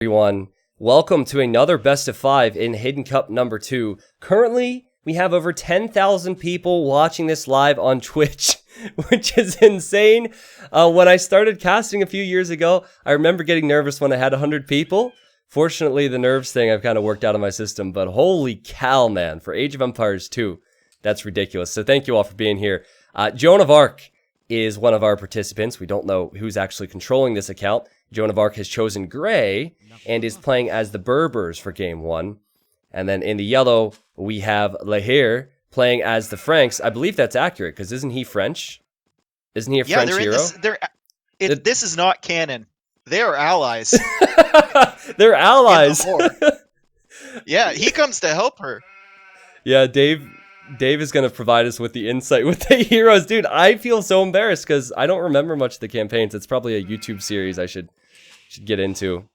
Everyone, welcome to another best of 5 in Hidden Cup number 2. Currently, we have over 10,000 people watching this live on Twitch, which is insane. When I started casting a few years ago, I remember getting nervous when I had 100 people. Fortunately, the nerves thing I've kind of worked out of my system, but holy cow, man, for Age of Empires 2, that's ridiculous. So thank you all for being here. Joan of Arc is one of our participants. We don't know who's actually controlling this account. Joan of Arc has chosen gray and is playing as the Berbers for game 1. And then in the yellow, we have Lahir playing as the Franks. I believe that's accurate, because isn't he French? Isn't he a French hero? This is not canon. They are allies. They're allies. Yeah, he comes to help her. Yeah, Dave is going to provide us with the insight with the heroes. Dude, I feel so embarrassed because I don't remember much of the campaigns. It's probably a YouTube series I should get into.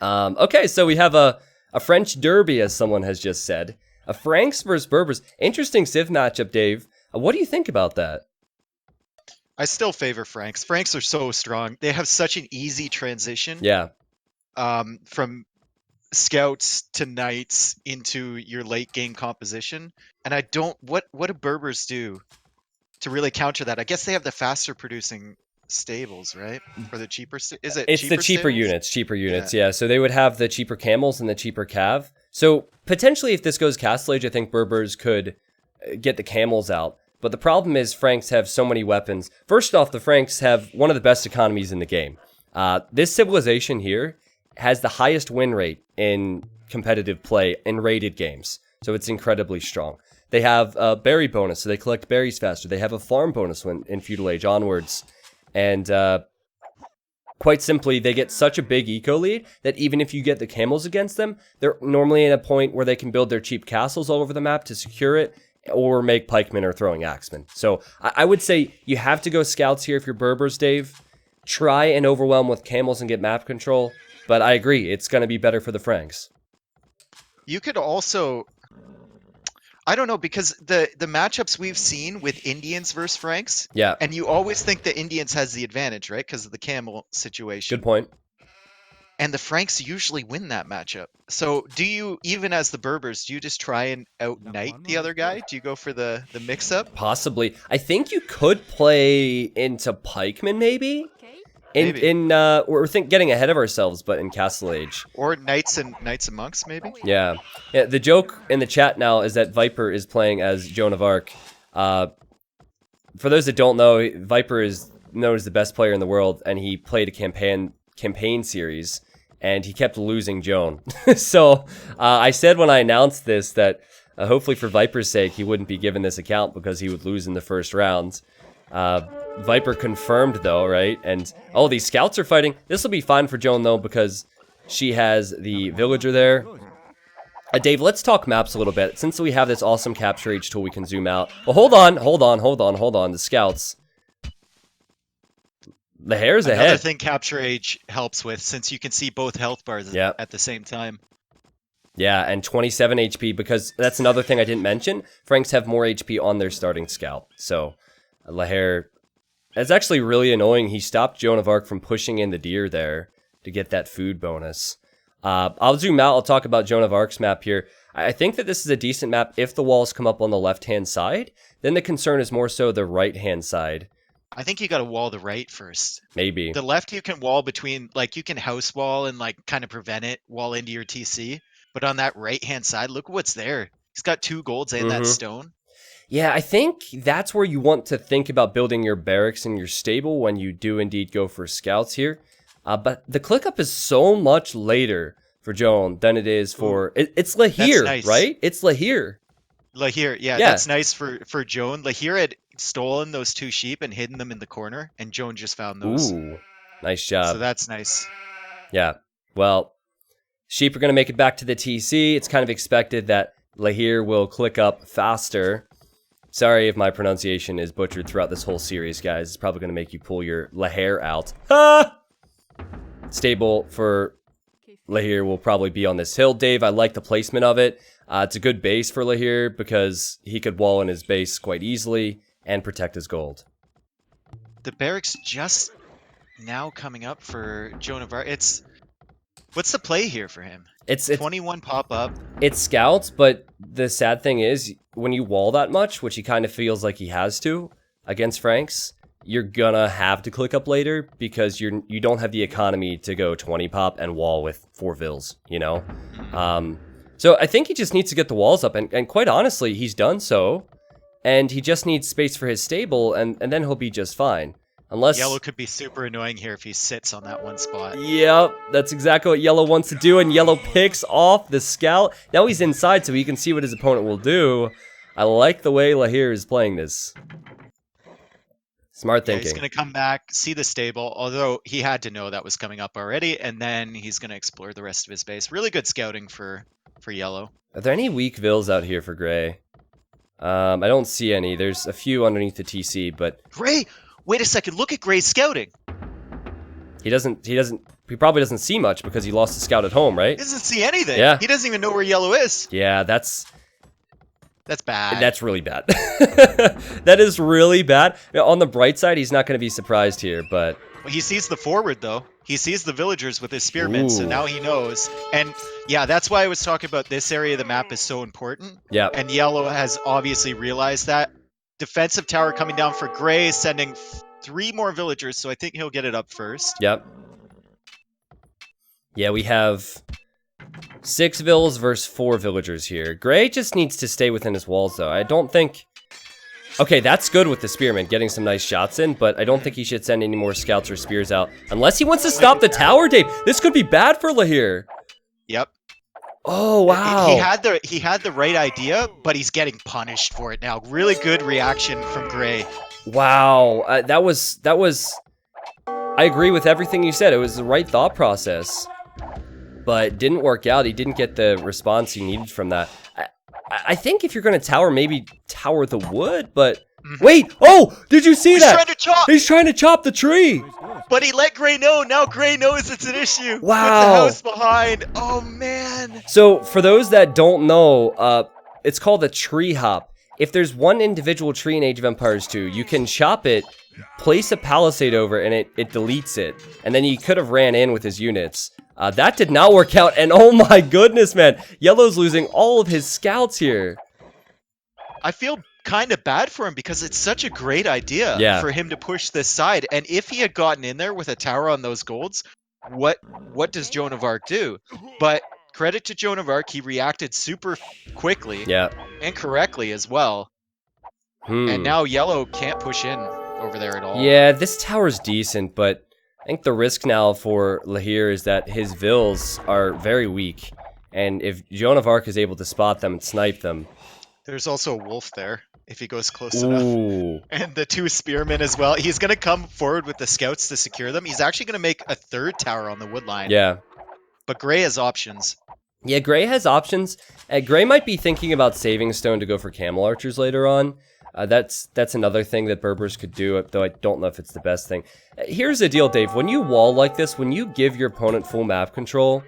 Okay, so we have a French derby, as someone has just said. A Franks versus Berbers. Interesting Civ matchup, Dave. What do you think about that? I still favor Franks. Franks are so strong. They have such an easy transition. Yeah. From scouts to knights into your late game composition. And I don't... What do Berbers do to really counter that? I guess they have the faster producing stables, right? Or the cheaper... Is it It's cheaper the cheaper stables? cheaper units, yeah. So they would have the cheaper camels and the cheaper cav. So potentially if this goes Castle Age, I think Berbers could get the camels out. But the problem is Franks have so many weapons. First off, the Franks have one of the best economies in the game. This civilization here has the highest win rate in competitive play in rated games. So it's incredibly strong. They have a berry bonus, so they collect berries faster. They have a farm bonus when in Feudal Age onwards. And quite simply, they get such a big eco lead that even if you get the camels against them, they're normally at a point where they can build their cheap castles all over the map to secure it, or make pikemen or throwing axemen. So I would say you have to go scouts here if you're Berbers, Dave. Try and overwhelm with camels and get map control. But I agree, it's going to be better for the Franks. You could also... I don't know, because the matchups we've seen with Indians versus Franks, Yeah. and you always think the Indians has the advantage, right? Because of the camel situation. Good point. And the Franks usually win that matchup. So do you, even as the Berbers, do you just try and out-knight the other guy? Do you go for the mix-up? Possibly. I think you could play into pikemen, maybe? We're getting ahead of ourselves, but in Castle Age. Or knights and monks, maybe? Yeah. The joke in the chat now is that Viper is playing as Joan of Arc. For those that don't know, Viper is known as the best player in the world, and he played a campaign series, and he kept losing Joan. So I said when I announced this that hopefully for Viper's sake, he wouldn't be given this account because he would lose in the first round. Viper confirmed though, right? And oh, these scouts are fighting. This will be fine for Joan though because she has the villager there. Dave, let's talk maps a little bit. Since we have this awesome capture age tool, we can zoom out. Well, hold on. The scouts. The hair's ahead. Another thing Capture Age helps with, since you can see both health bars at the same time. Yeah, and 27 HP, because that's another thing I didn't mention. Franks have more HP on their starting scout. So, Lahir... It's actually really annoying. He stopped Joan of Arc from pushing in the deer there to get that food bonus. I'll zoom out. I'll talk about Joan of Arc's map here. I think that this is a decent map if the walls come up on the left-hand side. Then the concern is more so the right-hand side. I think you got to wall the right first. Maybe. The left you can wall between, like you can house wall and like kind of prevent it, wall into your TC. But on that right-hand side, look what's there. He's got 2 golds and that stone. Yeah, I think that's where you want to think about building your barracks and your stable when you do indeed go for scouts here. But the click-up is so much later for Joan than it is for... It's Lahir, nice. Right? It's Lahir. Lahir, yeah, that's nice for Joan. Lahir had stolen those 2 sheep and hidden them in the corner, and Joan just found those. Ooh, nice job. So that's nice. Yeah, well, sheep are going to make it back to the TC. It's kind of expected that Lahir will click up faster. Sorry if my pronunciation is butchered throughout this whole series, guys. It's probably going to make you pull your Lahir out. Ah! Stable for Lahir will probably be on this hill. Dave, I like the placement of it. It's a good base for Lahir because he could wall in his base quite easily and protect his gold. The barracks just now coming up for Joan of Arc. What's the play here for him? It's 21 pop up. It's scouts, but the sad thing is when you wall that much, which he kind of feels like he has to against Franks, you're gonna have to click up later because you don't have the economy to go 20 pop and wall with 4 vills, you know? So I think he just needs to get the walls up, and quite honestly, he's done so, and he just needs space for his stable, and then he'll be just fine. Unless... Yellow could be super annoying here if he sits on that one spot. Yep, that's exactly what Yellow wants to do, and Yellow picks off the scout. Now he's inside, so he can see what his opponent will do. I like the way Lahir is playing this. Smart thinking. He's going to come back, see the stable, although he had to know that was coming up already, and then he's going to explore the rest of his base. Really good scouting for Yellow. Are there any weak vills out here for Gray? I don't see any. There's a few underneath the TC, but... Gray! Wait a second, look at Gray's scouting! He probably doesn't see much because he lost the scout at home, right? He doesn't see anything! Yeah. He doesn't even know where Yellow is! Yeah, that's bad. That's really bad. That is really bad. Now, on the bright side, he's not going to be surprised here, but... Well, he sees the forward, though. He sees the villagers with his spearmen, so now he knows. And yeah, that's why I was talking about this area of the map is so important. Yeah. And Yellow has obviously realized that. Defensive tower coming down for Gray, sending 3 more villagers, so I think he'll get it up first. Yep. Yeah, we have 6 vills versus 4 villagers here. Gray just needs to stay within his walls, though. I don't think... Okay, that's good with the spearman, getting some nice shots in, but I don't think he should send any more scouts or spears out. Unless he wants to stop the tower, Dave. This could be bad for Lahir. Yep. Oh, wow. He had the right idea, but he's getting punished for it now. Really good reaction from Gray. Wow. That was... I agree with everything you said. It was the right thought process. But didn't work out. He didn't get the response he needed from that. I think if you're going to tower, maybe tower the wood, but... Wait! Oh! Did you see that? He's trying to chop! He's trying to chop the tree! But he let Gray know. Now Gray knows it's an issue. Wow. With the house behind. Oh, man. So, for those that don't know, it's called a tree hop. If there's one individual tree in Age of Empires 2, you can chop it, place a palisade over, and it deletes it. And then he could have ran in with his units. That did not work out, and oh my goodness, man. Yellow's losing all of his scouts here. I feel kind of bad for him because it's such a great idea for him to push this side. And if he had gotten in there with a tower on those golds, what does Joan of Arc do? But credit to Joan of Arc, he reacted super quickly and correctly as well. And now Yellow can't push in over there at all. Yeah, this tower's decent, but I think the risk now for Lahir is that his vills are very weak. And if Joan of Arc is able to spot them and snipe them... There's also a wolf there, if he goes close enough. And the 2 spearmen as well. He's going to come forward with the scouts to secure them. He's actually going to make a 3rd tower on the wood line. Yeah. But Gray has options. Yeah, Gray has options. Gray might be thinking about saving stone to go for camel archers later on. That's another thing that Berbers could do, though I don't know if it's the best thing. Here's the deal, Dave. When you wall like this, when you give your opponent full map control,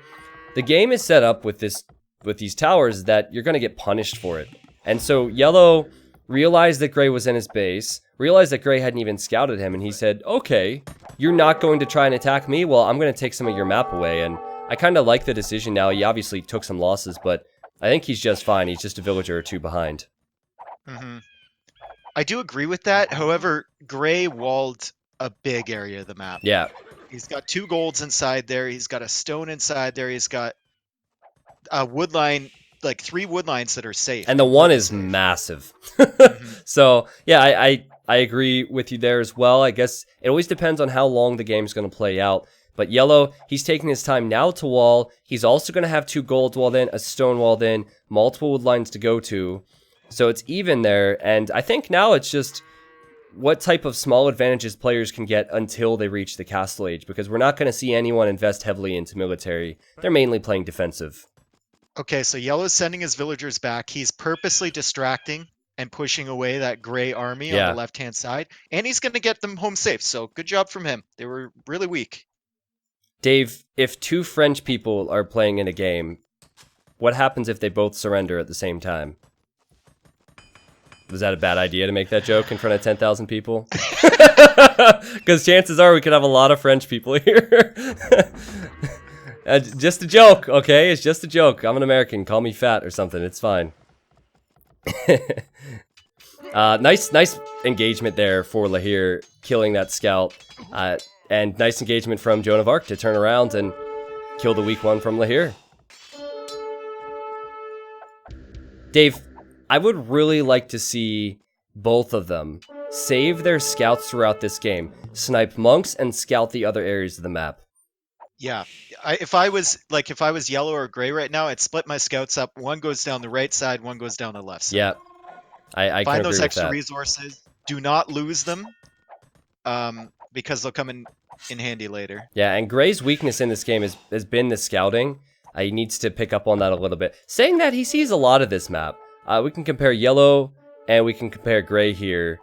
the game is set up with these towers that you're going to get punished for it. And so Yellow realized that Gray was in his base, realized that Gray hadn't even scouted him, and he said, okay, you're not going to try and attack me? Well, I'm going to take some of your map away. And I kind of like the decision now. He obviously took some losses, but I think he's just fine. He's just a villager or 2 behind. I do agree with that. However, Gray walled a big area of the map. Yeah. He's got 2 golds inside there. He's got a stone inside there. He's got a wood line, like 3 wood lines that are safe. And the one is massive. So, yeah, I agree with you there as well. I guess it always depends on how long the game's going to play out. But Yellow, he's taking his time now to wall. He's also going to have 2 golds walled in, a stone walled in, multiple wood lines to go to. So it's even there, and I think now it's just what type of small advantages players can get until they reach the Castle Age, because we're not going to see anyone invest heavily into military. They're mainly playing defensive. Okay, so Yellow's sending his villagers back. He's purposely distracting and pushing away that Gray army on the left-hand side, and he's going to get them home safe, so good job from him. They were really weak. Dave, if 2 French people are playing in a game, what happens if they both surrender at the same time? Was that a bad idea to make that joke in front of 10,000 people? Because chances are we could have a lot of French people here. Just a joke, okay? It's just a joke. I'm an American. Call me fat or something. It's fine. Nice engagement there for Lahir, killing that scout. And nice engagement from Joan of Arc to turn around and kill the weak one from Lahir. Dave, I would really like to see both of them save their scouts throughout this game, snipe monks, and scout the other areas of the map. Yeah, if I was yellow or gray right now, I'd split my scouts up. One goes down the right side, one goes down the left side. Yeah, I can Find agree those with extra that. resources. Do not lose them, because they'll come in handy later. Yeah, and Gray's weakness in this game has been the scouting. He needs to pick up on that a little bit. Saying that, he sees a lot of this map. We can compare yellow and we can compare gray here.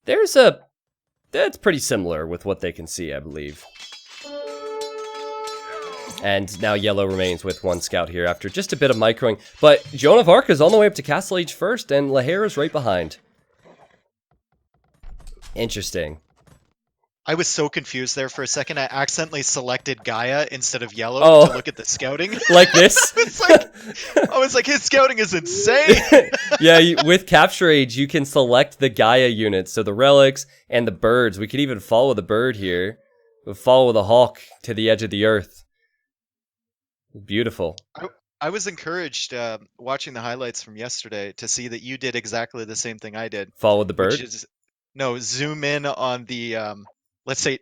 That's pretty similar with what they can see, I believe. And now yellow remains with one scout here after just a bit of microing. But Joan of Arc is on the way up to Castle Age first, and Lahir is right behind. Interesting. I was so confused there for a second. I accidentally selected Gaia instead of yellow to look at the scouting. Like this? I was like, his scouting is insane. Yeah, with Capture Age, you can select the Gaia units. So the relics and the birds. We could even follow the bird here. We'll follow the hawk to the edge of the earth. Beautiful. I was encouraged watching the highlights from yesterday to see that you did exactly the same thing I did. Follow the bird? Zoom in on the, let's say,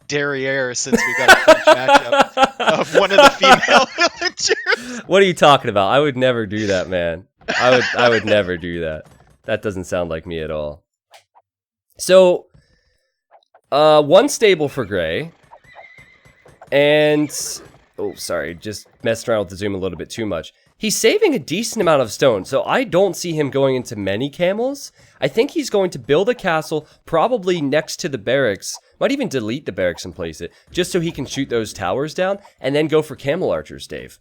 derriere, since we got a French matchup, of one of the female villagers. What are you talking about? I would never do that, man. I would never do that. That doesn't sound like me at all. So, one stable for Gray. And... oh, sorry, just messed around with the zoom a little bit too much. He's saving a decent amount of stone, so I don't see him going into many camels. I think he's going to build a castle, probably next to the barracks. Might even delete the barracks and place it, just so he can shoot those towers down, and then go for camel archers, Dave.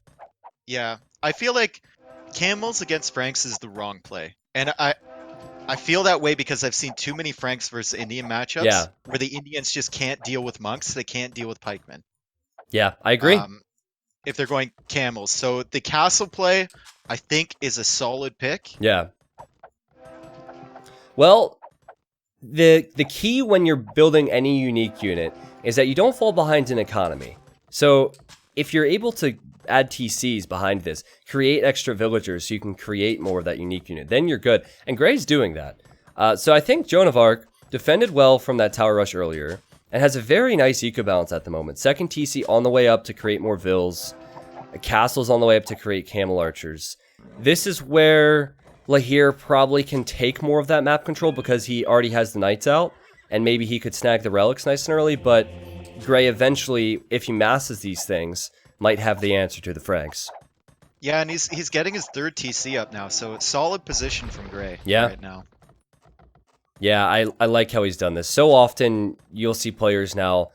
Yeah, I feel like camels against Franks is the wrong play. And I feel that way because I've seen too many Franks versus Indian matchups where the Indians just can't deal with monks, they can't deal with pikemen. Yeah, I agree. If they're going camels. So the castle play, I think, is a solid pick. Yeah. Well, the key when you're building any unique unit is that you don't fall behind in economy. So if you're able to add TCs behind this, create extra villagers so you can create more of that unique unit, then you're good. And Gray's doing that. So I think Joan of Arc defended well from that tower rush earlier. And has a very nice eco balance at the moment. Second TC on the way up to create more vills. Castle's on the way up to create camel archers. This is where Lahir probably can take more of that map control because he already has the knights out. And maybe he could snag the relics nice and early. But Gray eventually, if he masses these things, might have the answer to the Franks. Yeah, and he's getting his third TC up now. So it's solid position from Gray right now. Yeah, I like how he's done this. So often, you'll see players now,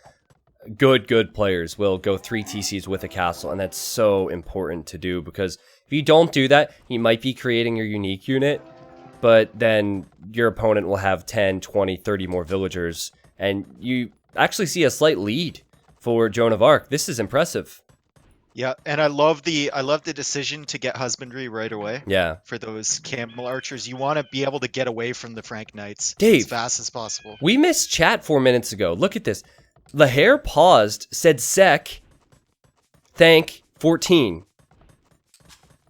good players, will go 3 TCs with a castle, and that's so important to do, because if you don't do that, you might be creating your unique unit, but then your opponent will have 10, 20, 30 more villagers, and you actually see a slight lead for Joan of Arc. This is impressive. Yeah, and I love the decision to get husbandry right away. Yeah. For those camel archers, you want to be able to get away from the Frank Knights Dave, as fast as possible. We missed chat 4 minutes ago. Look at this. Lahir paused, said sec, thank 14.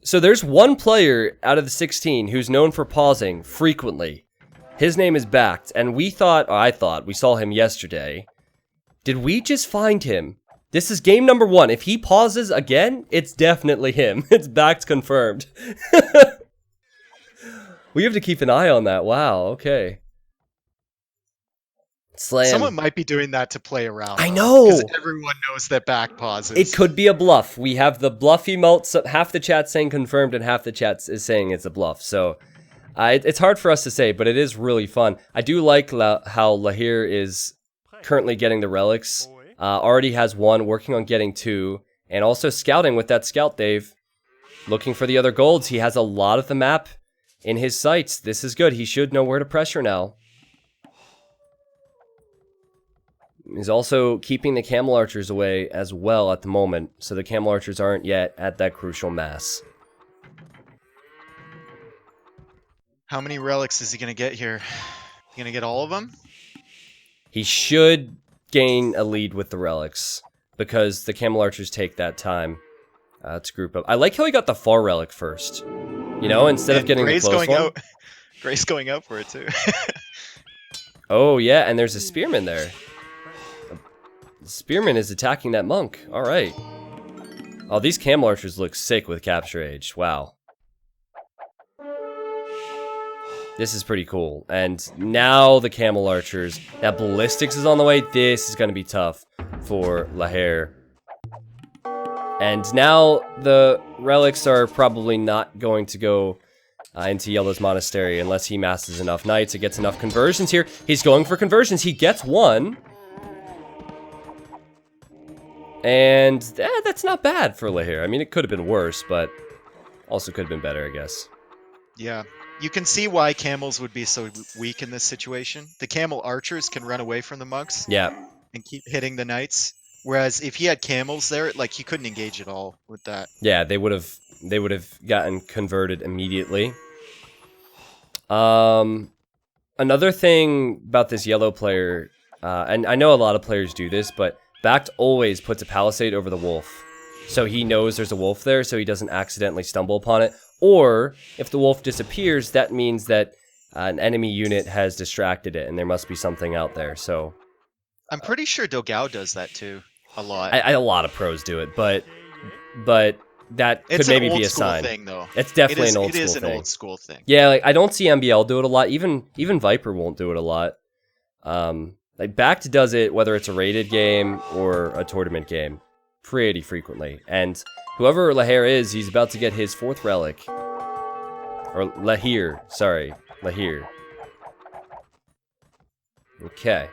So there's one player out of the 16 who's known for pausing frequently. His name is Backed, and I thought we saw him yesterday. Did we just find him? This is game number 1. If he pauses again, it's definitely him. It's Backed confirmed. We have to keep an eye on that. Wow, okay. Slam. Someone might be doing that to play around. I know! Because everyone knows that Back pauses. It could be a bluff. We have the bluff emote, so half the chat saying confirmed and half the chat is saying it's a bluff. So it's hard for us to say, but it is really fun. I do like how Lahir is currently getting the relics. Already has 1, working on getting 2, and also scouting with that scout, Dave. Looking for the other golds. He has a lot of the map in his sights. This is good. He should know where to pressure now. He's also keeping the camel archers away as well at the moment, so the camel archers aren't yet at that crucial mass. How many relics is he going to get here? Going to get all of them? He should gain a lead with the relics, because the camel archers take that time to group up. I like how he got the far relic first. You know, instead of getting Gray's the close going one. out. Gray's going out for it too. Oh yeah, and there's a spearman there. The spearman is attacking that monk. All right. Oh, these camel archers look sick with capture age. Wow. This is pretty cool. And now the camel archers. That ballistics is on the way. This is going to be tough for Lahair. And now the relics are probably not going to go into Yellow's monastery unless he masses enough knights. It gets enough conversions here. He's going for conversions. He gets one. And that's not bad for Lahair. I mean, it could have been worse, but also could have been better, I guess. Yeah. You can see why camels would be so weak in this situation. The camel archers can run away from the monks. Yeah. And keep hitting the knights. Whereas if he had camels there, like, he couldn't engage at all with that. Yeah, they would have gotten converted immediately. Another thing about this yellow player, and I know a lot of players do this, but Backed always puts a palisade over the wolf. So he knows there's a wolf there, so he doesn't accidentally stumble upon it. Or, if the wolf disappears, that means that an enemy unit has distracted it, and there must be something out there, so... I'm pretty sure Dogao does that too, a lot. A lot of pros do it, but that could maybe be a sign. Thing, though. It's definitely an old school thing. It is an old school thing. Yeah, like, I don't see MBL do it a lot. Even Viper won't do it a lot. Like Backed does it whether it's a rated game or a tournament game pretty frequently. And whoever Lahair is, he's about to get his 4th relic. Or Lahair, sorry. Lahair. Okay.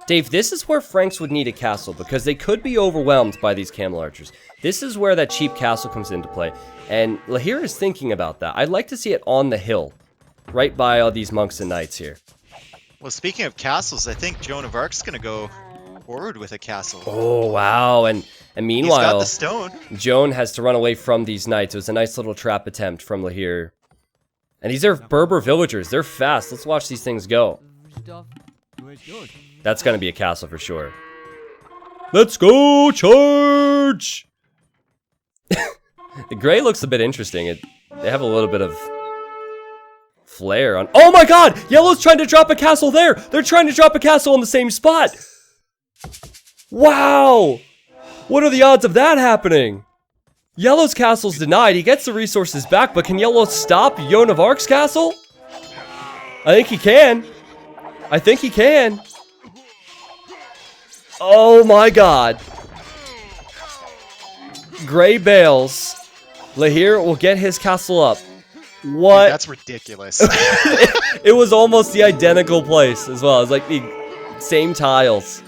Dave, this is where Franks would need a castle, because they could be overwhelmed by these camel archers. This is where that cheap castle comes into play, and Lahair is thinking about that. I'd like to see it on the hill, right by all these monks and knights here. Well, speaking of castles, I think Joan of Arc's going to go forward with a castle. Oh, wow, and meanwhile... He's got the stone. Joan has to run away from these knights. It was a nice little trap attempt from Lahair. And these are Berber villagers. They're fast. Let's watch these things go. That's going to be a castle for sure. Let's go, charge! The gray looks a bit interesting. They have a little bit of flair on... Oh my god! Yellow's trying to drop a castle there! They're trying to drop a castle in the same spot! Wow! What are the odds of that happening? Yellow's castle's denied. He gets the resources back, but can Yellow stop Joan of Arc's castle? I think he can. I think he can. Oh my god. Gray bails. Lahair will get his castle up. What? Dude, that's ridiculous. It was almost the identical place as well. It was like the same tiles.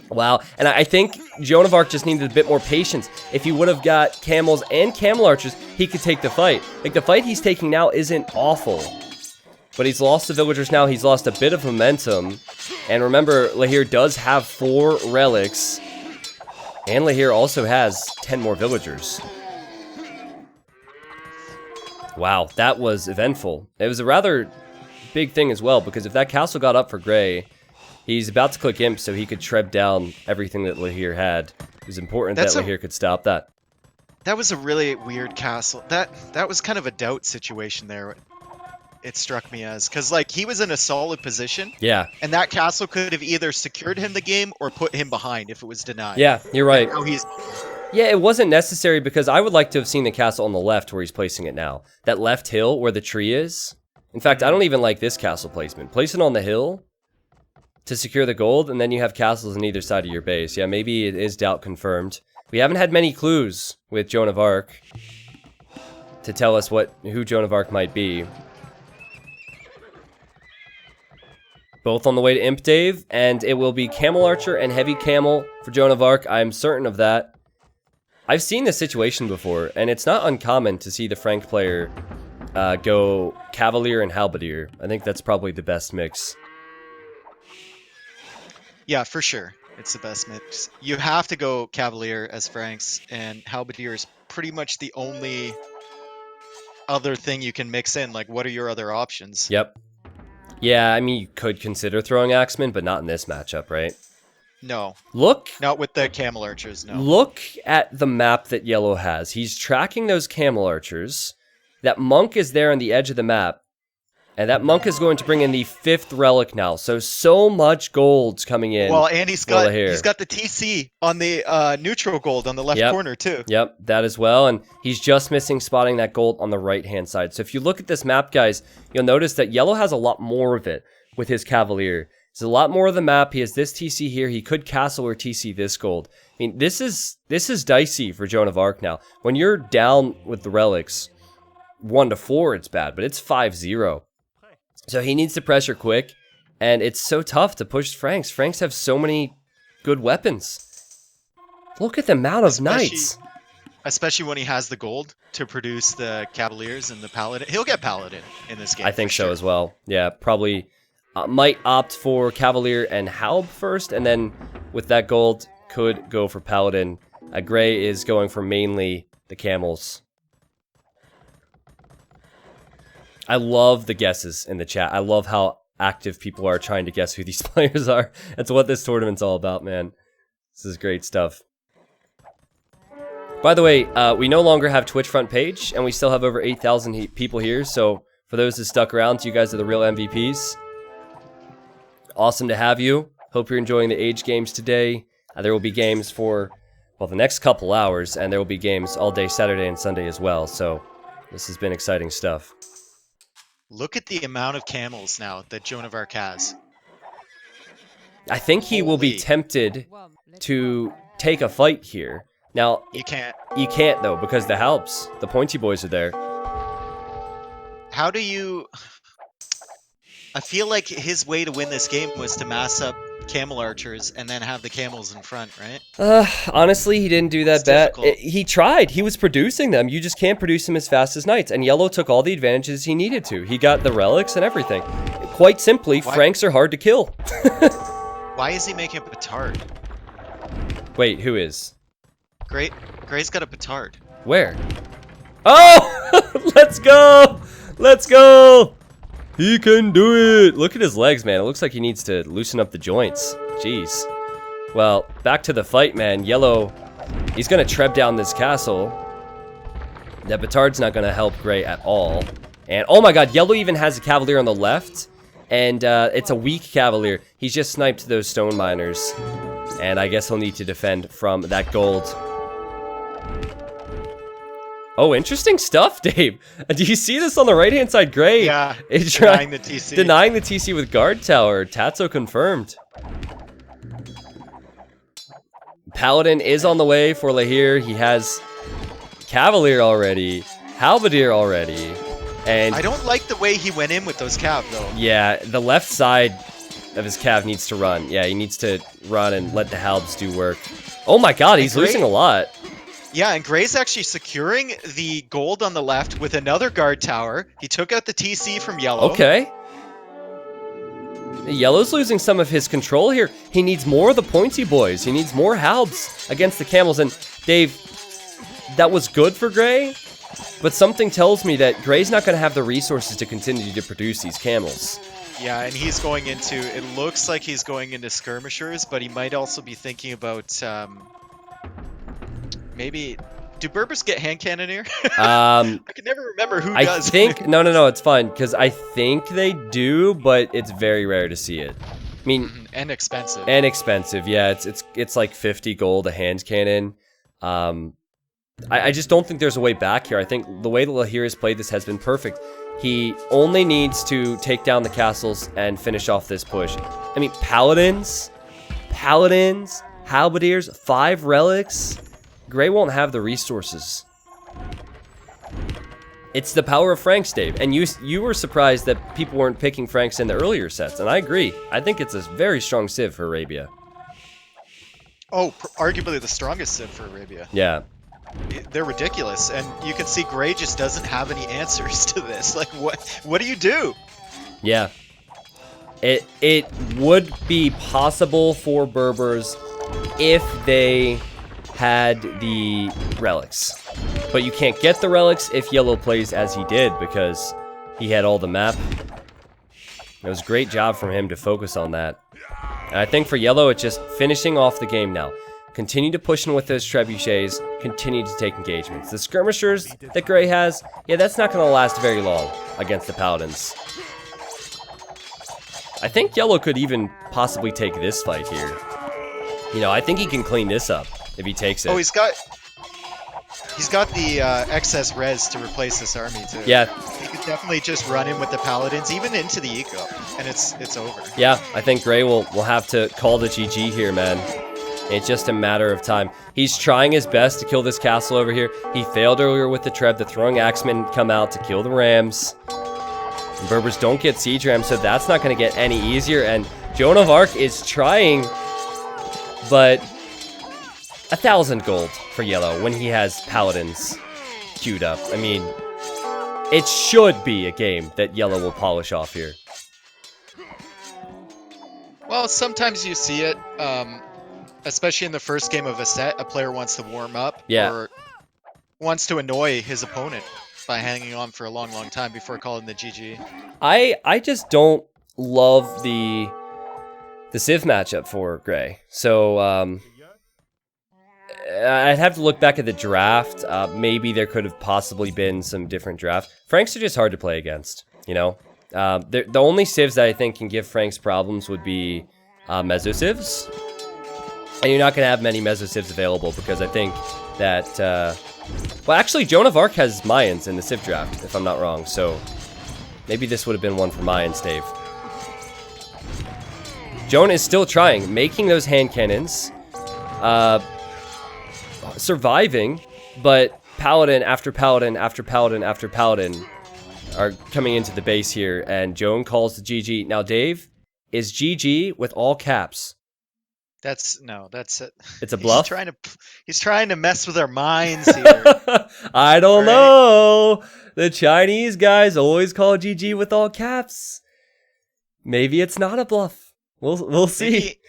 Wow. And I think Joan of Arc just needed a bit more patience. If he would have got camels and camel archers, he could take the fight. Like, the fight he's taking now isn't awful. But he's lost the villagers now. He's lost a bit of momentum. And remember, Lahair does have 4 relics. And Lahair also has 10 more villagers. Wow, that was eventful. It was a rather big thing as well, because if that castle got up for Gray, he's about to click Imp so he could shred down everything that Lahair had. It was important that Lahair could stop that. That was a really weird castle. That was kind of a doubt situation there. It struck me as, because like he was in a solid position. Yeah. And that castle could have either secured him the game or put him behind if it was denied. Yeah, you're right. Now he's... Yeah, it wasn't necessary because I would like to have seen the castle on the left where he's placing it now. That left hill where the tree is. In fact, I don't even like this castle placement. Place it on the hill to secure the gold, and then you have castles on either side of your base. Yeah, maybe it is doubt confirmed. We haven't had many clues with Joan of Arc to tell us who Joan of Arc might be. Both on the way to Imp Dave, and it will be Camel Archer and Heavy Camel for Joan of Arc. I'm certain of that. I've seen this situation before, and it's not uncommon to see the Frank player go Cavalier and Halberdier. I think that's probably the best mix. Yeah, for sure. It's the best mix. You have to go Cavalier as Franks, and Halberdier is pretty much the only other thing you can mix in. Like, what are your other options? Yep. Yeah, I mean, you could consider throwing Axeman, but not in this matchup, right? No, Look, not with the Camel Archers, no. look at the map that Yellow has. He's tracking those Camel Archers. That Monk is there on the edge of the map. And that Monk is going to bring in the 5th relic now. So much gold's coming in. Well, and he's got here. the TC on the neutral gold on the left corner too. Yep, that as well. And he's just missing spotting that gold on the right-hand side. So if you look at this map, guys, you'll notice that Yellow has a lot more of it with his Cavalier. There's a lot more of the map. He has this TC here. He could castle or TC this gold. I mean, this is dicey for Joan of Arc now. When you're down with the relics, 1-4, it's bad, but it's 5-0. So he needs to pressure quick, and it's so tough to push Franks. Franks have so many good weapons. Look at the amount of knights. Especially when he has the gold to produce the Cavaliers and the Paladin. He'll get Paladin in this game. I think so as well. Yeah, probably might opt for Cavalier and Halb first, and then with that gold, could go for Paladin. Gray is going for mainly the camels. I love the guesses in the chat. I love how active people are trying to guess who these players are. That's what this tournament's all about, man. This is great stuff. By the way, we no longer have Twitch front page, and we still have over 8,000 people here, so for those that stuck around, you guys are the real MVPs. Awesome to have you. Hope you're enjoying the Age games today. There will be games for, well, the next couple hours, and there will be games all day Saturday and Sunday as well, so this has been exciting stuff. Look at the amount of camels now that Joan of Arc has. I think he will be tempted to take a fight here. Now, you can't. You can't, though, because the Halps, the pointy boys are there. How do you... I feel like his way to win this game was to mass up Camel Archers and then have the camels in front, right? Honestly, he didn't do that bad. He tried. He was producing them. You just can't produce them as fast as Knights. And Yellow took all the advantages he needed to. He got the relics and everything. Quite simply, Franks are hard to kill. Why is he making a petard? Wait, who is? Gray's got a petard. Where? Oh! Let's go! Let's go! He can do it! Look at his legs, man. It looks like he needs to loosen up the joints. Jeez. Well, back to the fight, man. Yellow, he's gonna treb down this castle. That petard's not gonna help Gray at all. And, oh my god, Yellow even has a Cavalier on the left. And, it's a weak Cavalier. He's just sniped those stone miners. And I guess he'll need to defend from that gold. Oh, interesting stuff, Dave. Do you see this on the right-hand side? Gray. Yeah, denying the TC. Denying the TC with guard tower. Tatso confirmed. Paladin is on the way for Lahir. He has Cavalier already. Halberdier already. And I don't like the way he went in with those cav, though. Yeah, the left side of his cav needs to run. Yeah, he needs to run and let the Halbs do work. Oh my god, he's losing a lot. Yeah, and Gray's actually securing the gold on the left with another guard tower. He took out the TC from Yellow. Okay. Yellow's losing some of his control here. He needs more of the pointy boys. He needs more Halbs against the camels. And Dave, that was good for Gray, but something tells me that Gray's not going to have the resources to continue to produce these camels. Yeah, and he's going into, it looks like he's going into skirmishers, but he might also be thinking about, maybe, do Berbers get hand cannoneer? I can never remember who does. I think, no, it's fine, because I think they do, but it's very rare to see it. I mean, and expensive. And expensive, yeah. It's like 50 gold a hand cannon. I just don't think there's a way back here. I think the way that Lahir has played this has been perfect. He only needs to take down the castles and finish off this push. I mean, Paladins, Halberdiers, 5 relics. Gray won't have the resources. It's the power of Franks, Dave. And you were surprised that people weren't picking Franks in the earlier sets, and I agree. I think it's a very strong civ for Arabia. Oh, arguably the strongest civ for Arabia. Yeah. They're ridiculous, and you can see Gray just doesn't have any answers to this. Like, what do you do? Yeah. It would be possible for Berbers if they had the relics. But you can't get the relics if yellow plays as he did, because he had all the map. It was a great job from him to focus on that. And I think for yellow, it's just finishing off the game now. Continue to push in with those trebuchets, continue to take engagements. The skirmishers that Gray has, yeah, that's not going to last very long against the paladins. I think yellow could even possibly take this fight here. You know, I think he can clean this up if he takes it. Oh, he's got the excess res to replace this army too. Yeah. He could definitely just run in with the paladins, even into the eco, and it's over. Yeah, I think Gray will have to call the GG here, man. It's just a matter of time. He's trying his best to kill this castle over here. He failed earlier with the Treb. The throwing axemen come out to kill the rams. And Berbers don't get siege rams, so that's not going to get any easier. And Joan of Arc is trying, but 1,000 gold for yellow when he has paladins queued up. I mean, it should be a game that yellow will polish off here. Well, sometimes you see it, especially in the first game of a set, a player wants to warm up or wants to annoy his opponent by hanging on for a long, long time before calling the GG. I just don't love the Civ matchup for Gray. So I'd have to look back at the draft. Maybe there could have possibly been some different draft. Franks are just hard to play against, you know? The only civs that I think can give Franks problems would be meso-civs. And you're not going to have many meso-civs available because I think that... well, actually, Joan of Arc has Mayans in the civ draft, if I'm not wrong. So maybe this would have been one for Mayans, Dave. Joan is still trying, making those hand cannons. Surviving, but Paladin after Paladin after Paladin after Paladin are coming into the base here, and Joan calls the GG. Now, Dave, is GG with all caps? That's it. It's a bluff? He's trying to mess with our minds here. I don't know. The Chinese guys always call GG with all caps. Maybe it's not a bluff. We'll see. Maybe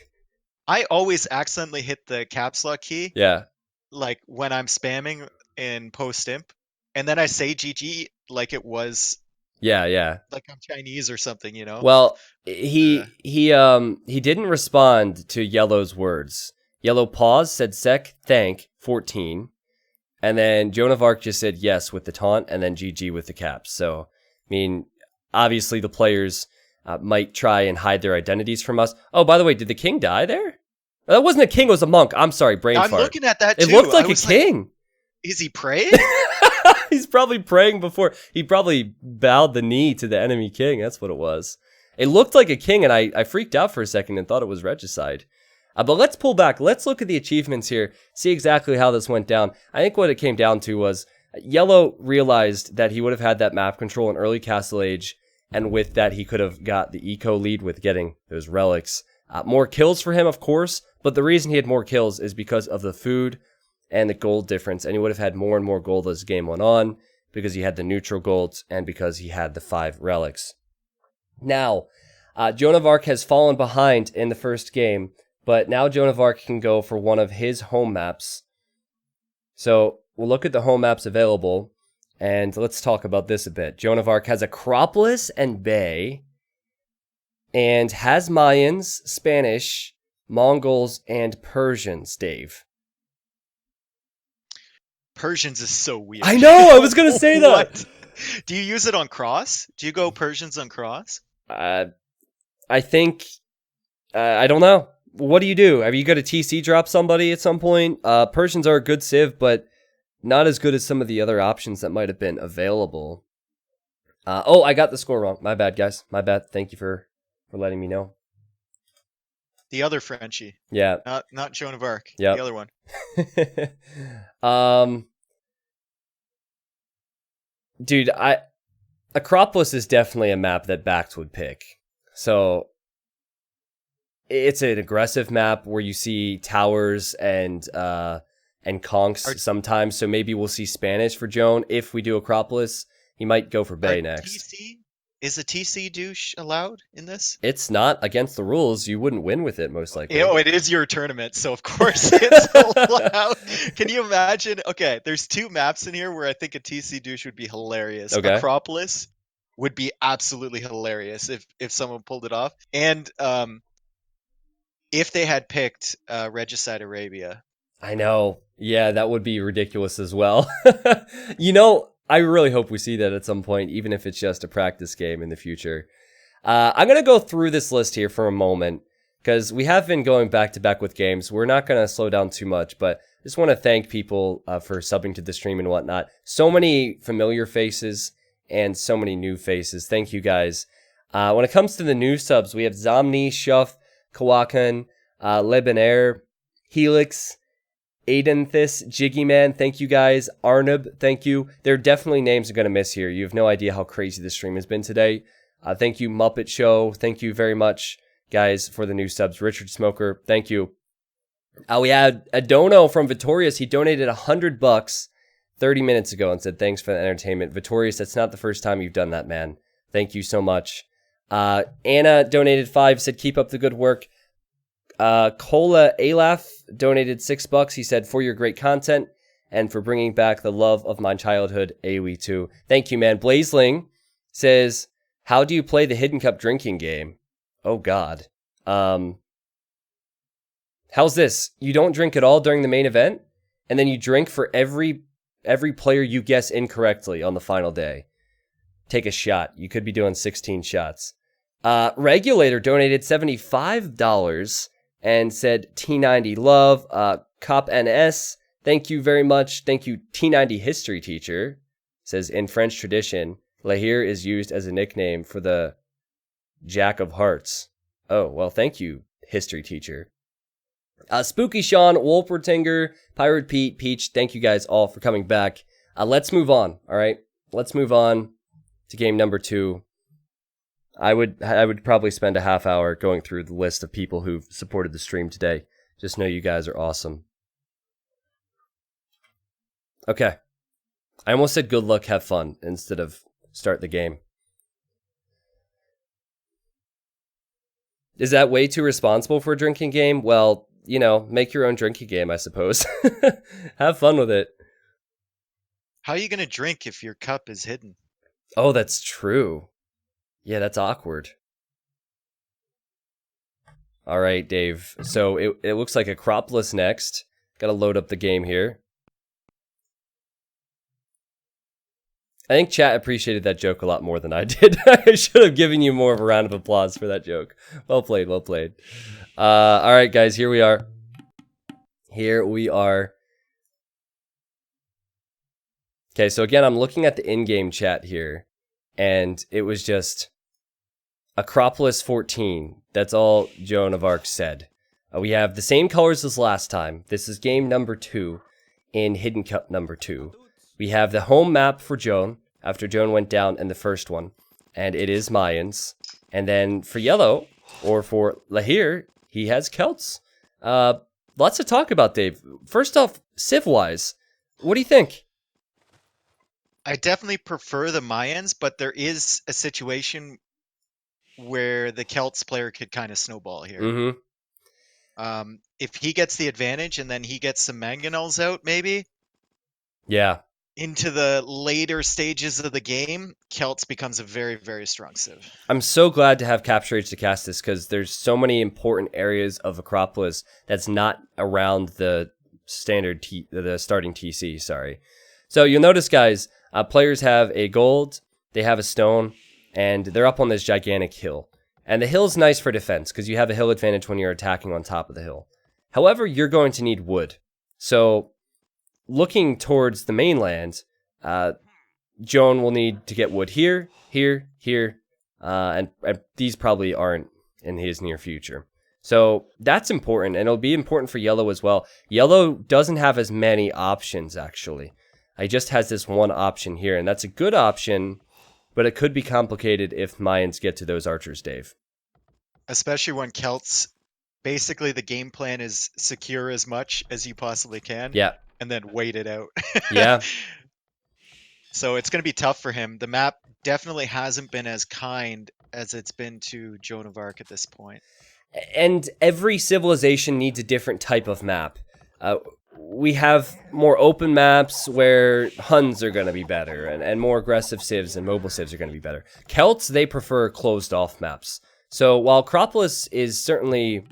I always accidentally hit the caps lock key. Yeah. Like when I'm spamming in post imp, and then I say GG like it was. Yeah. Like I'm Chinese or something, you know. Well, he didn't respond to Yellow's words. Yellow paused, said sec, thank, 14. And then Joan of Arc just said yes with the taunt, and then GG with the caps. So, I mean, obviously the players might try and hide their identities from us. Oh, by the way, did the king die there? That wasn't a king, it was a monk. I'm sorry, brain fart. I'm looking at that too. It looked like a king. Is he praying? He's probably praying before. He probably bowed the knee to the enemy king. That's what it was. It looked like a king, and I freaked out for a second and thought it was regicide. But let's pull back. Let's look at the achievements here, see exactly how this went down. I think what it came down to was Yellow realized that he would have had that map control in early Castle Age, and with that he could have got the eco lead with getting those relics. More kills for him, of course, but the reason he had more kills is because of the food and the gold difference, and he would have had more and more gold as the game went on because he had the neutral golds and because he had the 5 relics. Now, Joan of Arc has fallen behind in the first game, but now Joan of Arc can go for one of his home maps. So we'll look at the home maps available, and let's talk about this a bit. Joan of Arc has Acropolis and Bay, and has Mayans, Spanish, Mongols, and Persians, Dave. Persians is so weird. I know, I was going to say that. Do you use it on cross? Do you go Persians on cross? I think, I don't know. What do you do? Have you got to TC drop somebody at some point? Persians are a good civ, but not as good as some of the other options that might have been available. Oh, I got the score wrong. My bad, guys. My bad. Thank you for letting me know. The other Frenchie. Yeah. Not Joan of Arc. Yeah. The other one. Dude, Acropolis is definitely a map that Bax would pick. So it's an aggressive map where you see towers and conchs sometimes. So maybe we'll see Spanish for Joan. If we do Acropolis, he might go for Bay next. Is a TC douche allowed in this? It's not against the rules. You wouldn't win with it, most You likely. know, it is your tournament, so of course it's allowed. Can you imagine? Okay, there's 2 maps in here where I think a TC douche would be hilarious. Okay. Acropolis would be absolutely hilarious if someone pulled it off. And if they had picked Regicide Arabia. I know. Yeah, that would be ridiculous as well. I really hope we see that at some point, even if it's just a practice game in the future. I'm going to go through this list here for a moment because we have been going back to back with games. We're not going to slow down too much, but I just want to thank people for subbing to the stream and whatnot. So many familiar faces and so many new faces. Thank you guys. When it comes to the new subs, we have Zomni, Shuff, Kawakan, Lebaner, Helix, Aidenthis, Jiggy Man, thank you guys. Arnab, thank you. There are definitely names I'm going to miss here. You have no idea how crazy the stream has been today. Thank you, Muppet Show. Thank you very much, guys, for the new subs. Richard Smoker, thank you. We had a dono from Vittorius. He donated $100 30 minutes ago and said, thanks for the entertainment. Vittorius, that's not the first time you've done that, man. Thank you so much. Anna donated 5, said, keep up the good work. Kola Alaf donated $6. He said, for your great content and for bringing back the love of my childhood, AoE2. Thank you, man. Blazeling says, how do you play the Hidden Cup drinking game? Oh, God. How's this? You don't drink at all during the main event, and then you drink for every player you guess incorrectly on the final day. Take a shot. You could be doing 16 shots. Regulator donated $75 and said T90 love. Cop NS, thank you very much. Thank you, T90 history teacher. Says in French tradition, Lahir is used as a nickname for the Jack of Hearts. Oh, well, thank you, history teacher. Spooky Sean, Wolpertinger, Pirate Pete, Peach, thank you guys all for coming back. Let's move on, all right? Let's move on to game number 2. I would probably spend a half hour going through the list of people who've supported the stream today. Just know you guys are awesome. Okay. I almost said good luck, have fun, instead of start the game. Is that way too responsible for a drinking game? Well, make your own drinking game, I suppose. Have fun with it. How are you going to drink if your cup is hidden? Oh, that's true. Yeah, that's awkward. All right, Dave. So it looks like Acropolis next. Got to load up the game here. I think chat appreciated that joke a lot more than I did. I should have given you more of a round of applause for that joke. Well played, well played. All right, guys, here we are. Here we are. Okay, so again, I'm looking at the in-game chat here, and it was just Acropolis 14. That's all Joan of Arc said. We have the same colors as last time. This is game number 2 in Hidden Cup number 2. We have the home map for Joan, after Joan went down in the first one, and it is Mayans. And then for yellow, or for Lahir, he has Celts. Lots to talk about, Dave. First off, Civ-wise, what do you think? I definitely prefer the Mayans, but there is a situation where the Celts player could kind of snowball here. Mm-hmm. If he gets the advantage and then he gets some mangonels out, maybe. Yeah. Into the later stages of the game, Celts becomes a very, very strong civ. I'm so glad to have Capture Age to cast this because there's so many important areas of Acropolis that's not around the standard the starting TC. Sorry. So you'll notice, guys, players have a gold, they have a stone, and they're up on this gigantic hill. And the hill's nice for defense because you have a hill advantage when you're attacking on top of the hill. However, you're going to need wood. So looking towards the mainland, Joan will need to get wood here, here, here, and these probably aren't in his near future. So that's important, and it'll be important for yellow as well. Yellow doesn't have as many options, actually. He just has this one option here, and that's a good option, but it could be complicated if Mayans get to those archers, Dave. Especially when Celts, basically the game plan is secure as much as you possibly can. Yeah. And then wait it out. Yeah. So it's going to be tough for him. The map definitely hasn't been as kind as it's been to Joan of Arc at this point. And every civilization needs a different type of map. We have more open maps where Huns are going to be better, and more aggressive civs and mobile civs are going to be better. Celts, they prefer closed off maps. So while Acropolis is certainly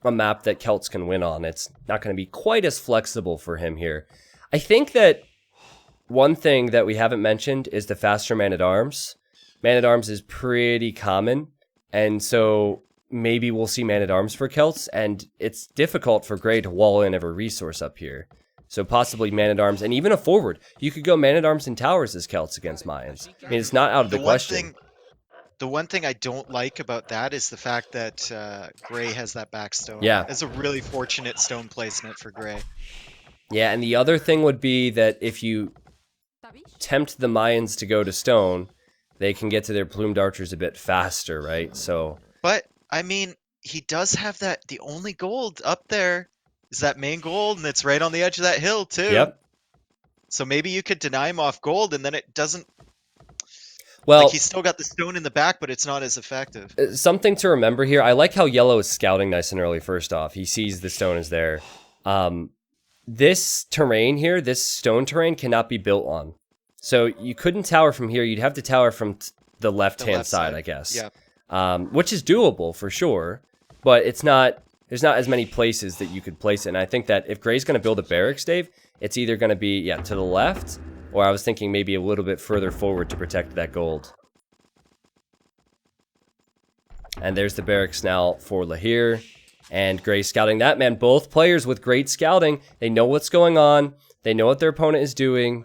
a map that Celts can win on, it's not going to be quite as flexible for him here. I think that one thing that we haven't mentioned is the faster man-at-arms. Man-at-arms is pretty common, and so maybe we'll see man-at-arms for Celts, and it's difficult for Grey to wall in every resource up here. So possibly man-at-arms, and even a forward. You could go man-at-arms and towers as Celts against Mayans. I mean, it's not out of the question. The one thing I don't like about that is the fact that Grey has that back stone. Yeah. It's a really fortunate stone placement for Grey. Yeah, and the other thing would be that if you tempt the Mayans to go to stone, they can get to their plumed archers a bit faster, right? So, but I mean, he does have that. The only gold up there is that main gold, and it's right on the edge of that hill too. Yep. So maybe you could deny him off gold, and then it doesn't. Well, like he's still got the stone in the back, but it's not as effective. Something to remember here. I like how yellow is scouting nice and early. First off, he sees the stone is there. This terrain here, this stone terrain, cannot be built on. So you couldn't tower from here. You'd have to tower from the left-hand side, I guess. Yeah. Which is doable for sure, but it's not. There's not as many places that you could place it. And I think that if Grey's going to build a barracks, Dave, it's either going to be to the left, or I was thinking maybe a little bit further forward to protect that gold. And there's the barracks now for Lahir. And Grey scouting that, man. Both players with great scouting. They know what's going on. They know what their opponent is doing.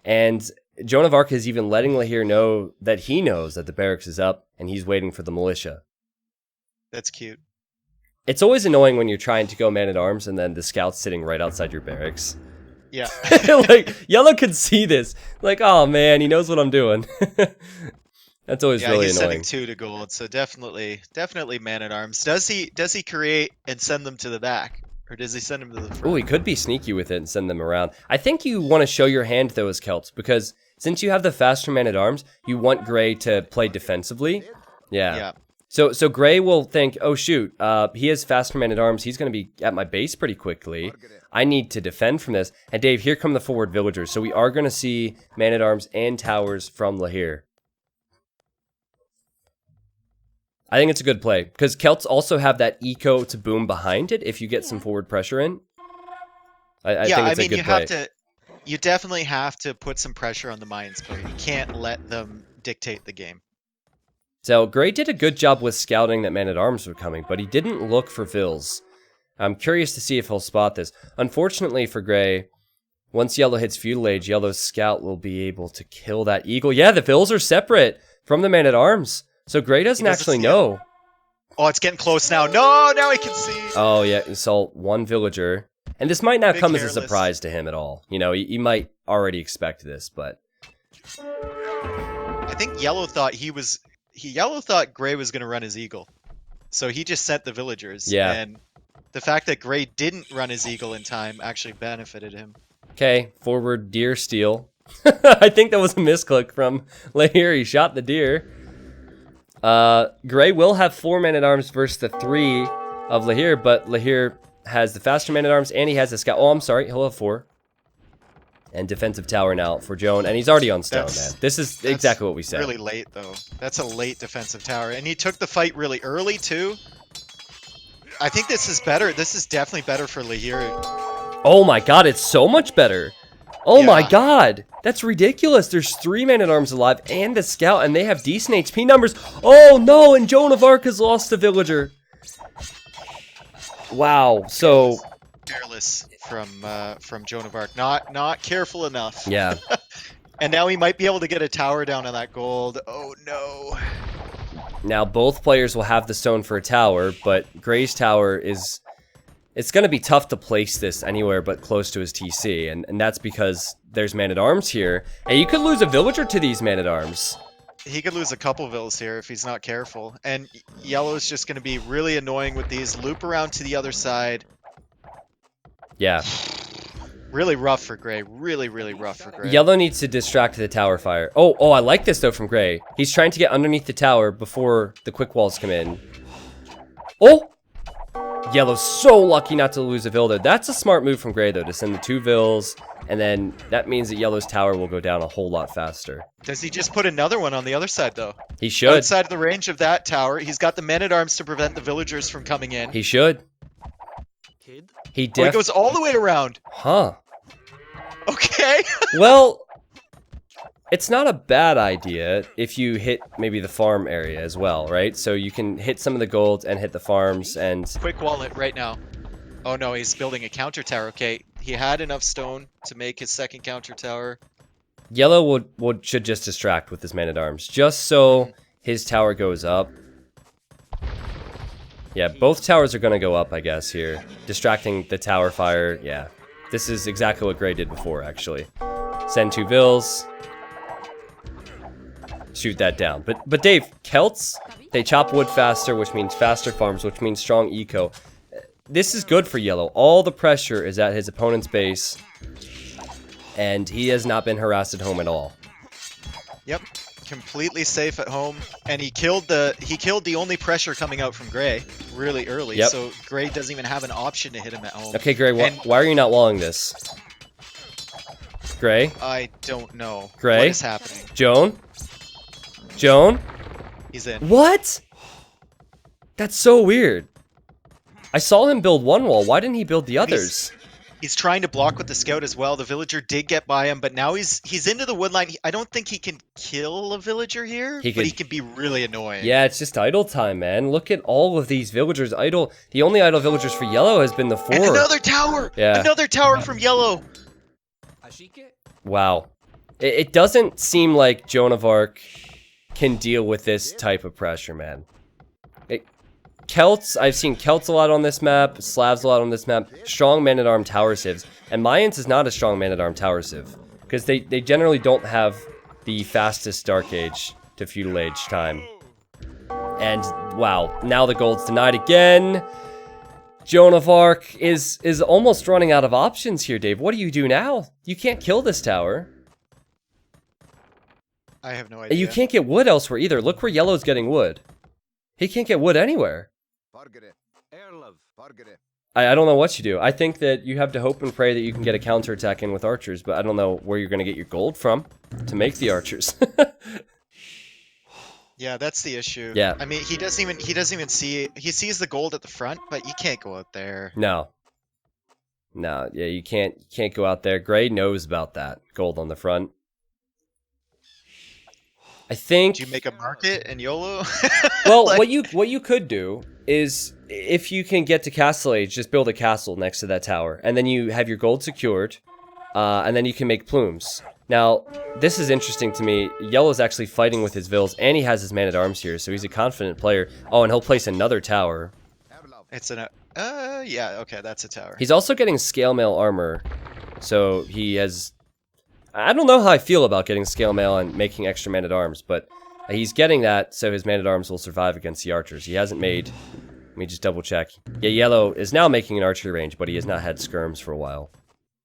And Joan of Arc is even letting Lahir know that he knows that the barracks is up and he's waiting for the militia. That's cute. It's always annoying when you're trying to go man-at-arms and then the scout's sitting right outside your barracks. Yeah. Like, Yellow could see this. Like, oh man, he knows what I'm doing. That's always really he's annoying. Sending 2 to gold, so definitely man-at-arms. Does he create and send them to the back? Or does he send them to the front? Oh, he could be sneaky with it and send them around. I think you want to show your hand, though, as Celts, because since you have the faster man-at-arms, you want Grey to play defensively. Yeah. So Grey will think, oh, shoot, he has faster man-at-arms. He's going to be at my base pretty quickly. I need to defend from this. And, Dave, here come the forward villagers. So we are going to see man-at-arms and towers from Lahir. I think it's a good play, because Celts also have that eco to boom behind it if you get some forward pressure in. I think it's a good play. You definitely have to put some pressure on the Mayans player. You can't let them dictate the game. So Grey did a good job with scouting that man-at-arms were coming, but he didn't look for Vills. I'm curious to see if he'll spot this. Unfortunately for Grey, once Yellow hits Feudal Age, Yellow's scout will be able to kill that eagle. Yeah, the Vills are separate from the man-at-arms. So Grey doesn't actually know. Oh, it's getting close now. No, now he can see. Oh, yeah, he saw one villager. And this might not come as a surprise to him at all. You know, he might already expect this, but... I think Yellow thought Yellow thought Grey was going to run his eagle. So he just sent the villagers. Yeah. And the fact that Grey didn't run his eagle in time actually benefited him. Okay, forward deer steal. I think that was a misclick from Lahir. He shot the deer. Grey will have 4 man-at-arms versus the 3 of Lahir, but Lahir has the faster man-at-arms and he has the scout. Oh, I'm sorry, he'll have 4. And defensive tower now for Joan, and he's already on stone, man. This is exactly what we said. Really late, though. That's a late defensive tower, and he took the fight really early, too. I think this is better. This is definitely better for Lahir. Oh my god, it's so much better. Oh my god, that's ridiculous. There's 3 man-at-arms alive and the scout, and they have decent HP numbers. Oh no, and Joan of Arc has lost a villager. Wow, so... Careless from Joan of Arc. Not careful enough. Yeah. And now he might be able to get a tower down on that gold. Oh no. Now both players will have the stone for a tower, but Grey's tower is... It's going to be tough to place this anywhere but close to his TC, and that's because there's man-at-arms here. And you could lose a villager to these man-at-arms. He could lose a couple vills here if he's not careful. And Yellow's just going to be really annoying with these. Loop around to the other side. Yeah. Really rough for Gray. Really, really rough for Gray. Yellow needs to distract the tower fire. Oh, I like this though from Gray. He's trying to get underneath the tower before the quick walls come in. Oh! Yellow's so lucky not to lose a Vil there. That's a smart move from Gray though, to send the 2 Vils, and then that means that Yellow's tower will go down a whole lot faster. Does he just put another one on the other side though? He should. Outside of the range of that tower, he's got the men-at-arms to prevent the villagers from coming in. He should. He goes all the way around. Huh. Okay. Well, it's not a bad idea if you hit maybe the farm area as well, right? So you can hit some of the gold and hit the farms and... Quick wallet right now. Oh no, he's building a counter tower. Okay, he had enough stone to make his second counter tower. Yellow should just distract with his man-at-arms, just so his tower goes up. Yeah, both towers are going to go up, I guess, here. Distracting the tower fire, yeah. This is exactly what Gray did before, actually. Send 2 Vils. Shoot that down. But Dave, Celts, they chop wood faster, which means faster farms, which means strong eco. This is good for Yellow. All the pressure is at his opponent's base, and he has not been harassed at home at all. Yep. Completely safe at home, and he killed the only pressure coming out from Gray really early. Yep. So Gray doesn't even have an option to hit him at home. Okay, Gray, why are you not walling this? Gray? I don't know. Gray? What is happening? Joan? Joan? He's in. What? That's so weird. I saw him build one wall. Why didn't he build the others? He's trying to block with the scout as well. The villager did get by him, but now he's into the wood line. I don't think he can kill a villager here, but he can be really annoying. Yeah, it's just idle time, man. Look at all of these villagers idle. The only idle villagers for Yellow has been the 4. And another tower! Yeah. Another tower from Yellow! Wow. It doesn't seem like Joan of Arc can deal with this type of pressure, man. Celts, I've seen Celts a lot on this map, Slavs a lot on this map, strong man-at-arm tower civs, and Mayans is not a strong man-at-arm tower civ, because they generally don't have the fastest Dark Age to Feudal Age time. And, wow, now the gold's denied again. Joan of Arc is almost running out of options here, Dave. What do you do now? You can't kill this tower. I have no idea. And you can't get wood elsewhere either. Look where Yellow's getting wood. He can't get wood anywhere. I don't know what you do. I think that you have to hope and pray that you can get a counterattack in with archers, but I don't know where you're going to get your gold from to make the archers. Yeah, that's the issue. Yeah. I mean, he doesn't even see. He sees the gold at the front, but you can't go out there. No. No, yeah, you can't go out there. Gray knows about that. Gold on the front. I think... Do you make a market in YOLO? Well, like... what you could do is, if you can get to Castle Age, just build a castle next to that tower. And then you have your gold secured, and then you can make plumes. Now, this is interesting to me. Yellow's actually fighting with his Vils, and he has his man-at-arms here, so he's a confident player. Oh, and he'll place another tower. It's an... yeah, okay, that's a tower. He's also getting scale mail armor, so he has... I don't know how I feel about getting scale mail and making extra man-at-arms, but he's getting that so his man-at-arms will survive against the archers. He hasn't made... Let me just double check. Yeah, Yellow is now making an archery range, but he has not had skirms for a while.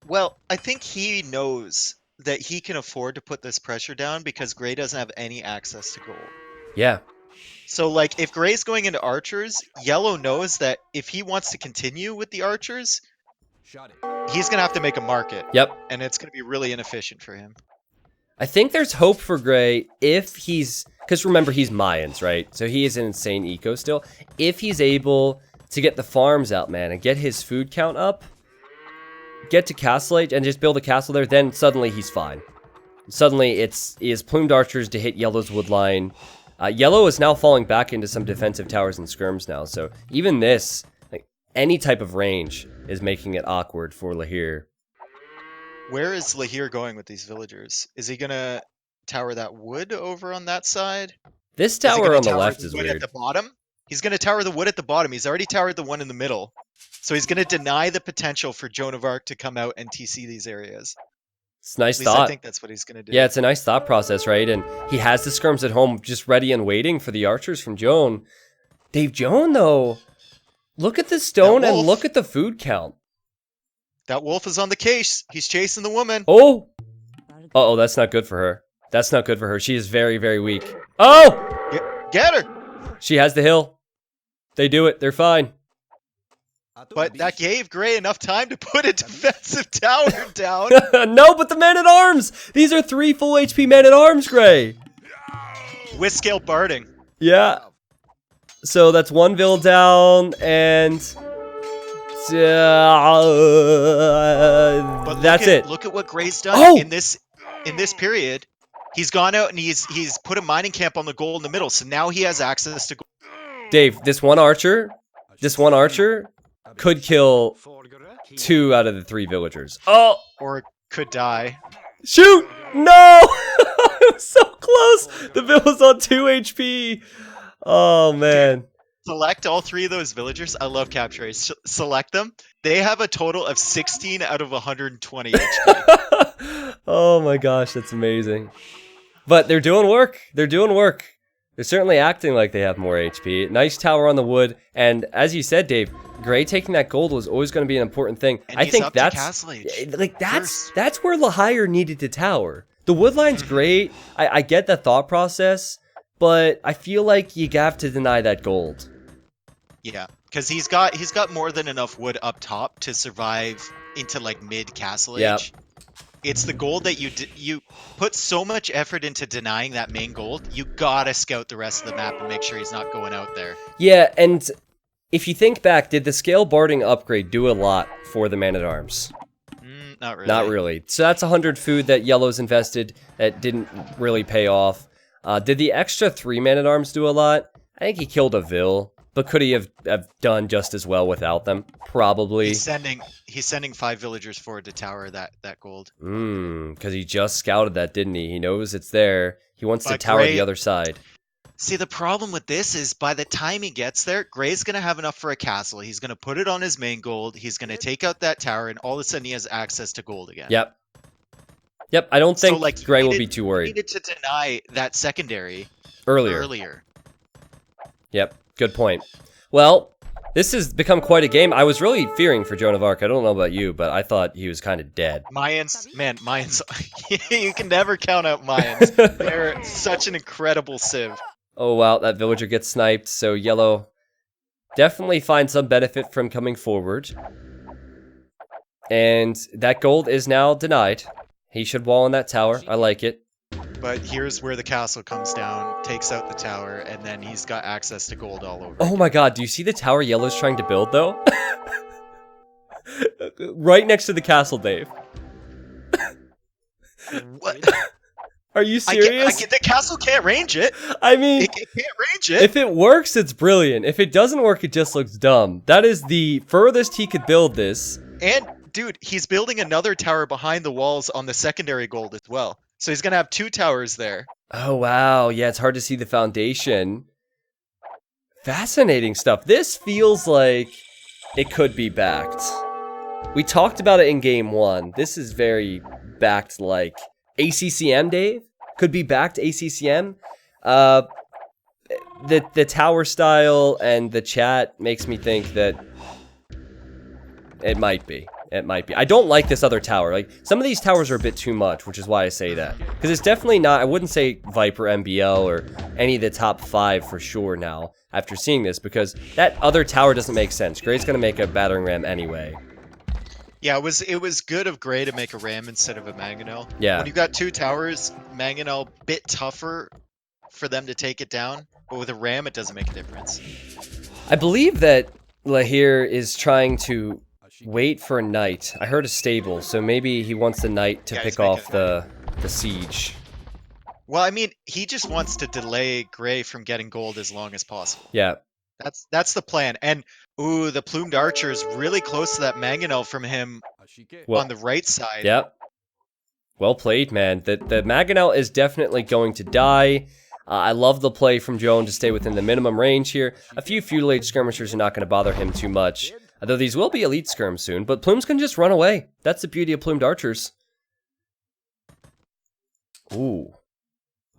Well, I think he knows that he can afford to put this pressure down because Gray doesn't have any access to gold. Yeah. So, like, if Gray's going into archers, Yellow knows that if he wants to continue with the archers... he's going to have to make a market. Yep. And it's going to be really inefficient for him. I think there's hope for Gray if he's... Because remember, he's Mayans, right? So he is an insane eco still. If he's able to get the farms out, man, and get his food count up, get to Castle Age and just build a castle there, then suddenly he's fine. Suddenly he has plumed archers to hit Yellow's wood line. Yellow is now falling back into some defensive towers and skirms now. So even this, like any type of range, is making it awkward for Lahir. Where is Lahir going with these villagers? Is he gonna tower that wood over on that side? This tower on the left is weird. weird. At the bottom? He's gonna tower the wood at the bottom. He's already towered the one in the middle. So he's gonna deny the potential for Joan of Arc to come out and TC these areas. It's a nice At least thought. I think that's what he's gonna do. Yeah, it's a nice thought process, right? And he has the skirms at home just ready and waiting for the archers from Joan. Dave, Joan, though, look at the stone and look at the food count. That wolf is on the case. He's chasing the woman. Oh! Uh-oh, that's not good for her. That's not good for her. She is very, very weak. Oh! Get her! She has the hill. They do it. They're fine. But that gave Gray enough time to put a defensive tower down. No, but the man-at-arms! These are 3 full HP man-at-arms, Gray. With scale barding. Yeah. So that's 1 vill down, and... But that's it. Look at what Gray's done Oh! in this period. He's gone out and he's put a mining camp on the gold in the middle, so now he has access to gold. Dave, this one archer could kill 2 out of the 3 villagers. Oh! Or could die. Shoot! No! It was so close! The bill was on 2 HP. Oh, man. Select all 3 of those villagers. I love capture race. Select them. They have a total of 16 out of 120 HP. Oh my gosh, that's amazing. But they're doing work. They're doing work. They're certainly acting like they have more HP. Nice tower on the wood. And as you said, Dave, Gray taking that gold was always going to be an important thing. And I he's think up to that's Castle Age like first. that's where Lahire needed to tower. The wood line's great. I get the thought process, but I feel like you have to deny that gold. Yeah, because he's got more than enough wood up top to survive into like mid Castle Age. Yep. It's the gold that you put so much effort into denying that main gold. You gotta scout the rest of the map and make sure he's not going out there. Yeah, and if you think back, did the scale barding upgrade do a lot for the man-at-arms? Not really. Not really. So that's 100 food that Yellow's invested that didn't really pay off. Did the extra 3 man-at-arms do a lot? I think he killed a Vill, but could he have done just as well without them? Probably. He's sending 5 villagers forward to tower that gold. Because he just scouted that, didn't he? He knows it's there. He wants to But tower Gray- the other side. See, the problem with this is by the time he gets there, Gray's going to have enough for a castle. He's going to put it on his main gold. He's going to take out that tower, and all of a sudden he has access to gold again. Yep. Yep, I don't think like, Gray will be too He worried. needed to deny that secondary Earlier. Yep, good point. Well, this has become quite a game. I was really fearing for Joan of Arc. I don't know about you, but I thought he was kind of dead. Mayans, you can never count out Mayans. They're such an incredible civ. Oh, wow, that villager gets sniped, so Yellow definitely finds some benefit from coming forward. And that gold is now denied. He should wall in that tower. I like it. But here's where the castle comes down, takes out the tower, and then he's got access to gold all over. Oh my god, do you see the tower Yellow's trying to build, though? Right next to the castle, Dave. What? Are you serious? The castle can't range it. I mean, It can't range it. if it works, it's brilliant. If it doesn't work, it just looks dumb. That is the furthest he could build this. And, dude, he's building another tower behind the walls on the secondary gold as well. So he's going to have 2 towers there. Oh, wow. Yeah, it's hard to see the foundation. Fascinating stuff. This feels like it could be backed. We talked about it in game 1. This is very backed like. ACCM, Dave? Could be backed ACCM? The tower style and the chat makes me think that it might be. It might be. I don't like this other tower. Like, some of these towers are a bit too much, which is why I say that. Because it's definitely not, I wouldn't say Viper MBL or any of the top 5 for sure now, after seeing this, because that other tower doesn't make sense. Gray's going to make a battering ram anyway. Yeah, it was good of Gray to make a ram instead of a mangonel. Yeah. When you've got 2 towers, mangonel bit tougher for them to take it down, but with a ram, it doesn't make a difference. I believe that Lahir is trying to wait for a knight. I heard a stable, so maybe he wants the knight to pick off the siege. Well, I mean, he just wants to delay Gray from getting gold as long as possible. Yeah. That's the plan. And ooh, the plumed archer is really close to that mangonel from him on the right side. Yep. Well played, man. The mangonel is definitely going to die. I love the play from Joan to stay within the minimum range here. A few feudal age skirmishers are not going to bother him too much. Though these will be elite skirms soon, but plumes can just run away. That's the beauty of plumed archers. Ooh.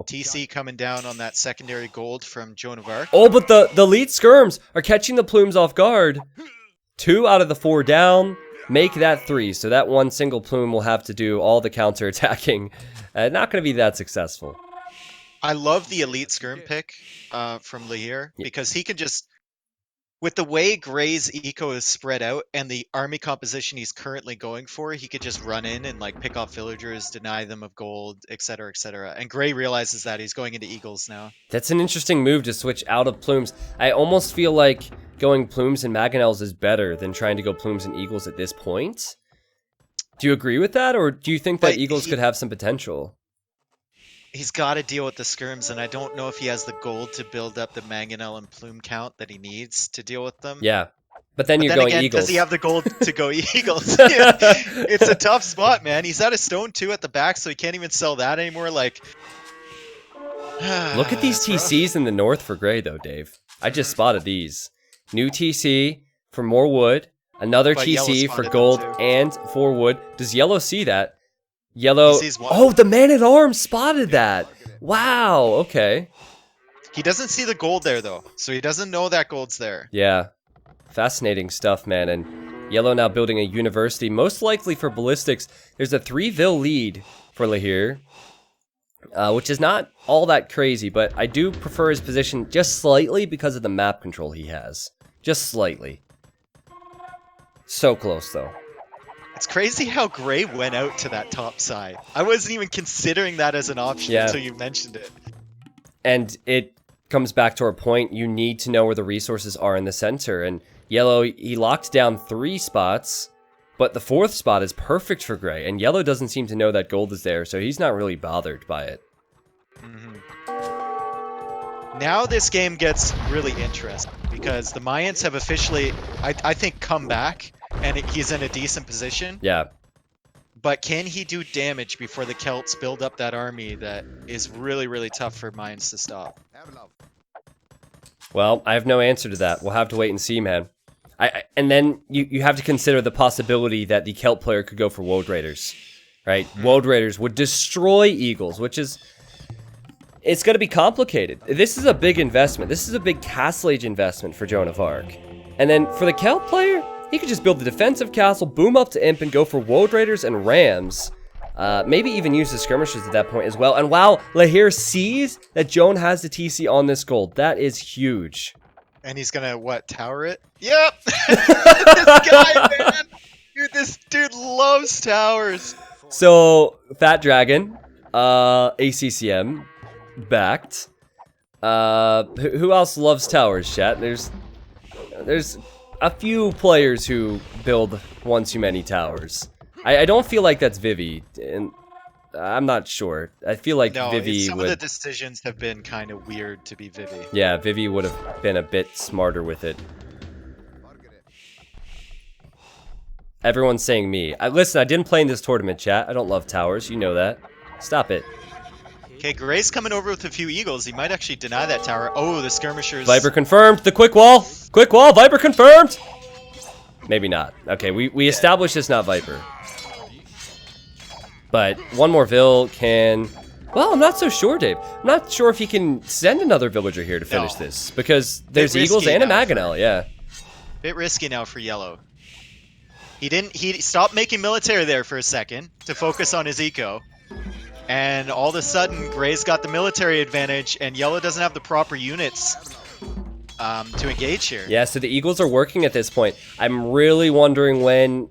TC coming down on that secondary gold from Joan of Arc. Oh, but the elite skirms are catching the plumes off guard. 2 out of the 4 down. make that 3. So that one single plume will have to do all the counter attacking. Not going to be that successful. I love the elite skirm pick from Lahir because he can just, with the way Gray's eco is spread out and the army composition he's currently going for, he could just run in and like pick off villagers, deny them of gold, etc., etc. And Gray realizes that he's going into eagles now. That's an interesting move to switch out of plumes. I almost feel like going plumes and mangonels is better than trying to go plumes and eagles at this point. Do you agree with that, or do you think that eagles could have some potential? He's got to deal with the skirms, and I don't know if he has the gold to build up the mangonel and plume count that he needs to deal with them. Yeah, but then you're going again, eagles. Does he have the gold to go eagles? Yeah. It's a tough spot, man. He's at a stone 2 at the back, so he can't even sell that anymore. Like, look at these TCs in the north for Gray, though, Dave. I just spotted these. New TC for more wood. Another TC for gold and for wood. Does Yellow see that? Yellow. Oh, the man-at-arms spotted that. Wow, okay. He doesn't see the gold there, though, so he doesn't know that gold's there. Yeah. Fascinating stuff, man. And Yellow now building a university, most likely for ballistics. There's a 3-vil lead for Lahir, which is not all that crazy, but I do prefer his position just slightly because of the map control he has. Just slightly. So close, though. It's crazy how Gray went out to that top side. I wasn't even considering that as an option until you mentioned it. And it comes back to our point, you need to know where the resources are in the center. And Yellow, he locked down 3 spots, but the 4th spot is perfect for Gray. And Yellow doesn't seem to know that gold is there, so he's not really bothered by it. Now this game gets really interesting because the Mayans have officially, I think, come back. And he's in a decent position. Yeah. But can he do damage before the Celts build up that army that is really, really tough for Mayans to stop? Well, I have no answer to that. We'll have to wait and see, man. And then you have to consider the possibility that the Celt player could go for Woad Raiders, right? Woad Raiders would destroy Eagles, which is... It's going to be complicated. This is a big investment. This is a big Castle Age investment for Joan of Arc. And then for the Celt player... He could just build the defensive castle, boom up to Imp, and go for Woad Raiders and Rams. Maybe even use the skirmishers at that point as well. And wow, Lahir sees that Joan has the TC on this gold. That is huge. And he's gonna, what, tower it? Yep! This guy, man! Dude, this dude loves towers! So, Fat Dragon, ACCM, backed. Who else loves towers, chat? There's a few players who build one too many towers. I don't feel like that's Vivi, and I'm not sure. I feel like Vivi some of the decisions have been kind of weird to be Vivi. Yeah, Vivi would have been a bit smarter with it. Everyone's saying me. Listen, I didn't play in this tournament, chat. I don't love towers. You know that. Stop it. Okay, Gray's coming over with a few eagles. He might actually deny that tower. Oh, the skirmishers. Viper confirmed. The quick wall. Quick wall. Viper confirmed. Maybe not. Okay, we established it's not Viper. But one more Vil can... Well, I'm not so sure, Dave. I'm not sure if he can send another villager here to finish this. Because there's eagles and a Maganel, yeah. Bit risky now for Yellow. He stopped making military there for a second to focus on his eco. And all of a sudden, Gray's got the military advantage, and Yellow doesn't have the proper units to engage here. Yeah, so the Eagles are working at this point. I'm really wondering when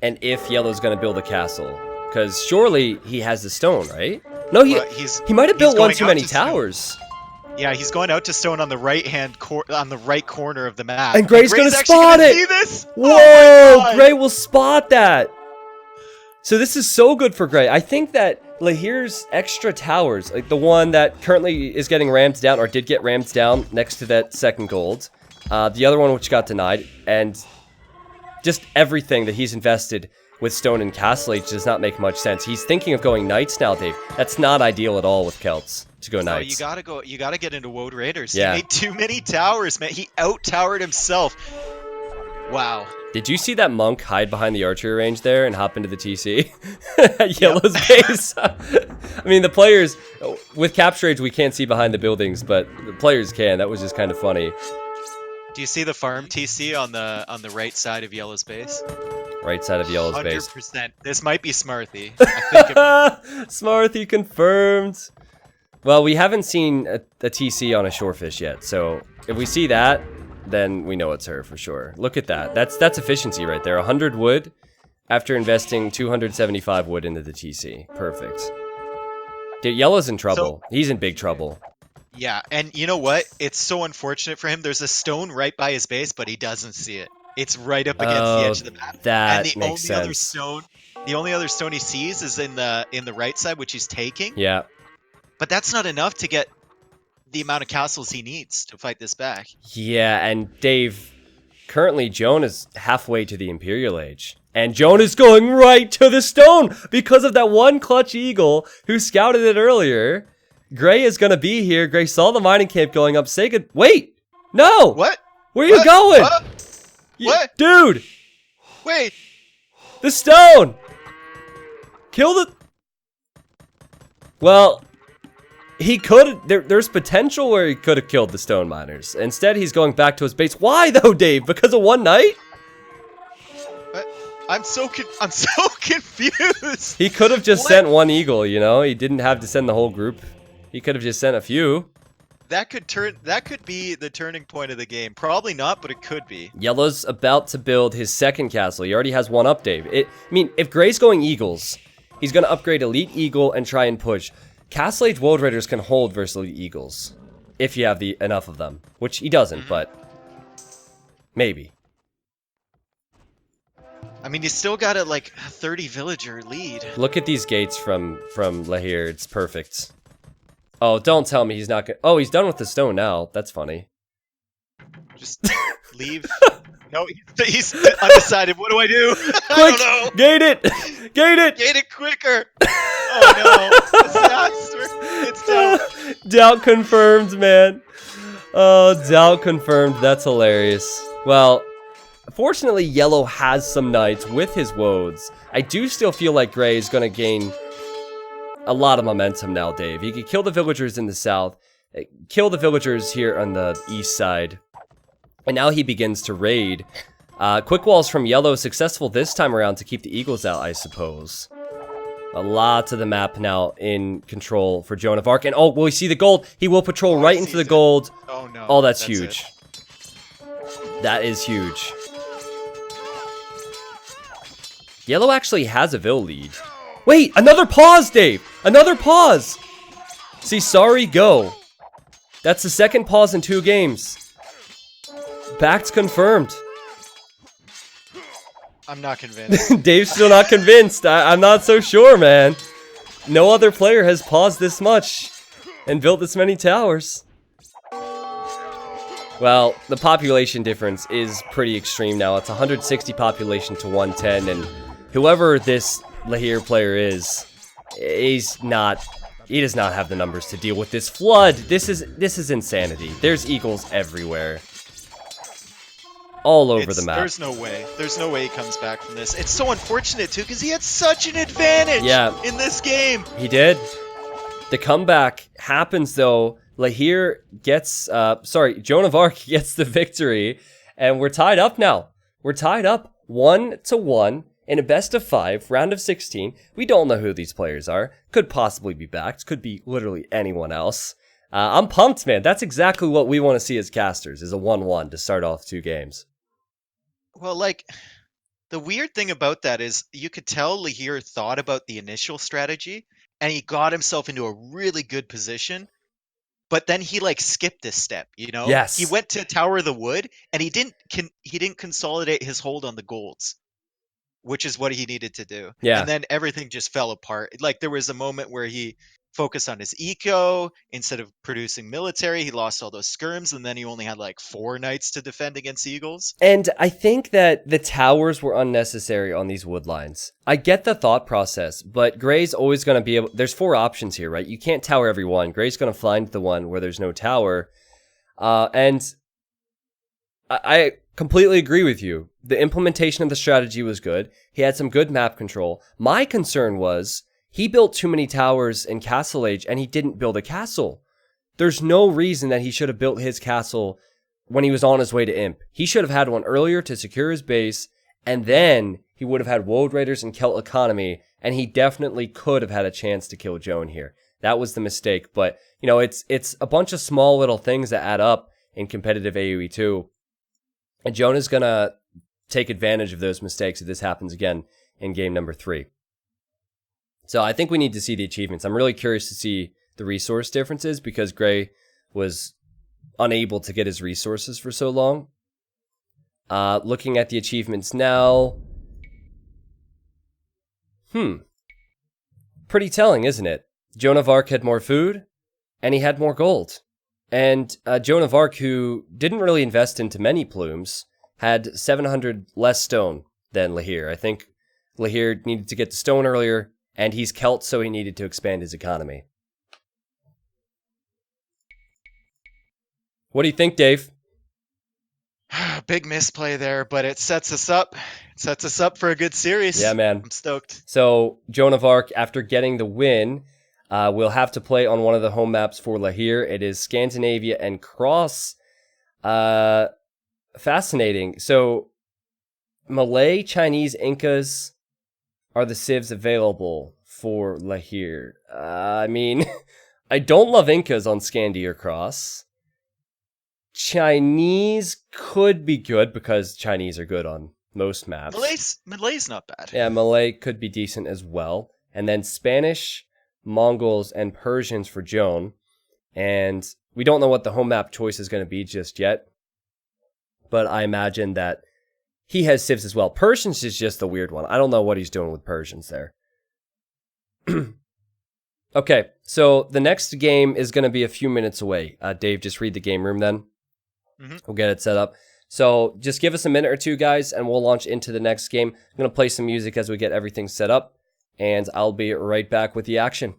and if Yellow's going to build a castle. Because surely he has the stone, right? No, he might have built one too many towers. Yeah, he's going out to stone on the right corner of the map. And Gray's going to spot it! See this? Whoa! Oh Gray will spot that! So this is so good for Gray. I think that Lahir's extra towers, like the one that currently is getting rammed down, or did get rammed down next to that second gold, the other one which got denied, and just everything that he's invested with stone and Castle Age does not make much sense. He's thinking of going Knights now, Dave. That's not ideal at all with Celts to go Knights. No, you gotta get into Woad Raiders. Yeah. He made too many towers, man. He out-towered himself. Wow. Did you see that monk hide behind the archery range there and hop into the TC? At Yellow's base? I mean, the players, with capture age, we can't see behind the buildings, but the players can. That was just kind of funny. Do you see the farm TC on the right side of Yellow's base? Right side of Yellow's base. 100%. This might be Smarthy. I think Smarthy confirmed. Well, we haven't seen a TC on a shorefish yet, so if we see that, then we know it's her for sure. Look at that. That's efficiency right there. 100 wood after investing 275 wood into the TC. Perfect. Dude, Yellow's in trouble. He's in big trouble. Yeah, and you know what? It's so unfortunate for him. There's a stone right by his base, but he doesn't see it. It's right up against the edge of the map. That and the makes only sense. the only other stone he sees is in the right side, which he's taking. Yeah. But that's not enough to get the amount of castles he needs to fight this back. Yeah, and Dave, currently Joan is halfway to the Imperial Age. And Joan is going right to the stone because of that one clutch eagle who scouted it earlier. Gray is going to be here. Gray saw the mining camp going up. Say good. Wait! No! What? Where are you going? What? Dude! Wait! The stone! Kill the... Well, he could... There's potential where he could have killed the stone miners. Instead, he's going back to his base. Why, though, Dave? Because of one night? What? I'm so confused. He could have just sent one eagle, you know? He didn't have to send the whole group. He could have just sent a few. That could be the turning point of the game. Probably not, but it could be. Yellow's about to build his second castle. He already has one up, Dave. I mean, if Gray's going eagles, he's going to upgrade Elite Eagle and try and push. Castle Age World Raiders can hold versus Elite Eagles. If you have enough of them. Which he doesn't, but... maybe. I mean, he's still got a, like, 30 villager lead. Look at these gates from Lahir. It's perfect. Oh, don't tell me he's not gonna... Oh, he's done with the stone now. That's funny. Just leave. No, he's undecided. What do I do? I don't know. Gate it! Gate it! Gate it quicker! Oh no! Disaster! It's down. Doubt confirmed, man. Oh, doubt confirmed. That's hilarious. Well, fortunately, Yellow has some knights with his woads. I do still feel like Gray is going to gain a lot of momentum now, Dave. He could kill the villagers in the south, kill the villagers here on the east side, and now he begins to raid. Quick walls from Yellow successful this time around to keep the eagles out, I suppose. A lot of the map now in control for Joan of Arc. And oh, will we see the gold? He will patrol right into the gold. Oh no. Oh, that's huge. That is huge. Yellow actually has a Vill lead. Wait, another pause, Dave! Another pause! See, sorry, go. That's the second pause in 2 games. Back's confirmed. I'm not convinced. Dave's still not convinced. I'm not so sure, man. No other player has paused this much and built this many towers. Well, the population difference is pretty extreme now. It's 160 population to 110, and whoever this Lahir player is, he does not have the numbers to deal with this flood. This is insanity. There's eagles everywhere. All over the map. There's no way. There's no way he comes back from this. It's so unfortunate, too, because he had such an advantage in this game. He did. The comeback happens, though. Lahir gets, Joan of Arc gets the victory, and we're tied up now. We're tied up 1-1 in a best of 5, round of 16. We don't know who these players are. Could possibly be backed. Could be literally anyone else. I'm pumped, man. That's exactly what we want to see as casters, is a 1-1 to start off 2 games. Well, like, the weird thing about that is you could tell Lahir thought about the initial strategy, and he got himself into a really good position. But then he like skipped this step, you know? Yes. He went to Tower of the Wood, and he didn't consolidate his hold on the golds, which is what he needed to do. Yeah. And then everything just fell apart. Like there was a moment where he focused on his eco instead of producing military. He lost all those skirms, and then he only had like 4 knights to defend against eagles. And I think that the towers were unnecessary on these wood lines. I get the thought process, but Gray's always going to be able... There's 4 options here, right? You can't tower every one. Gray's going to find the one where there's no tower. And I completely agree with you. The implementation of the strategy was good. He had some good map control. My concern was... he built too many towers in Castle Age, and he didn't build a castle. There's no reason that he should have built his castle when he was on his way to Imp. He should have had one earlier to secure his base And then he would have had Woad Raiders and Celt Economy, and he definitely could have had a chance to kill Joan here. That was the mistake, but, you know, it's a bunch of small little things that add up in competitive AoE2. And Joan is going to take advantage of those mistakes if this happens again in game number 3. So I think we need to see the achievements. I'm really curious to see the resource differences because Gray was unable to get his resources for so long. Looking at the achievements now. Pretty telling, isn't it? Joan of Arc had more food, and he had more gold. And Joan of Arc, who didn't really invest into many plumes, had 700 less stone than Lahir. I think Lahir needed to get the stone earlier, and he's Celt, so he needed to expand his economy. What do you think, Dave? Big misplay there, but it sets us up. It sets us up for a good series. Yeah, man. I'm stoked. So, Joan of Arc, after getting the win, will have to play on one of the home maps for Lahir. It is Scandinavia and Cross. Fascinating. So, Malay, Chinese, Incas are the civs available for Lahir. I mean, I don't love Incas on Scandi or Cross. Chinese could be good because Chinese are good on most maps. Malay's not bad. Yeah, Malay could be decent as well. And then Spanish, Mongols, and Persians for Joan. And we don't know what the home map choice is going to be just yet. But I imagine that he has civs as well. Persians is just the weird one. I don't know what he's doing with Persians there. Okay, so the next game is going to be a few minutes away. Dave, just read the game room then. We'll get it set up. So just give us a minute or two, guys, and we'll launch into the next game. I'm going to play some music as we get everything set up, and I'll be right back with the action.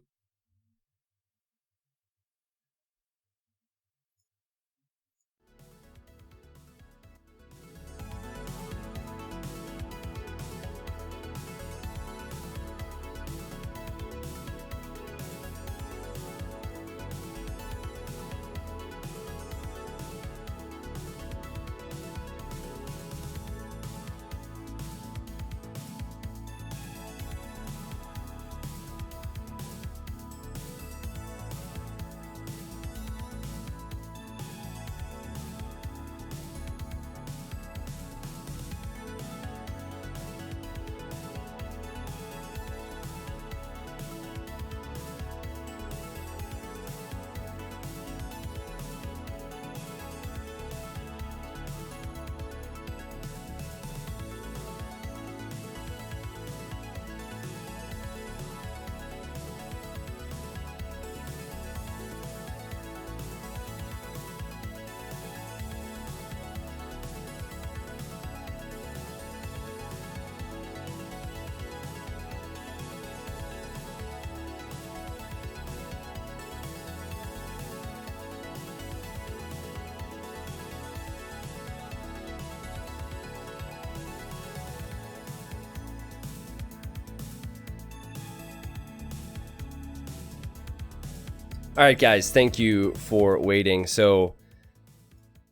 All right, guys, thank you for waiting. So,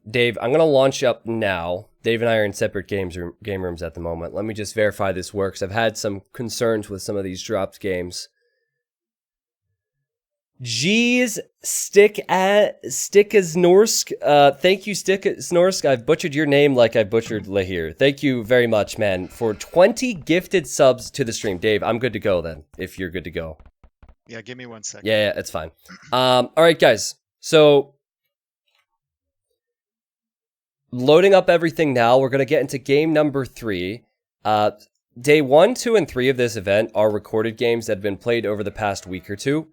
Dave, I'm going to launch up now. Dave and I are in separate game rooms at the moment. Let me just verify this works. I've had some concerns with some of these dropped games. Jeez, Stick as Norsk. Thank you, Stick as Norsk. I've butchered your name like I butchered Lahir. Thank you very much, man, for 20 gifted subs to the stream. Dave, I'm good to go then, if you're good to go. Yeah, give me 1 second. Yeah, it's fine. All right, guys. So, loading up everything now. We're going to get into game number 3. Day 1, 2, and 3 of this event are recorded games that have been played over the past week or two.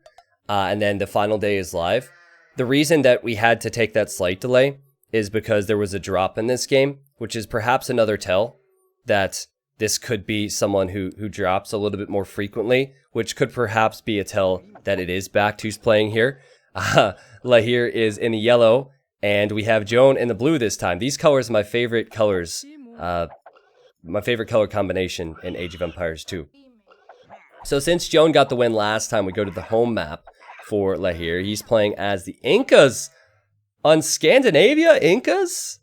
And then the final day is live. The reason that we had to take that slight delay is because there was a drop in this game, which is perhaps another tell that this could be someone who drops a little bit more frequently, which could perhaps be a tell that it is Bact who's playing here. Lahir is in the yellow, and we have Joan in the blue this time. These colors are my favorite colors, my favorite color combination in Age of Empires 2. So since Joan got the win last time, we go to the home map for Lahir. He's playing as the Incas on Scandinavia. Incas?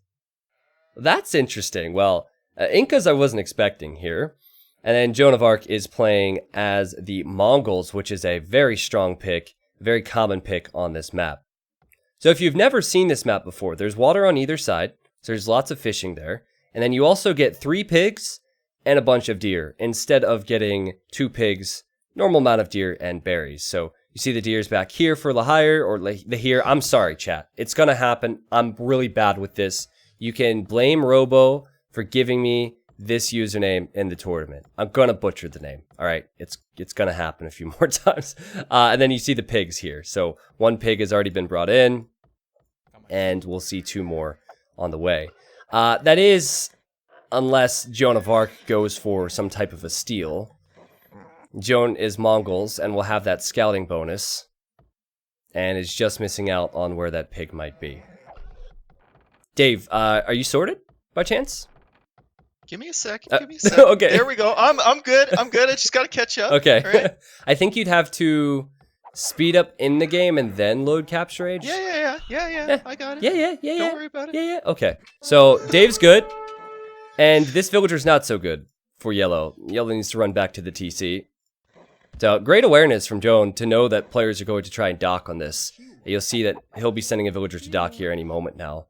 That's interesting. Well, Incas I wasn't expecting here. And then Joan of Arc is playing as the Mongols, which is a very strong pick, very common pick on this map. So if you've never seen this map before, there's water on either side, so there's lots of fishing there. And then you also get 3 pigs and a bunch of deer, instead of getting 2 pigs, normal amount of deer, and berries. So you see the deers back here for Lahire, or Lahire. I'm sorry, chat. It's going to happen. I'm really bad with this. You can blame Robo for giving me this username in the tournament. I'm going to butcher the name. All right, it's going to happen a few more times. And then you see the pigs here. So 1 pig has already been brought in, and we'll see 2 more on the way. That is, unless Joan of Arc goes for some type of a steal. Joan is Mongols and will have that scouting bonus, and is just missing out on where that pig might be. Dave, are you sorted by chance? Give me a sec. Give me a sec. Okay. There we go. I'm good. I'm good. I just gotta catch up. Okay. Right? I think you'd have to speed up in the game and then load Capture Age. Yeah. I got it. Yeah. Don't worry about it. Yeah. Okay. So Dave's good, and this villager's not so good for Yellow. Yellow needs to run back to the TC. So great awareness from Joan to know that players are going to try and dock on this. You'll see that he'll be sending a villager to dock here any moment now.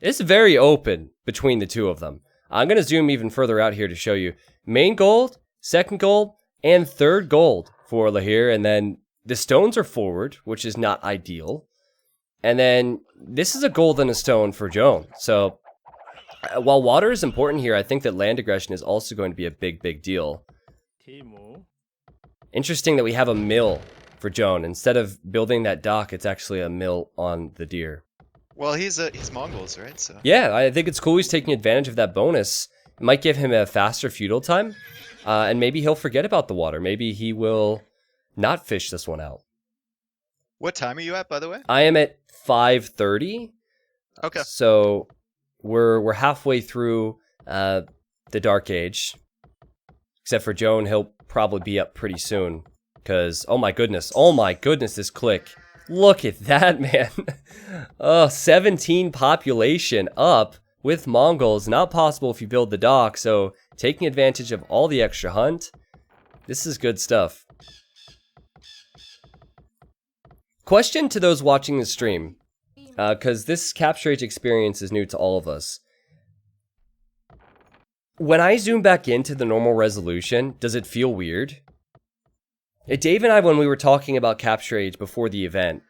It's very open between the 2 of them. I'm going to zoom even further out here to show you. Main gold, second gold, and third gold for Lahire. And then the stones are forward, which is not ideal. And then this is a gold and a stone for Joan. So while water is important here, I think that land aggression is also going to be a big deal. Interesting that we have a mill for Joan. Instead of building that dock, it's actually a mill on the deer. Well, he's Mongols, right? So yeah, I think it's cool he's taking advantage of that bonus. It might give him a faster feudal time, and maybe he'll forget about the water. Maybe he will not fish this one out. What time are you at, by the way? I am at 5:30. Okay. So we're halfway through the Dark Age. Except for Joan, he'll probably be up pretty soon. Because, oh my goodness, this click. Look at that, man. 17 population up with Mongols. Not possible if you build the dock, so taking advantage of all the extra hunt. This is good stuff. Question to those watching the stream, because this Capture Age experience is new to all of us. When I zoom back into the normal resolution, does it feel weird? Dave and I, when we were talking about Capture Age before the event,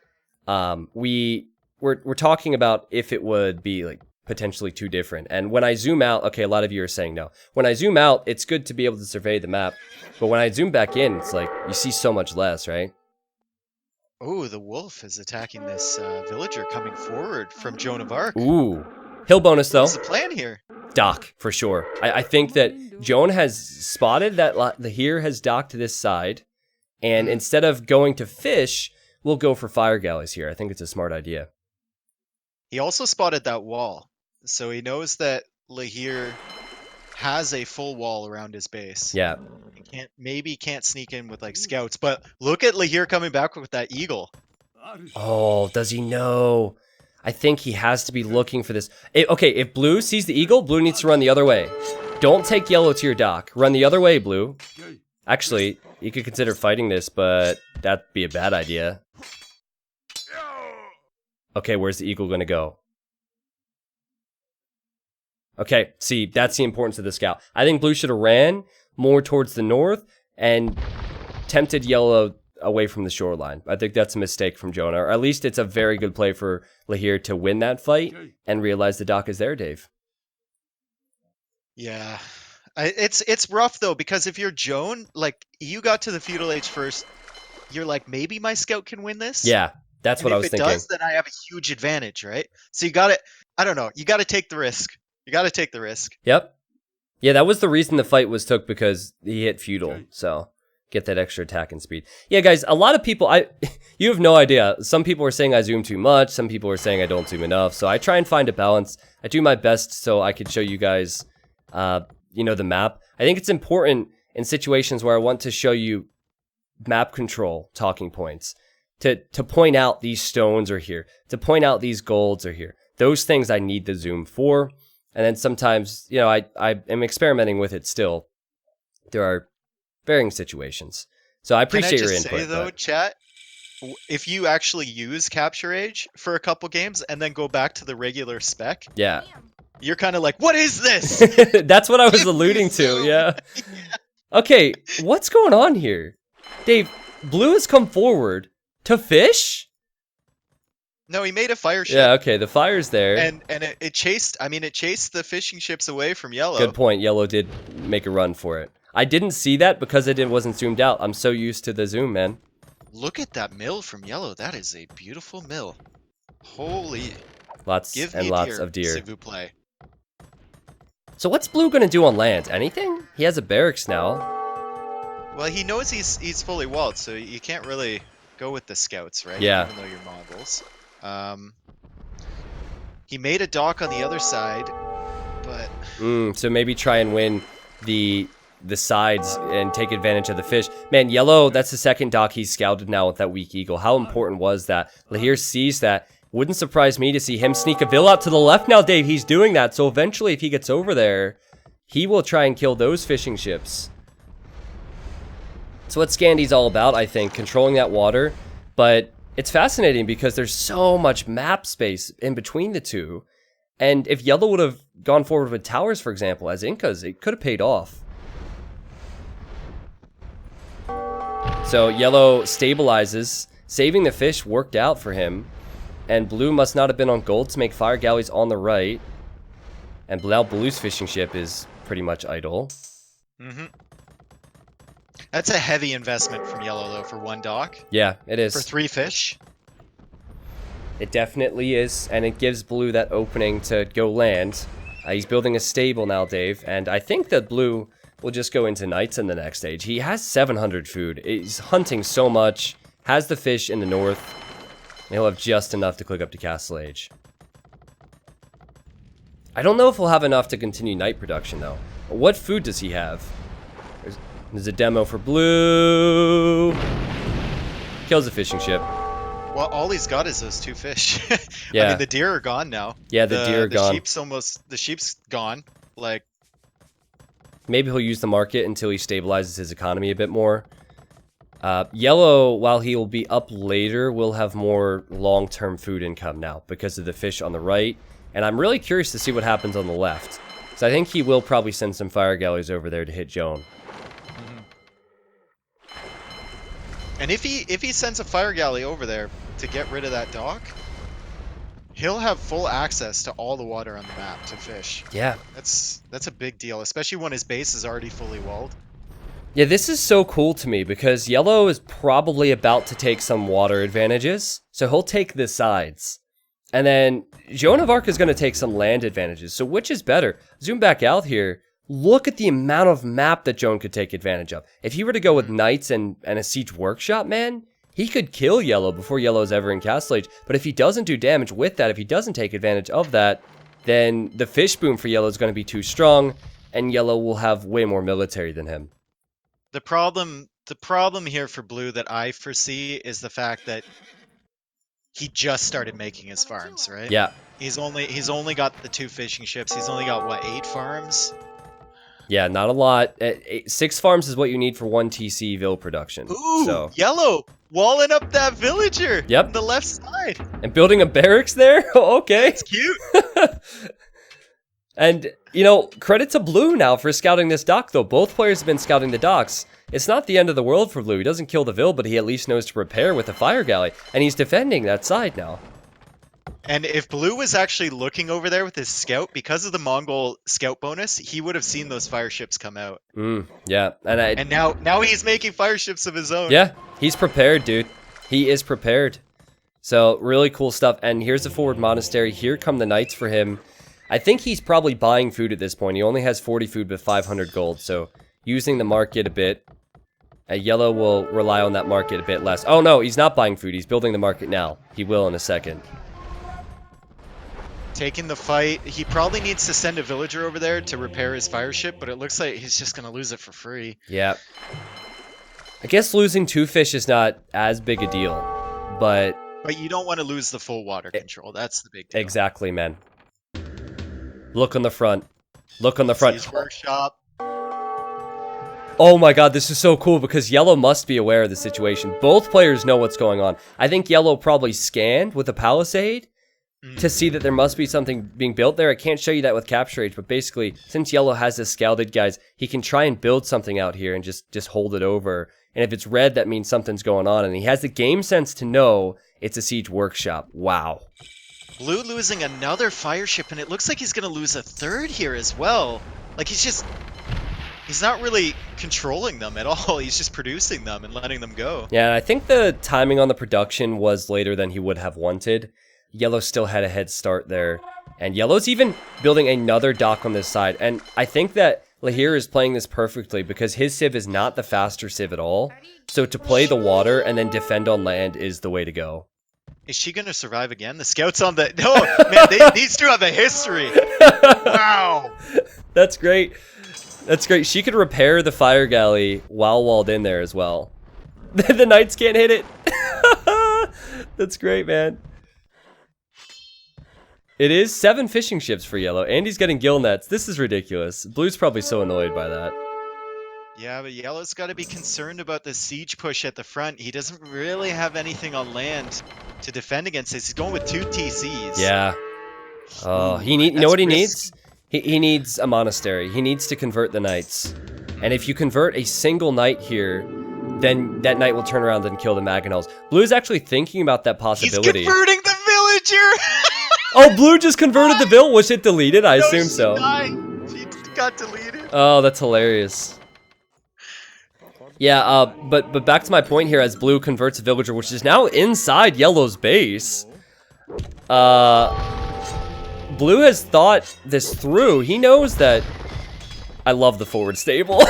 we're talking about if it would be like potentially too different. And when I zoom out, okay, a lot of you are saying no. When I zoom out, it's good to be able to survey the map. But when I zoom back in, it's like you see so much less, right? Oh, the wolf is attacking this villager coming forward from Joan of Arc. Ooh. Hill bonus, though. What's the plan here? Dock, for sure. I think that Joan has spotted that Lahire has docked to this side. And instead of going to fish, we'll go for fire galleys here. I think it's a smart idea. He also spotted that wall. So he knows that Lahire has a full wall around his base. Yeah. Maybe can't sneak in with like scouts, but look at Lahire coming back with that eagle. Oh, does he know? I think he has to be looking for this. Okay, if blue sees the eagle, blue needs to run the other way. Don't take yellow to your dock. Run the other way, blue. Actually, you could consider fighting this, but that'd be a bad idea. Okay, where's the eagle gonna go? Okay, see, that's the importance of the scout. I think blue should have ran more towards the north and tempted yellow away from the shoreline. I think that's a mistake from Jonah, or at least it's a very good play for Lahire to win that fight and realize the dock is there, Dave. Yeah. It's rough though, because if you're Joan, like you got to the feudal age first, you're like, maybe my scout can win this. Yeah, that's what I was thinking. If it does, then I have a huge advantage, right? So you got to, I don't know, you got to take the risk. You got to take the risk. Yep. Yeah, that was the reason the fight was took, because he hit feudal, so get that extra attack and speed. Yeah, guys, a lot of people, you have no idea. Some people are saying I zoom too much. Some people are saying I don't zoom enough. So I try and find a balance. I do my best so I could show you guys, the map. I think it's important in situations where I want to show you map control talking points, to point out these stones are here, to point out these golds are here. Those things I need the zoom for. And then sometimes, you know, I am experimenting with it still. There are varying situations. So I appreciate your input. Can I just say, though, chat, if you actually use Capture Age for a couple games and then go back to the regular spec, yeah. you're kind of like, what is this? That's what I was alluding to, yeah. Okay, what's going on here? Dave, Blue has come forward to fish? No, he made a fire ship. Yeah, okay, the fire's there. And it chased, I mean, it chased the fishing ships away from Yellow. Good point, Yellow did make a run for it. I didn't see that because it wasn't zoomed out. I'm so used to the zoom, man. Look at that mill from Yellow. That is a beautiful mill. Holy. Lots and lots of deer. S'il vous plaît. So what's Blue gonna do on land? Anything? He has a barracks now. Well, he knows he's fully walled, so you can't really go with the scouts, right? Yeah. Even though you're Mongols. He made a dock on the other side, but... So maybe try and win the sides and take advantage of the fish. Man, Yellow, that's the second dock he's scouted now with that weak eagle. How important was that? Lahir sees that. Wouldn't surprise me to see him sneak a villa out to the left now, Dave. He's doing that. So eventually, if he gets over there, he will try and kill those fishing ships. That's what Scandy's all about, I think, controlling that water. But it's fascinating because there's so much map space in between the two. And if Yellow would have gone forward with towers, for example, as Incas, it could have paid off. So Yellow stabilizes. Saving the fish worked out for him. And Blue must not have been on gold to make fire galleys on the right. And now Blue's fishing ship is pretty much idle. That's a heavy investment from Yellow, though, for one dock. Yeah, it is. For 3 fish. It definitely is, and it gives Blue that opening to go land. He's building a stable now, Dave, and I think that Blue will just go into Knights in the next stage. He has 700 food. He's hunting so much, has the fish in the north, and he'll have just enough to click up to Castle Age. I don't know if he'll have enough to continue Knight production, though. What food does he have? There's a demo for Blue. Kills a fishing ship. Well, all he's got is those 2 fish. Yeah. I mean, the deer are gone now. Yeah, the deer are gone. The sheep's gone. Like, maybe he'll use the market until he stabilizes his economy a bit more. Yellow, while he will be up later, will have more long-term food income now because of the fish on the right. And I'm really curious to see what happens on the left. So I think he will probably send some fire galleys over there to hit Joan. and if he sends a fire galley over there to get rid of that dock, he'll have full access to all the water on the map to fish. Yeah. That's a big deal, especially when his base is already fully walled. Yeah, this is so cool to me because Yellow is probably about to take some water advantages. So he'll take the sides. And then Joan of Arc is going to take some land advantages. So which is better? Zoom back out here. Look at the amount of map that Joan could take advantage of. If he were to go with Knights and a Siege Workshop, man, he could kill Yellow before Yellow's ever in Castle Age. But if he doesn't do damage with that, if he doesn't take advantage of that, then the fish boom for Yellow is going to be too strong, and Yellow will have way more military than him. The problem here for Blue that I foresee is the fact that he just started making his farms, right? Yeah. He's only got the 2 fishing ships. He's only got what, 8 farms? Yeah, not a lot. 6 farms is what you need for 1 TC Ville production. Ooh, so. Yellow walling up that villager. Yep. On the left side. And building a barracks there? Okay. It's cute. And, you know, credit to Blue now for scouting this dock, though. Both players have been scouting the docks. It's not the end of the world for Blue. He doesn't kill the Ville, but he at least knows to prepare with a fire galley. And he's defending that side now. And if Blue was actually looking over there with his scout, because of the Mongol scout bonus, he would have seen those fire ships come out. Yeah. And now he's making fire ships of his own. Yeah, he's prepared, dude. He is prepared. So, really cool stuff. And here's the forward monastery. Here come the knights for him. I think he's probably buying food at this point. He only has 40 food with 500 gold, so using the market a bit. Yellow will rely on that market a bit less. Oh no, he's not buying food. He's building the market now. He will in a second. Taking the fight. He probably needs to send a villager over there to repair his fire ship, but it looks like he's just going to lose it for free. Yeah. I guess losing 2 fish is not as big a deal, but... But you don't want to lose the full water control. That's the big deal. Exactly, man. Look on the front. Look on the front. Siege Workshop. Oh my god, this is so cool because yellow must be aware of the situation. Both players know what's going on. I think yellow probably scanned with a palisade to see that there must be something being built there. I can't show you that with Capture Age, but basically, since yellow has this scouted, guys, he can try and build something out here and just hold it over. And if it's red, that means something's going on. And he has the game sense to know it's a siege workshop. Wow. Blue losing another fire ship, and it looks like he's going to lose a third here as well. Like, he's not really controlling them at all. He's just producing them and letting them go. Yeah, I think the timing on the production was later than he would have wanted. Yellow still had a head start there. And yellow's even building another dock on this side. And I think that Lahir is playing this perfectly because his civ is not the faster civ at all. So to play the water and then defend on land is the way to go. Is she going to survive again? The scouts on the... No, man, these two have a history. Wow. That's great. That's great. She could repair the fire galley while walled in there as well. The knights can't hit it. That's great, man. It is 7 fishing ships for yellow, and he's getting gill nets. This is ridiculous. Blue's probably so annoyed by that. Yeah, but yellow's got to be concerned about the siege push at the front. He doesn't really have anything on land to defend against this. He's going with 2 TCs. Yeah. Oh, you know what he needs? He needs a monastery. He needs to convert the knights. And if you convert a single knight here, then that knight will turn around and kill the Mangonels. Blue is actually thinking about that possibility. He's converting the villager! Oh, Blue just converted the vill? Was it deleted? I assume so. She got deleted. Oh, that's hilarious. Yeah, but back to my point here, as Blue converts a villager, which is now inside Yellow's base. Blue has thought this through. He knows that... I love the forward stable.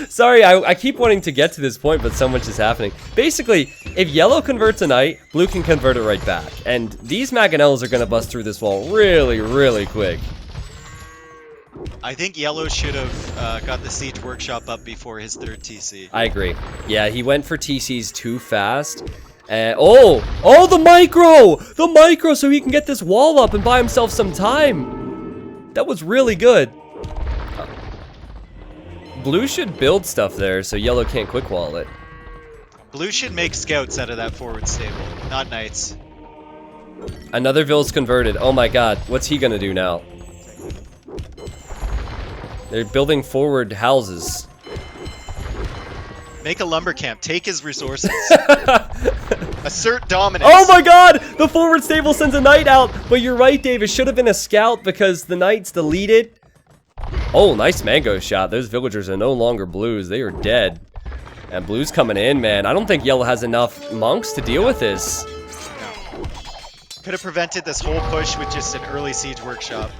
Sorry, I keep wanting to get to this point, but so much is happening. Basically, if Yellow converts a knight, Blue can convert it right back. And these Mangonels are going to bust through this wall really, really quick. I think Yellow should have got the siege workshop up before his 3rd TC. I agree. Yeah, he went for TCs too fast. Oh, the micro! The micro, so he can get this wall up and buy himself some time. That was really good. Blue should build stuff there, so Yellow can't quick wall it. Blue should make scouts out of that forward stable, not knights. Another Vill's converted. Oh my god, what's he gonna do now? They're building forward houses. Make a lumber camp. Take his resources. Assert dominance. Oh my god! The forward stable sends a knight out! But you're right, Dave. It should have been a scout because the knight's deleted. Oh, nice mango shot. Those villagers are no longer blues. They are dead. And blue's coming in, man. I don't think yellow has enough monks to deal with this. No. Could have prevented this whole push with just an early siege workshop.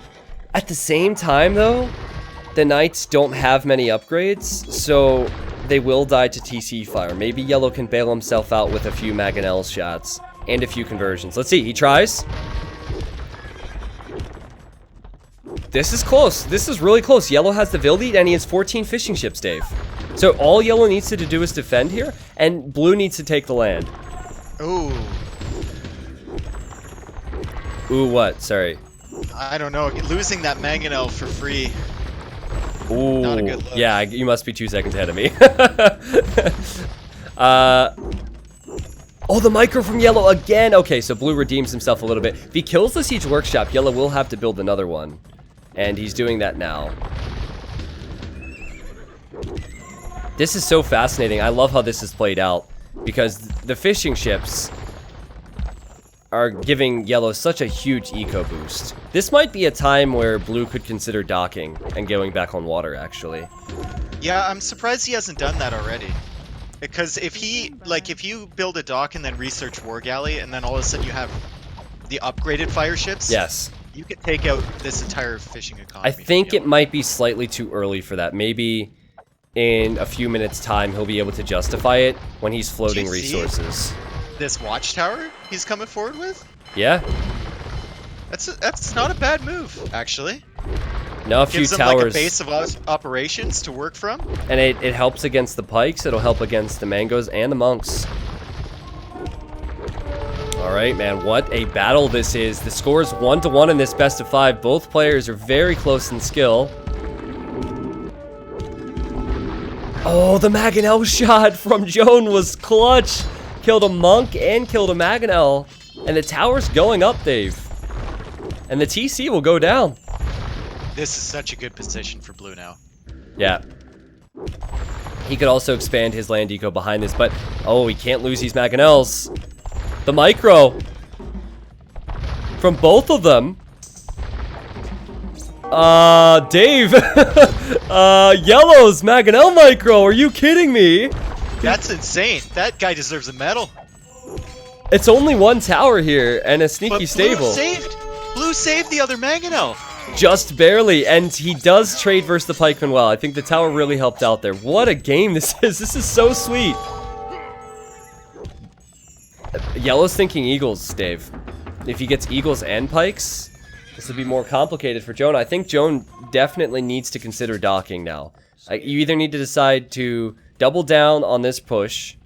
At the same time, though, the knights don't have many upgrades, so they will die to TC fire. Maybe yellow can bail himself out with a few Mangonel shots and a few conversions. Let's see. He tries. This is close. This is really close. Yellow has the Vill lead, and he has 14 fishing ships, Dave. So all yellow needs to do is defend here, and blue needs to take the land. Ooh. Ooh, what? Sorry. I don't know. Losing that Mangonel for free. Ooh. Not a good look. Yeah, you must be 2 seconds ahead of me. Oh, the micro from yellow again. Okay, so blue redeems himself a little bit. If he kills the siege workshop, yellow will have to build another one. And he's doing that now. This is so fascinating. I love how this is played out. Because the fishing ships are giving yellow such a huge eco boost. This might be a time where blue could consider docking and going back on water, actually. Yeah, I'm surprised he hasn't done that already. Because if you build a dock and then research War Galley, and then all of a sudden you have the upgraded fire ships, yes, you could take out this entire fishing economy. I think it might be slightly too early for that. Maybe in a few minutes' time he'll be able to justify it when he's floating resources. This watchtower he's coming forward with? Yeah. That's not a bad move, actually. No, a few Gives them towers. like a base of operations to work from. And it helps against the pikes. It'll help against the mangoes and the monks. All right, man, what a battle this is. The score is 1-1 in this best of 5. Both players are very close in skill. Oh, the Mangonel shot from Joan was clutch. Killed a monk and killed a Mangonel. And the tower's going up, Dave. And the TC will go down. This is such a good position for blue now. Yeah. He could also expand his land eco behind this, but oh, he can't lose these Mangonels. The micro from both of them. Dave. Yellow's Mangonel micro. Are you kidding me? That's insane. That guy deserves a medal. It's only one tower here and a sneaky stable. Blue saved the other Mangonel. Just barely, and he does trade versus the pikeman well. I think the tower really helped out there. What a game this is. This is so sweet. Yellow's thinking eagles, Dave. If he gets eagles and pikes, this would be more complicated for Joan. I think Joan definitely needs to consider docking now. You either need to decide to double down on this push,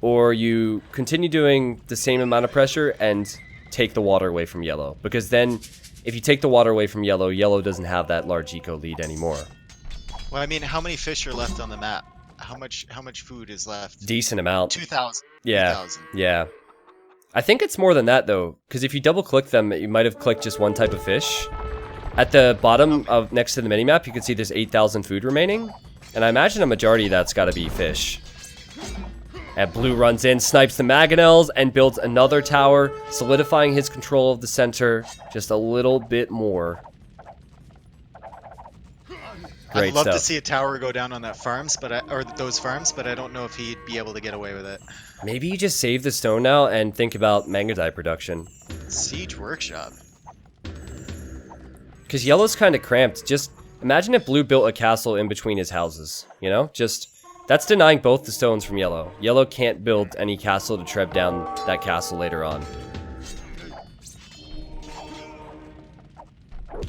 or you continue doing the same amount of pressure and take the water away from Yellow. Because then, if you take the water away from Yellow, Yellow doesn't have that large eco lead anymore. Well, I mean, how many fish are left on the map? How much food is left? Decent amount. 2,000. Yeah. 2,000. Yeah. I think it's more than that, though, because if you double-click them, you might have clicked just one type of fish. At the bottom of next to the minimap, you can see there's 8,000 food remaining, and I imagine a majority of that's got to be fish. And blue runs in, snipes the Mangonels, and builds another tower, solidifying his control of the center just a little bit more. Great I'd love stuff. to see a tower go down on that those farms, but I don't know if he'd be able to get away with it. Maybe you just save the stone now and think about Mangodite production. Siege Workshop. Because Yellow's kind of cramped. Just imagine if Blue built a castle in between his houses, you know? Just, that's denying both the stones from Yellow. Yellow can't build any castle to tread down that castle later on.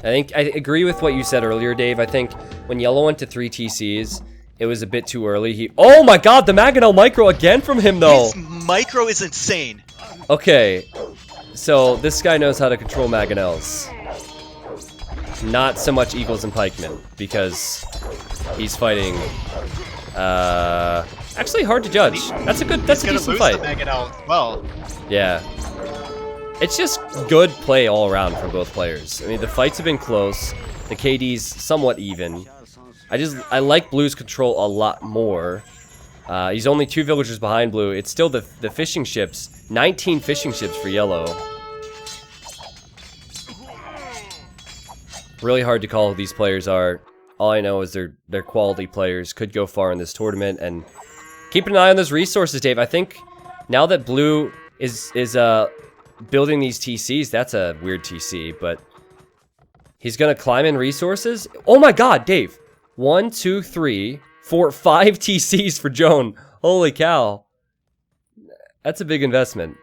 I agree with what you said earlier, Dave. I think when Yellow went to 3 TCs, it was a bit too early. Oh my god, the Mangonel micro again from him, though. His micro is insane. Okay, so this guy knows how to control Mangonels. Not so much eagles and pikemen, because he's fighting. Actually, hard to judge. That's a decent fight. The Mangonel as well. Yeah. It's just good play all around from both players. I mean, the fights have been close. The KD's somewhat even. I like Blue's control a lot more. He's only 2 villagers behind Blue. It's still the fishing ships. 19 fishing ships for Yellow. Really hard to call who these players are. All I know is they're quality players. Could go far in this tournament. And keep an eye on those resources, Dave. I think now that Blue is building these TCs, that's a weird TC, but he's gonna climb in resources. Oh my god, Dave. 1, 2, 3, 4, 5 TCs for Joan. Holy cow. That's a big investment.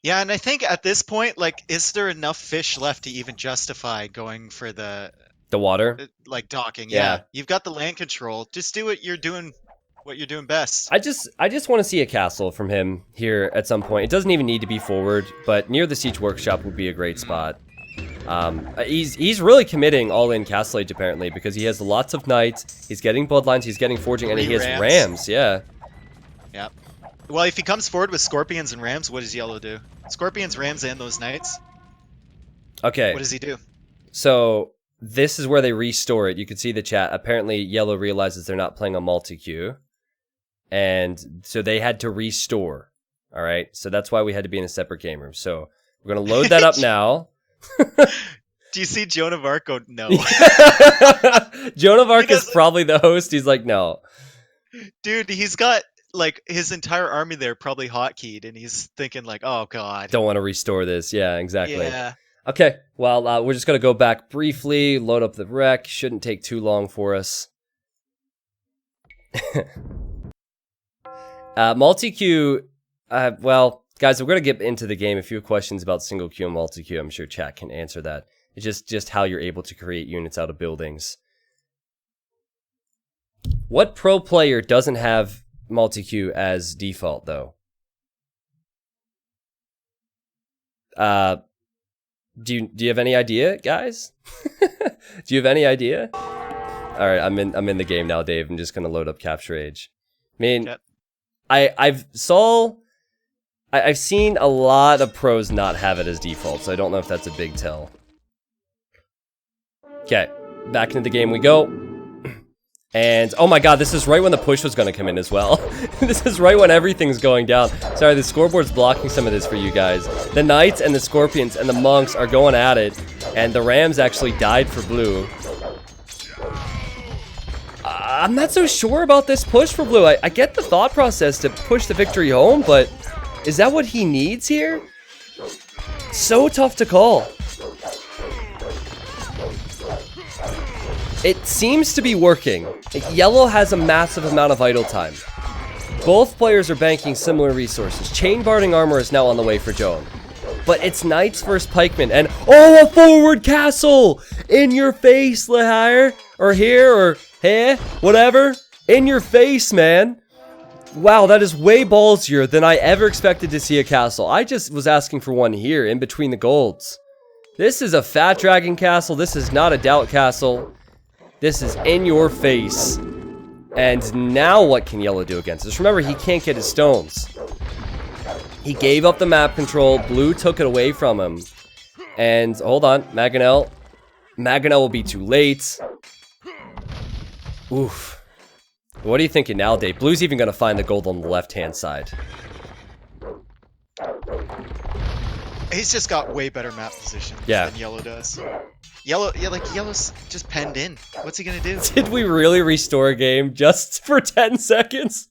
Yeah, and I think at this point, like, is there enough fish left to even justify going for the water? Like docking, Yeah. yeah. You've got the land control. Just do what you're doing best. I just want to see a castle from him here at some point. It doesn't even need to be forward, but near the Siege Workshop would be a great spot. He's really committing all in Castle Age apparently, because he has lots of knights, he's getting bloodlines, he's getting forging, and he has rams, yeah. Yeah. Well, if he comes forward with scorpions and rams, what does Yellow do? Scorpions, rams, and those knights? Okay. What does he do? So, this is where they restore it. You can see the chat. Apparently, Yellow realizes they're not playing a multi-queue. And so they had to restore. Alright? So that's why we had to be in a separate game room. So, we're going to load that up now. Do you see Joan of Arc go, no? Joan of Arc is probably the host. He's like, no. Dude, he's got, like, his entire army there probably hotkeyed, and he's thinking, like, oh, God. Don't want to restore this. Yeah, exactly. Yeah. Okay, well, we're just going to go back briefly, load up the rec. Shouldn't take too long for us. Multi-queue, well, guys, we're going to get into the game. A few questions about single queue and multi-queue. I'm sure chat can answer that. It's just how you're able to create units out of buildings. What pro player doesn't have multi-queue as default, though? Do you have any idea, guys? Do you have any idea? All right, I'm in the game now, Dave. I'm just gonna load up Capture Age. I mean, Yep. I've seen a lot of pros not have it as default, so I don't know if that's a big tell. Okay, back into the game we go. And, oh my god, this is right when the push was going to come in as well. This is right when everything's going down. Sorry, the scoreboard's blocking some of this for you guys. The Knights and the Scorpions and the Monks are going at it, and the Rams actually died for blue. I'm not so sure about this push for blue. I get the thought process to push the victory home, but is that what he needs here? So tough to call. It seems to be working. Yellow has a massive amount of idle time. Both players are banking similar resources. Chain barding armor is now on the way for Joan. But it's Knights versus Pikemen, and oh, a forward castle! In your face, Lahire! Or here, or here, whatever. In your face, man. Wow, that is way ballsier than I ever expected to see a castle. I just was asking for one here, in between the golds. This is a Fat Dragon castle. This is not a Doubt castle. This is in your face. And now what can Yellow do against this? Remember, he can't get his stones. He gave up the map control. Blue took it away from him. And, hold on, Maganel. Maganel will be too late. Oof. What are you thinking now, Dave? Blue's even going to find the gold on the left-hand side. He's just got way better map position than Yellow does. Yellow's just penned in. What's he gonna do? Did we really restore a game just for 10 seconds?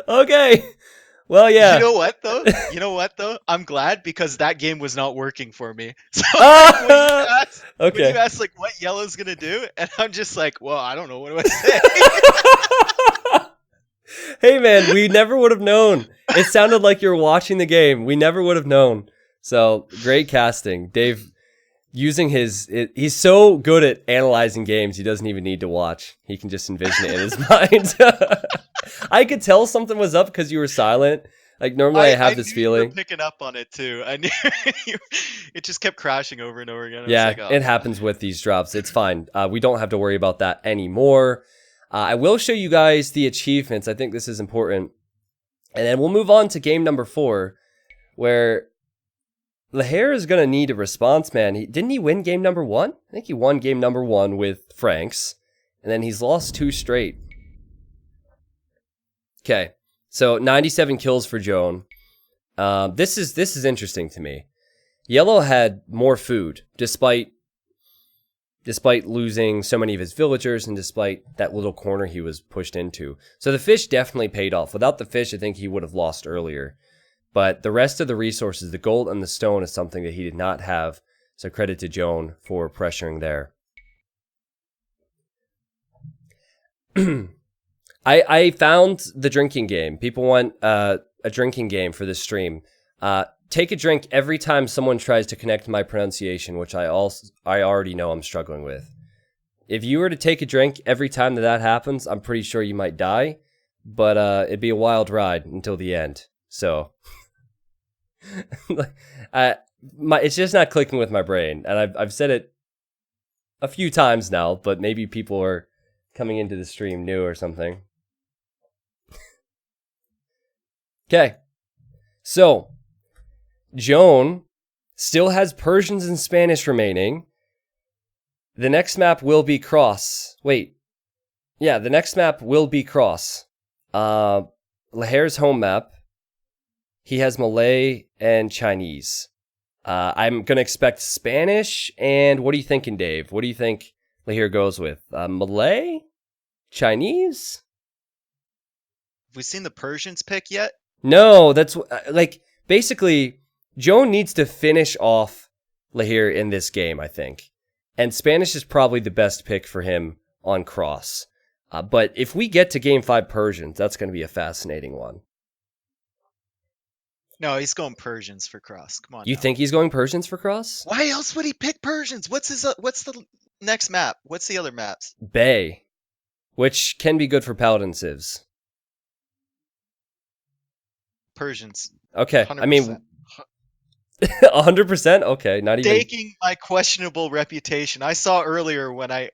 Okay. Well, yeah. You know what though? I'm glad, because that game was not working for me. So when you ask like what Yellow's gonna do, and I'm just like, well, I don't know. What do I say? Hey man, we never would have known. It sounded like you were watching the game. We never would have known. So great casting, Dave. Using he's so good at analyzing games, he doesn't even need to watch. He can just envision it in his mind. I could tell something was up because you were silent. Like, normally I have this feeling. You were picking up on it too. I knew it just kept crashing over and over again. Yeah, it happens with these drops. It's fine. We don't have to worry about that anymore. I will show you guys the achievements. I think this is important. And then we'll move on to game number 4, where Lahire is going to need a response, man. Didn't he win game number 1? I think he won game number 1 with Franks, and then he's lost 2 straight. Okay, so 97 kills for Joan. This is interesting to me. Yellow had more food, despite losing so many of his villagers and despite that little corner he was pushed into. So the fish definitely paid off. Without the fish, I think he would have lost earlier. But the rest of the resources, the gold and the stone, is something that he did not have. So credit to Joan for pressuring there. I found the drinking game. People want a drinking game for this stream. Take a drink every time someone tries to connect my pronunciation, which I already know I'm struggling with. If you were to take a drink every time that happens, I'm pretty sure you might die. But it'd be a wild ride until the end. So it's just not clicking with my brain, and I've said it a few times now, but maybe people are coming into the stream new or something. Okay, so Joan still has Persians and Spanish remaining. The next map will be Cross. Wait, yeah, the next map will be Cross. Lahire's home map. He has Malay and Chinese. I'm going to expect Spanish. And what are you thinking, Dave? What do you think Lahire goes with? Malay? Chinese? Have we seen the Persians pick yet? No, that's like, basically, Joan needs to finish off Lahire in this game, I think. And Spanish is probably the best pick for him on Cross. But if we get to game 5 Persians, that's going to be a fascinating one. No, he's going Persians for Cross. Come on. You think he's going Persians for Cross? Why else would he pick Persians? What's the next map? What's the other maps? Bay, which can be good for Paladin civs. Persians. Okay, 100%. I mean, 100%? Okay, not even... Staking my questionable reputation. I saw earlier when I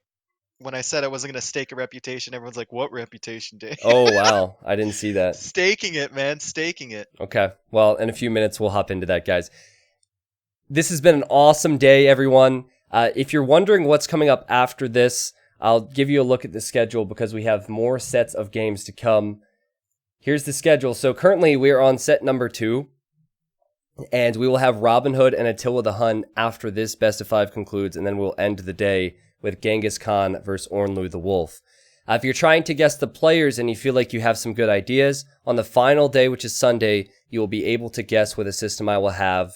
said I wasn't gonna stake a reputation, everyone's like, "What reputation, Dave?" Oh, wow. I didn't see that. Staking it, man. Staking it. Okay. Well, in a few minutes, we'll hop into that, guys. This has been an awesome day, everyone. If you're wondering what's coming up after this, I'll give you a look at the schedule because we have more sets of games to come. Here's the schedule. So currently, we are on set number 2. And we will have Robin Hood and Attila the Hun after this best of 5 concludes, and then we'll end the day with Genghis Khan versus Ornlu the Wolf. If you're trying to guess the players and you feel like you have some good ideas, on the final day, which is Sunday, you will be able to guess what a system I will have,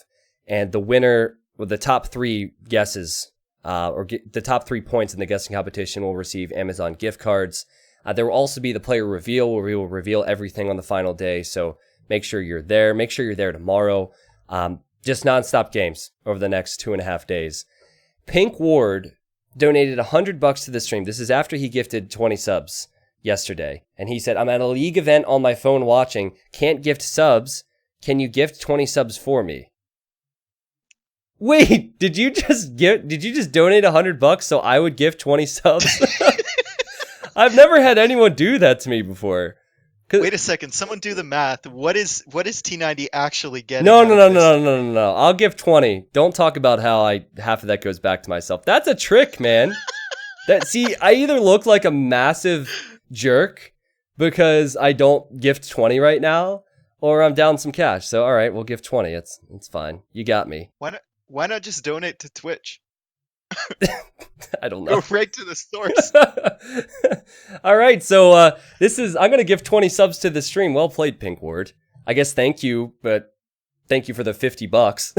and the winner with the top 3 guesses, the top 3 points in the guessing competition will receive Amazon gift cards. There will also be the player reveal, where we will reveal everything on the final day, so make sure you're there. Make sure you're there tomorrow. Just nonstop games over the next 2.5 days. Pink Ward donated $100 to the stream. This is after he gifted 20 subs yesterday. And he said, I'm at a league event on my phone watching. Can't gift subs. Can you gift 20 subs for me? Wait, did you just donate $100 so I would gift 20 subs? I've never had anyone do that to me before. Wait a second. Someone do the math. What is T90 actually getting? No. I'll give 20. Don't talk about how half of that goes back to myself. That's a trick, man. See, I either look like a massive jerk because I don't gift 20 right now, or I'm down some cash. So all right, we'll give 20. It's fine. You got me. Why not just donate to Twitch? I don't know. Go right to the source. All right, so I'm going to give 20 subs to the stream. Well played, Pink Ward. I guess thank you, but thank you for the $50.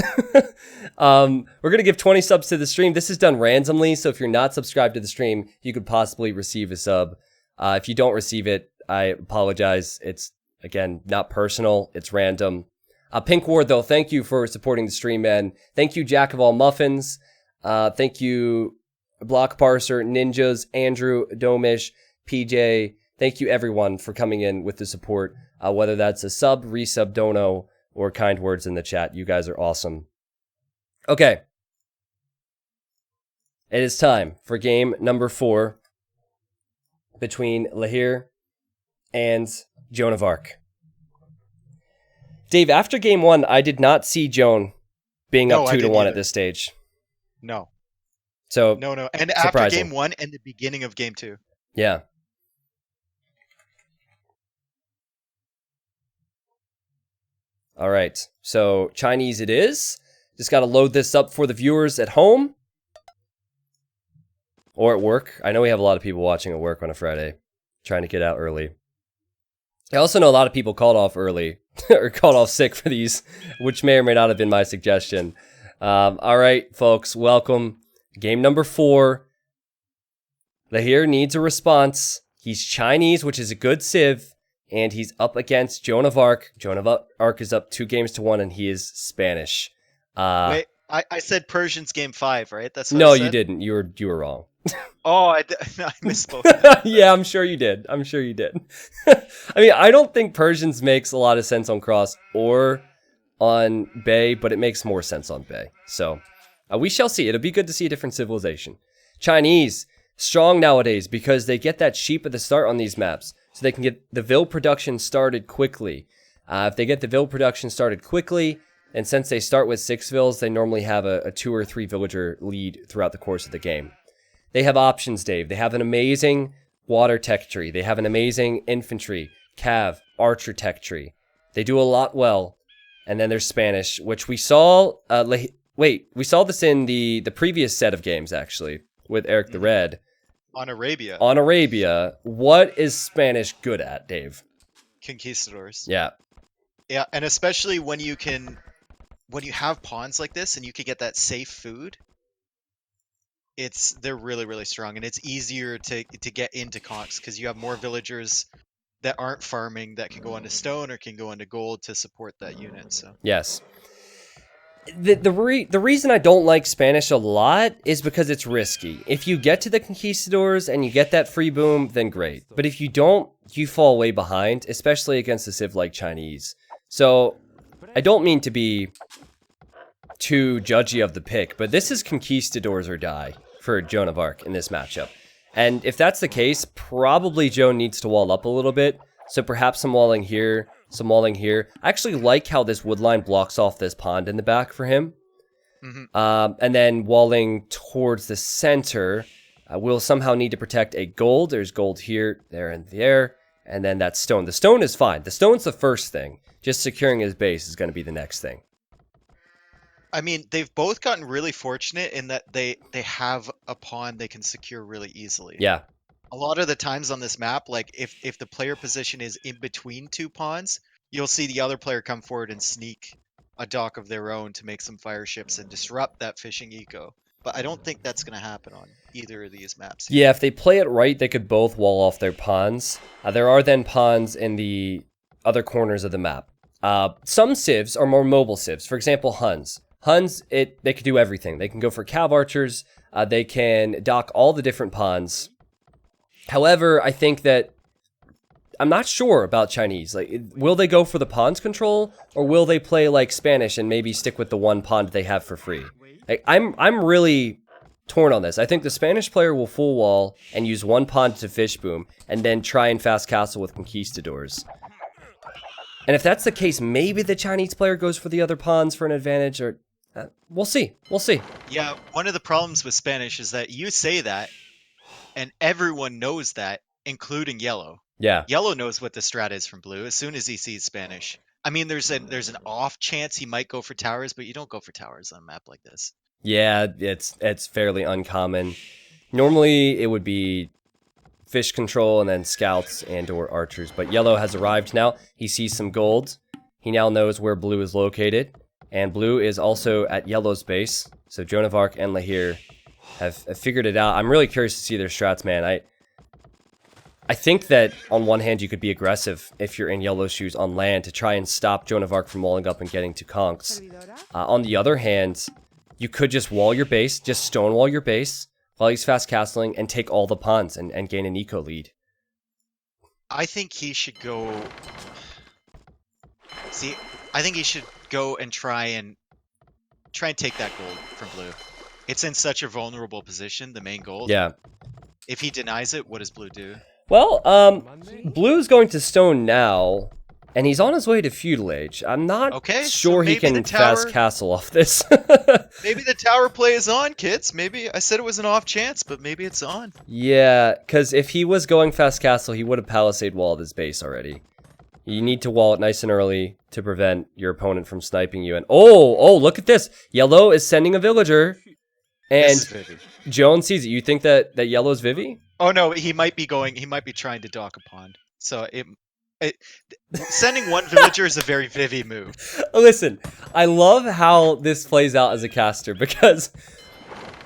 We're going to give 20 subs to the stream. This is done randomly, so if you're not subscribed to the stream, you could possibly receive a sub. If you don't receive it, I apologize. It's, again, not personal. It's random. Pink Ward, though, thank you for supporting the stream, man. Thank you, Jack of All Muffins. Thank you, Block Parser, Ninjas, Andrew, Domish, PJ. Thank you, everyone, for coming in with the support, whether that's a sub, resub, dono, or kind words in the chat. You guys are awesome. Okay. It is time for game number 4 between Lahir and Joan of Arc. Dave, after game 1, I did not see Joan being up 2-1 at this stage. No. So no. And surprising. After game 1 and the beginning of game 2. Yeah. All right. So Chinese it is. Just got to load this up for the viewers at home or at work. I know we have a lot of people watching at work on a Friday, trying to get out early. I also know a lot of people called off early or called off sick for these, which may or may not have been my suggestion. All right, folks, welcome. Game number 4. Lahir needs a response. He's Chinese, which is a good civ, and he's up against Joan of Arc. Joan of Arc is up 2-1, and he is Spanish. Wait, I said Persians game 5, right? That's what no, I said? you didn't. You were wrong. Oh, I misspoke. Yeah, I'm sure you did. I mean, I don't think Persians makes a lot of sense on Cross or on Bay, but it makes more sense on Bay. So we shall see. It'll be good to see a different civilization. Chinese, strong nowadays because they get that sheep at the start on these maps. So they can get the Vil production started quickly. If they get the Vil production started quickly, and since they start with 6 Vils, they normally have a 2 or 3 villager lead throughout the course of the game. They have options, Dave. They have an amazing water tech tree. They have an amazing infantry, cav, archer tech tree. They do a lot well. And then there's Spanish, which we saw... we saw this in the previous set of games, actually, with Eric the Red. On Arabia. On Arabia. What is Spanish good at, Dave? Conquistadors. Yeah. Yeah, and especially when you have pawns like this and you can get that safe food, they're really, really strong, and it's easier to get into conks because you have more villagers that aren't farming that can go into stone or can go into gold to support that unit. So yes. The reason I don't like Spanish a lot is because it's risky. If you get to the conquistadors and you get that free boom, then great. But if you don't, you fall way behind, especially against a civ like Chinese. So I don't mean to be too judgy of the pick, but this is conquistadors or die for Joan of Arc in this matchup. And if that's the case, probably Joan needs to wall up a little bit. So perhaps some walling here, some walling here. I actually like how this wood line blocks off this pond in the back for him. And then walling towards the center, we'll somehow need to protect a gold. There's gold here, there, and there. And then that stone. The stone is fine. The stone's the first thing. Just securing his base is going to be the next thing. I mean, they've both gotten really fortunate in that they have a pawn they can secure really easily. Yeah. A lot of the times on this map, like if the player position is in between two pawns, you'll see the other player come forward and sneak a dock of their own to make some fire ships and disrupt that fishing eco. But I don't think that's going to happen on either of these maps here. Yeah, if they play it right, they could both wall off their pawns. There are then pawns in the other corners of the map. Some civs are more mobile civs. For example, Huns. Huns, they could do everything. They can go for cav archers. They can dock all the different pawns. However, I think that I'm not sure about Chinese. Like, will they go for the pawns control, or will they play like Spanish and maybe stick with the one pawn they have for free? Like, I'm really torn on this. I think the Spanish player will full wall and use one pawn to fish boom, and then try and fast castle with conquistadors. And if that's the case, maybe the Chinese player goes for the other pawns for an advantage, or we'll see. We'll see. Yeah, one of the problems with Spanish is that you say that, and everyone knows that, including Yellow. Yeah. Yellow knows what the strat is from Blue as soon as he sees Spanish. I mean, there's an off chance he might go for towers, but you don't go for towers on a map like this. Yeah, it's fairly uncommon. Normally, it would be fish control and then scouts and or archers, but Yellow has arrived now. He sees some gold. He now knows where Blue is located, and Blue is also at Yellow's base. So Joan of Arc and Lahir have figured it out. I'm really curious to see their strats, man. I think that on one hand, you could be aggressive if you're in Yellow's shoes on land to try and stop Joan of Arc from walling up and getting to conks. On the other hand, you could just wall your base, just stonewall your base while he's fast castling and take all the pawns and gain an eco lead. I think he should go... See, I think he should go and try and take that gold from Blue. It's in such a vulnerable position, the main gold. Yeah. If he denies it, what does Blue do? Well, Blue's going to stone now, and he's on his way to Feudal Age. I'm not sure he can fast castle off this. Maybe the tower play is on, kids. Maybe I said it was an off chance, but maybe it's on. Yeah, because if he was going fast castle, he would have palisade walled his base already. You need to wall it nice and early to prevent your opponent from sniping you. And oh, look at this. Yellow is sending a villager, and Joan sees it. You think that Yellow's Vivi? Oh no, he might be trying to dock a pond. So sending one villager is a very Vivi move. Listen, I love how this plays out as a caster, because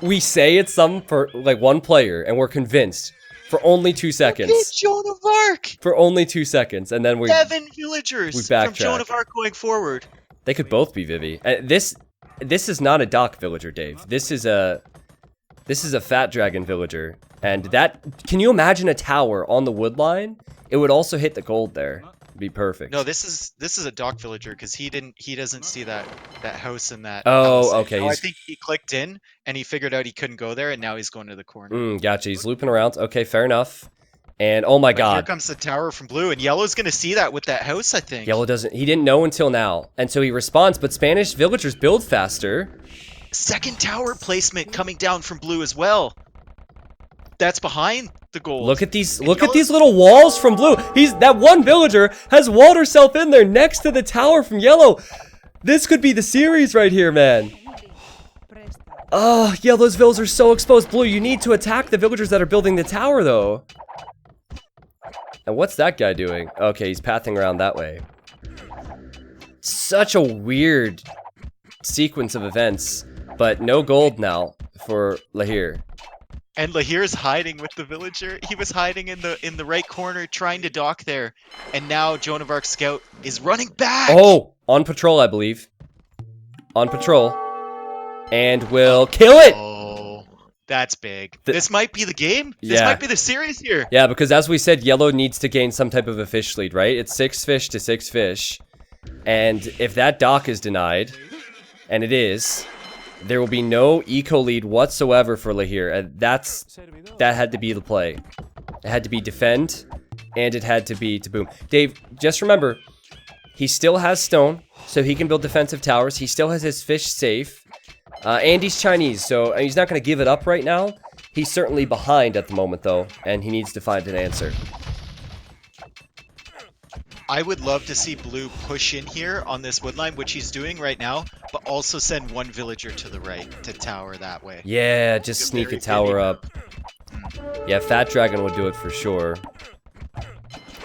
we say it's like one player and we're convinced for only 2 seconds. Okay, Joan of Arc! For only 2 seconds, and then 7 villagers from Joan of Arc going forward. They could both be Vivi. This is not a dock villager, Dave. This is a fat dragon villager. And can you imagine a tower on the wood line? It would also hit the gold there. It'd be perfect. No, this is a dock villager because he doesn't see that house and that. Oh, okay. I think he clicked in and he figured out he couldn't go there, and now he's going to the corner. Gotcha. He's looping around. Okay, fair enough. And oh my god, here comes the tower from Blue, and Yellow's gonna see that with that house, I think. Yellow doesn't. He didn't know until now, and so he responds. But Spanish villagers build faster. Second tower placement coming down from Blue as well. That's behind the gold. Look at these little walls from Blue. That one villager has walled herself in there next to the tower from Yellow. This could be the series right here, man. Oh, Yellow's villas are so exposed. Blue, you need to attack the villagers that are building the tower, though. And what's that guy doing? Okay, he's pathing around that way. Such a weird sequence of events, but no gold now for Lahir. And Lahir's hiding with the villager. He was hiding in the right corner, trying to dock there. And now Joan of Arc's scout is running back. Oh, on patrol, I believe. On patrol. And will kill it! Oh, that's big. This might be the game. This might be the series here. Yeah, because as we said, Yellow needs to gain some type of a fish lead, right? It's 6 fish to 6 fish. And if that dock is denied, and it is, there will be no eco lead whatsoever for Lahir. And that had to be the play. It had to be defend, and it had to be to boom. Dave, just remember, he still has stone, so he can build defensive towers. He still has his fish safe, and he's Chinese, so he's not going to give it up right now. He's certainly behind at the moment, though, and he needs to find an answer. I would love to see Blue push in here on this wood line, which he's doing right now, but also send one villager to the right to tower that way. Yeah, just sneak a tower up. Yeah, Fat Dragon would do it for sure.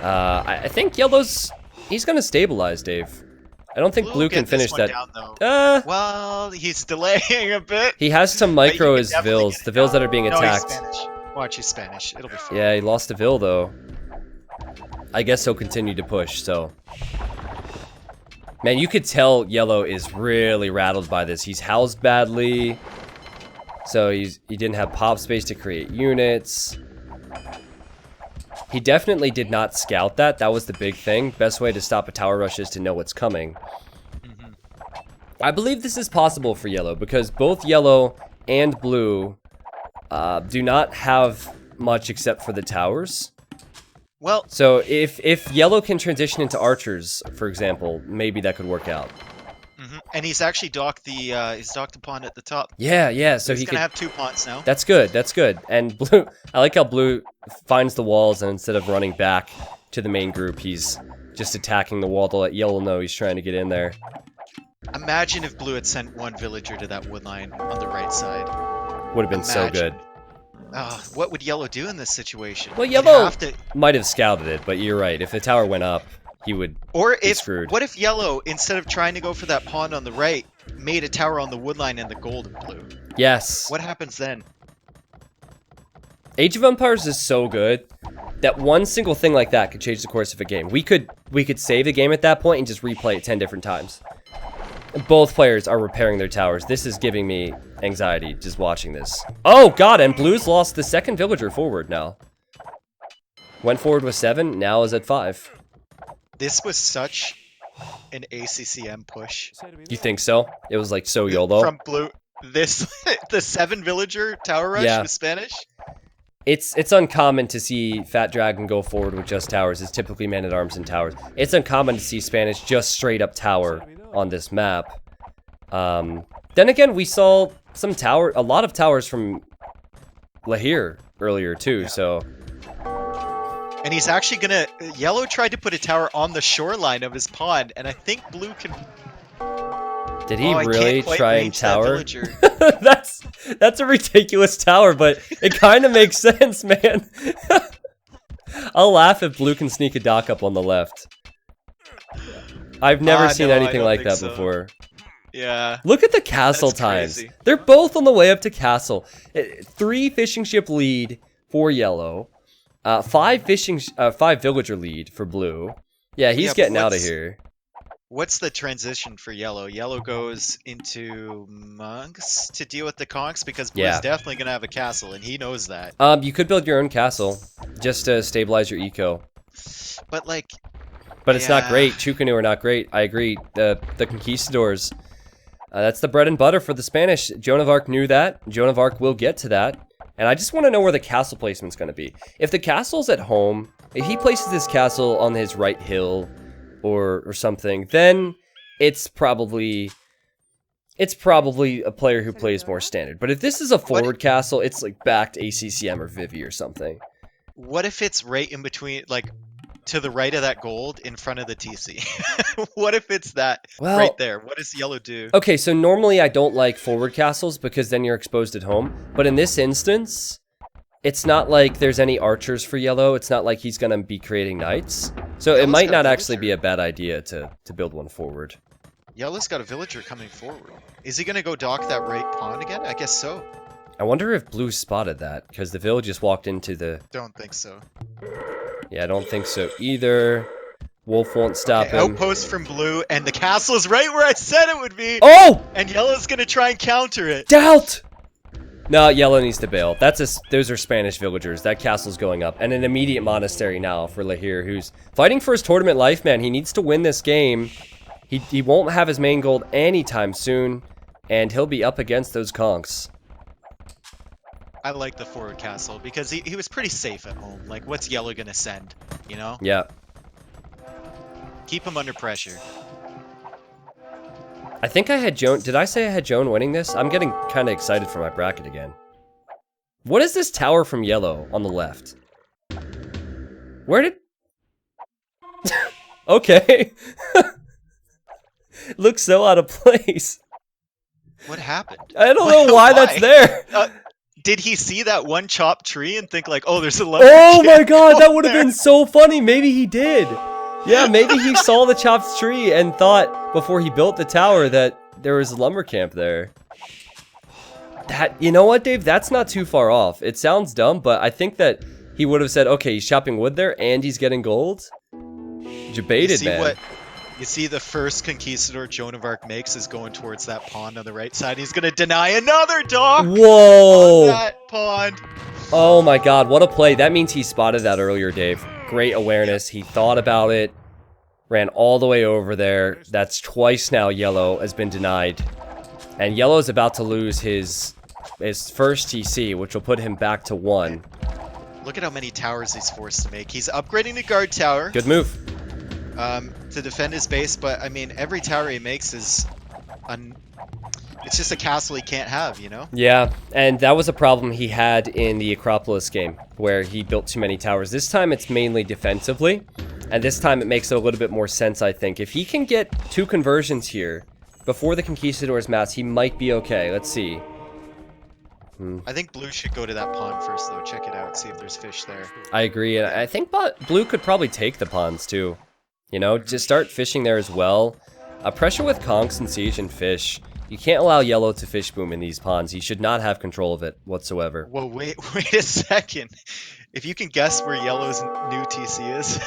I think Yellow's... He's going to stabilize, Dave. I don't think Blue can finish that. Down, well, he's delaying a bit. He has to micro his vills, the vills that are being attacked. He's Spanish. Watch, he's Spanish. It'll be fine. Yeah, he lost a vill, though. I guess he'll continue to push, so... Man, you could tell Yellow is really rattled by this. He's housed badly. So he didn't have pop space to create units. He definitely did not scout that. That was the big thing. Best way to stop a tower rush is to know what's coming. I believe this is possible for Yellow because both Yellow and Blue do not have much except for the towers. Well, so if Yellow can transition into archers, for example, maybe that could work out. And he's actually docked the pawn at the top. Yeah. So he's gonna have 2 pawns now. That's good. And Blue, I like how Blue finds the walls, and instead of running back to the main group, he's just attacking the wall to let Yellow know he's trying to get in there. Imagine if Blue had sent one villager to that wood line on the right side. Would have been so good. What would Yellow do in this situation? Well, Yellow might have scouted it, but you're right. If the tower went up, he would be screwed. What if Yellow, instead of trying to go for that pawn on the right, made a tower on the wood line and the gold of Blue? Yes. What happens then? Age of Empires is so good that one single thing like that could change the course of a game. We could save the game at that point and just replay it 10 different times. Both players are repairing their towers. This is giving me anxiety just watching this. Oh god, and Blue's lost the second villager forward now. Went forward with 7, now is at 5. This was such an ACCM push. You think so? It was like so YOLO? From Blue. The 7 villager tower rush with Spanish? It's uncommon to see Fat Dragon go forward with just towers. It's typically man-at-arms and towers. It's uncommon to see Spanish just straight up tower on this map. Then again, we saw a lot of towers from Lahir earlier too, so... And he's actually gonna... Yellow tried to put a tower on the shoreline of his pond, and I think Blue can... Did he really try and tower? That's a ridiculous tower, but it kind of makes sense, man. I'll laugh if Blue can sneak a dock up on the left. I've never seen anything like that before. Yeah. Look at the castle times. They're both on the way up to castle. 3 fishing ship lead for Yellow. 5 villager lead for Blue. Yeah, he's getting out of here. What's the transition for Yellow? Yellow goes into monks to deal with the conks because Blue's definitely gonna have a castle, and he knows that. You could build your own castle just to stabilize your eco. But like, but it's not great. Chukanu are not great. I agree. The conquistadors. That's the bread and butter for the Spanish. Joan of Arc knew that. Joan of Arc will get to that. And I just want to know where the castle placement's going to be. If the castle's at home, if he places his castle on his right hill or something, then it's probably a player who plays more standard. But if this is a forward castle, it's like backed ACCM or Vivi or something. What if it's right in between, like, to the right of that gold in front of the TC? What if it's that right there? What does Yellow do? Okay, so normally I don't like forward castles because then you're exposed at home. But in this instance, it's not like there's any archers for Yellow. It's not like he's going to be creating knights. So it might not actually be a bad idea to build one forward. Yellow's got a villager coming forward. Is he going to go dock that right pawn again? I guess so. I wonder if Blue spotted that because the village just walked into the... Don't think so. Yeah, I don't think so either. Wolf won't stop him. Outpost from Blue, and the castle's right where I said it would be. Oh! And Yellow's gonna try and counter it. Doubt! No, Yellow needs to bail. Those are Spanish villagers. That castle's going up. And an immediate monastery now for Lahir, who's fighting for his tournament life, man. He needs to win this game. He won't have his main gold anytime soon, and he'll be up against those conks. I like the forward castle because he was pretty safe at home. Like, what's yellow gonna send? You know? Yeah. Keep him under pressure. I think I had Joan. Did I say I had Joan winning this? I'm getting kind of excited for my bracket again. What is this tower from yellow on the left? Where did... Okay. Looks so out of place. What happened? I don't know why that's there. Did he see that one chopped tree and think like, oh, there's a lumber Oh my camp god, that up would have there? been so funny. Maybe he did. Yeah, maybe he saw the chopped tree and thought before he built the tower that there was a lumber camp there. That, you know what, Dave? That's not too far off. It sounds dumb, but I think that he would have said, okay, he's chopping wood there and he's getting gold. Debated, man. You see the first conquistador Joan of Arc makes is going towards that pond on the right side. He's going to deny another dock Whoa! on that pond. Oh my god, what a play. That means he spotted that earlier, Dave. Great awareness. He thought about it. Ran all the way over there. That's twice now yellow has been denied. And yellow is about to lose his first TC, which will put him back to 1. Look at how many towers he's forced to make. He's upgrading the guard tower. Good move. To defend his base, but I mean, every tower he makes is... it's just a castle he can't have, you know? Yeah, and that was a problem he had in the Acropolis game, where he built too many towers. This time it's mainly defensively, and this time it makes a little bit more sense, I think. If he can get 2 conversions here before the Conquistadors mass, he might be okay. Let's see. I think blue should go to that pond first, though. Check it out, see if there's fish there. I agree, and I think blue could probably take the ponds, too. You know, just start fishing there as well. Pressure with conks and siege and fish. You can't allow yellow to fish boom in these ponds. He should not have control of it whatsoever. Whoa, wait a second. If you can guess where yellow's new TC is.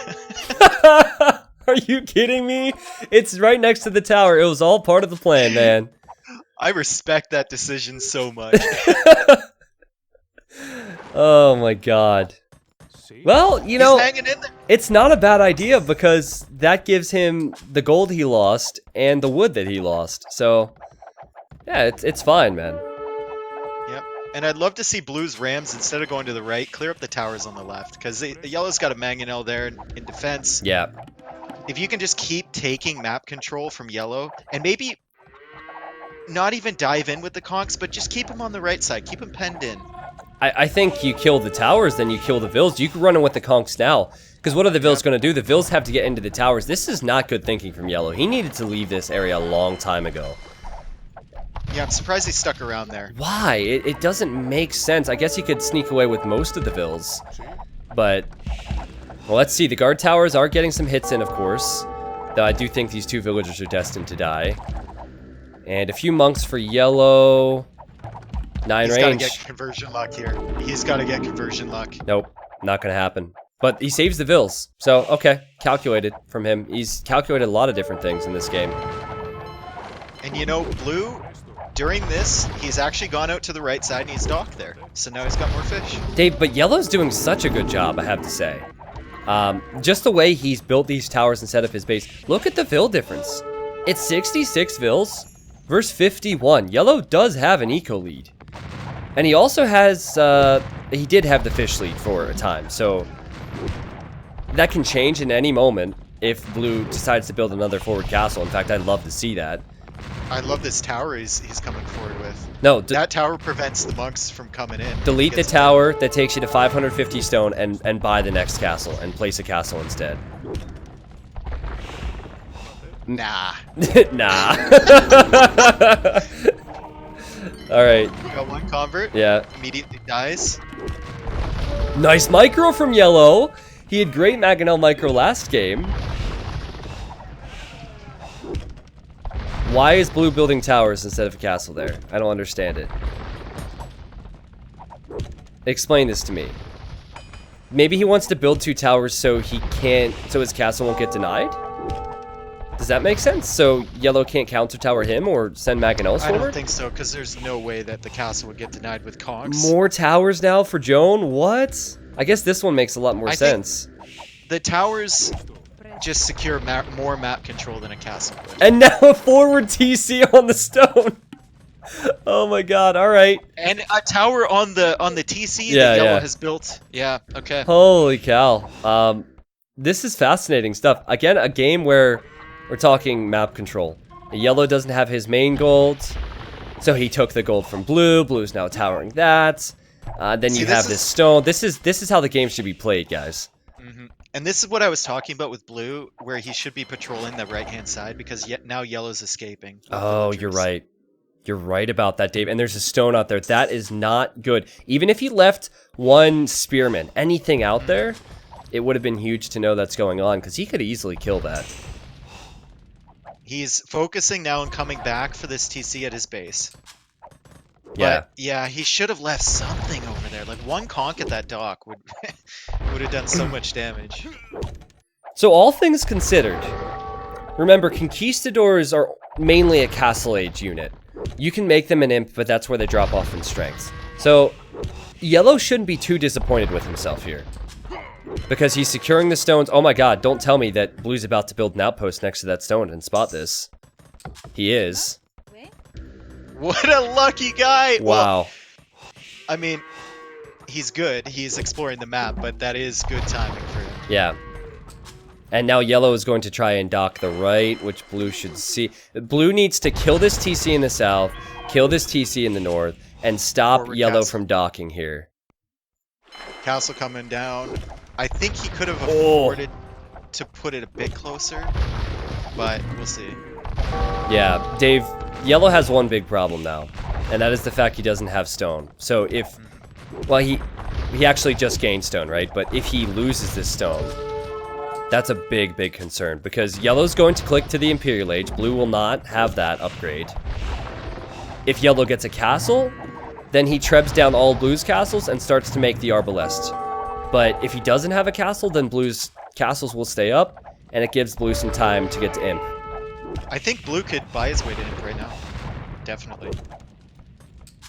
Are you kidding me? It's right next to the tower. It was all part of the plan, man. I respect that decision so much. Oh my god. Well, you know, it's not a bad idea because that gives him the gold he lost and the wood that he lost. So, yeah, it's fine, man. Yep. And I'd love to see blue's rams, instead of going to the right, clear up the towers on the left. Because yellow's got a mangonel there in defense. Yeah. If you can just keep taking map control from yellow, and maybe not even dive in with the conks, but just keep him on the right side. Keep him penned in. I think you kill the towers, then you kill the vills. You can run in with the conks now. Because what are the vills going to do? The vills have to get into the towers. This is not good thinking from yellow. He needed to leave this area a long time ago. Yeah, I'm surprised he stuck around there. Why? It doesn't make sense. I guess he could sneak away with most of the vills. But, well, let's see. The guard towers are getting some hits in, of course. Though I do think these 2 villagers are destined to die. And a few monks for yellow. 9 He's range. He's got to get conversion luck here. He's got to get conversion luck. Nope, not gonna happen. But he saves the vills. So, okay, calculated from him. He's calculated a lot of different things in this game. And you know, blue, during this, he's actually gone out to the right side and he's docked there. So now he's got more fish. Dave, but yellow's doing such a good job, I have to say. Just the way he's built these towers and set up his base. Look at the vill difference. It's 66 vills versus 51. Yellow does have an eco lead. And he also has, he did have the fish lead for a time, so that can change in any moment if blue decides to build another forward castle. In fact, I'd love to see that. I love this tower he's coming forward with. No, that tower prevents the monks from coming in. Delete the tower that takes you to 550 stone and buy the next castle and place a castle instead. Nah. Nah. Alright. Got 1 convert. Yeah. Immediately dies. Nice micro from yellow. He had great Mangonel micro last game. Why is blue building towers instead of a castle there? I don't understand it. Explain this to me. Maybe he wants to build 2 towers so his castle won't get denied? Does that make sense? So yellow can't counter tower him or send Mangonels forward? I don't think so, because there's no way that the castle would get denied with conks. More towers now for Joan? What? I guess this one makes a lot more sense. The towers just secure more map control than a castle would. And now a forward TC on the stone. Oh my god, alright. And a tower on the TC Yeah, that yellow yeah. has built. Yeah, okay. Holy cow. This is fascinating stuff. Again, a game where we're talking map control. Yellow doesn't have his main gold, so he took the gold from blue. Blue's now towering that. Then you have this stone. This is how the game should be played, guys. And this is what I was talking about with blue, where he should be patrolling the right-hand side, because now yellow's escaping. Oh, you're right. You're right about that, Dave. And there's a stone out there. That is not good. Even if he left one spearman, anything out there, it would have been huge to know that's going on, because he could easily kill that. He's focusing now and coming back for this TC at his base. Yeah. But, yeah, he should have left something over there. Like, one conch at that dock would would have done so much damage. So all things considered, remember, conquistadors are mainly a Castle Age unit. You can make them an imp, but that's where they drop off in strength. So yellow shouldn't be too disappointed with himself here, because he's securing the stones. Oh my god, don't tell me that blue's about to build an outpost next to that stone and spot this. He is. What a lucky guy! Wow. Well, I mean, he's good. He's exploring the map, but that is good timing for him. Yeah. And now yellow is going to try and dock the right, which blue should see. Blue needs to kill this TC in the south, kill this TC in the north, and stop Forward yellow castle. from docking here. Castle coming down. I think he could have afforded to put it a bit closer, but we'll see. Yeah, Dave, yellow has one big problem now, and that is the fact he doesn't have stone. So if, well, he actually just gained stone, right? But if he loses this stone, that's a big, big concern, because yellow's going to click to the Imperial Age. Blue will not have that upgrade. If yellow gets a castle, then he trebs down all blue's castles and starts to make the arbalest. But if he doesn't have a castle, then blue's castles will stay up, and it gives blue some time to get to imp. I think blue could buy his way to imp right now. Definitely.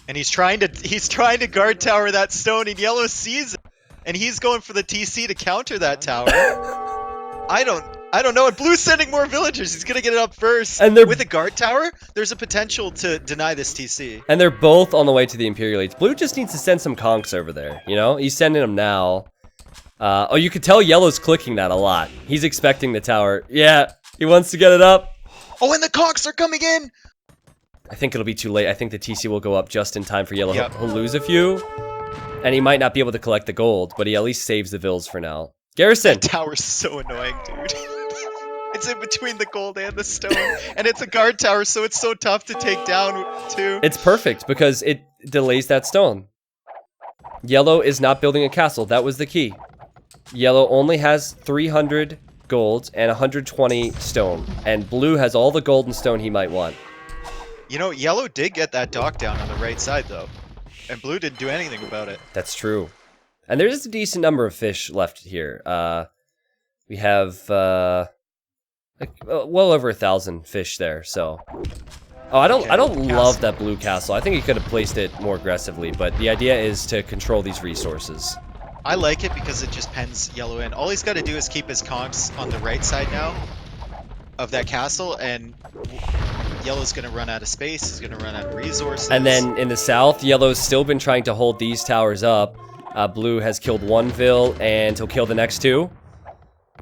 And he's trying to guard tower that stone, and yellow sees it. And he's going for the TC to counter that tower. I don't know. And blue's sending more villagers. He's gonna get it up first. And they're, with a guard tower, there's a potential to deny this TC. And they're both on the way to the Imperial Age. Blue just needs to send some conchs over there, you know? He's sending them now. Oh, you could tell yellow's clicking that a lot. He's expecting the tower. Yeah, he wants to get it up. Oh, and the conchs are coming in! I think it'll be too late. I think the TC will go up just in time for yellow. Yep. He'll lose a few, and he might not be able to collect the gold, but he at least saves the vills for now. Garrison! That tower's so annoying, dude. It's in between the gold and the stone, and it's a guard tower, so it's so tough to take down, too. It's perfect, because it delays that stone. Yellow is not building a castle. That was the key. Yellow only has 300 gold and 120 stone, and blue has all the gold and stone he might want. You know, yellow did get that dock down on the right side, though, and blue didn't do anything about it. That's true. And there's a decent number of fish left here. We have well over 1,000 fish there, so. Oh, I don't love that blue castle. I think he could have placed it more aggressively, but the idea is to control these resources. I like it because it just pens yellow in. All he's got to do is keep his conchs on the right side now of that castle, and yellow's going to run out of space. He's going to run out of resources. And then in the south, yellow's still been trying to hold these towers up. Blue has killed one vill, and he'll kill the next two.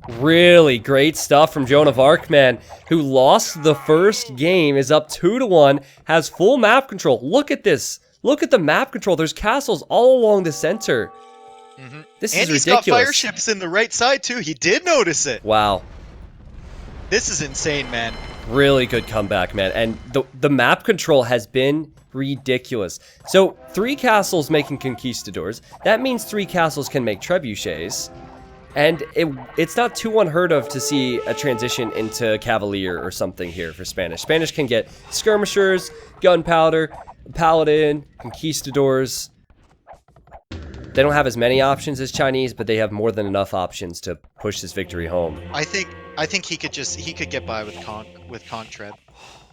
Really great stuff from Joan of Arc, man, who lost the first game, is up 2-1, has full map control. Look at this. Look at the map control. There's castles all along the center. This is ridiculous. And he's got fire ships in the right side, too. He did notice it. Wow. This is insane, man. Really good comeback, man. And the map control has been ridiculous. So 3 castles making conquistadors. That means 3 castles can make trebuchets. And it's not too unheard of to see a transition into Cavalier or something here for Spanish. Spanish can get skirmishers, gunpowder, paladin, conquistadors. They don't have as many options as Chinese, but they have more than enough options to push this victory home. I think he could get by with conch treb.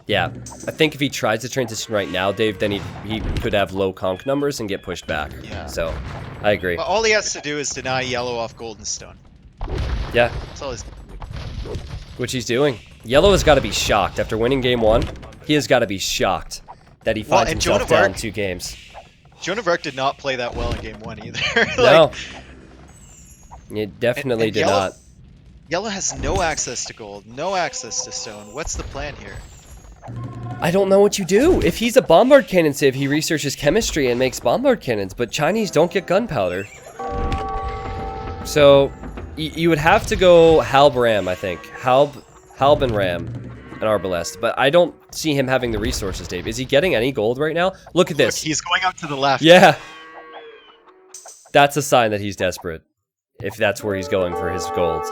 Yeah, I think if he tries to transition right now, Dave, then he could have low conch numbers and get pushed back. Yeah. So, I agree. But all he has to do is deny yellow off golden stone. Yeah. That's all he's gonna do. Which he's doing. Yellow has got to be shocked. After winning game 1, he has got to be shocked that he finds himself down 2 games. Joan of Arc did not play that well in game 1 either. No. It definitely did not. Yellow has no access to gold, no access to stone. What's the plan here? I don't know what you do. If he's a bombard cannon civ, he researches chemistry and makes bombard cannons, but Chinese don't get gunpowder. So, you would have to go Halb Ram, I think. Halb and Ram and Arbalest, but I don't see him having the resources, Dave. Is he getting any gold right now? Look at this. Look, he's going up to the left. Yeah. That's a sign that he's desperate, if that's where he's going for his gold.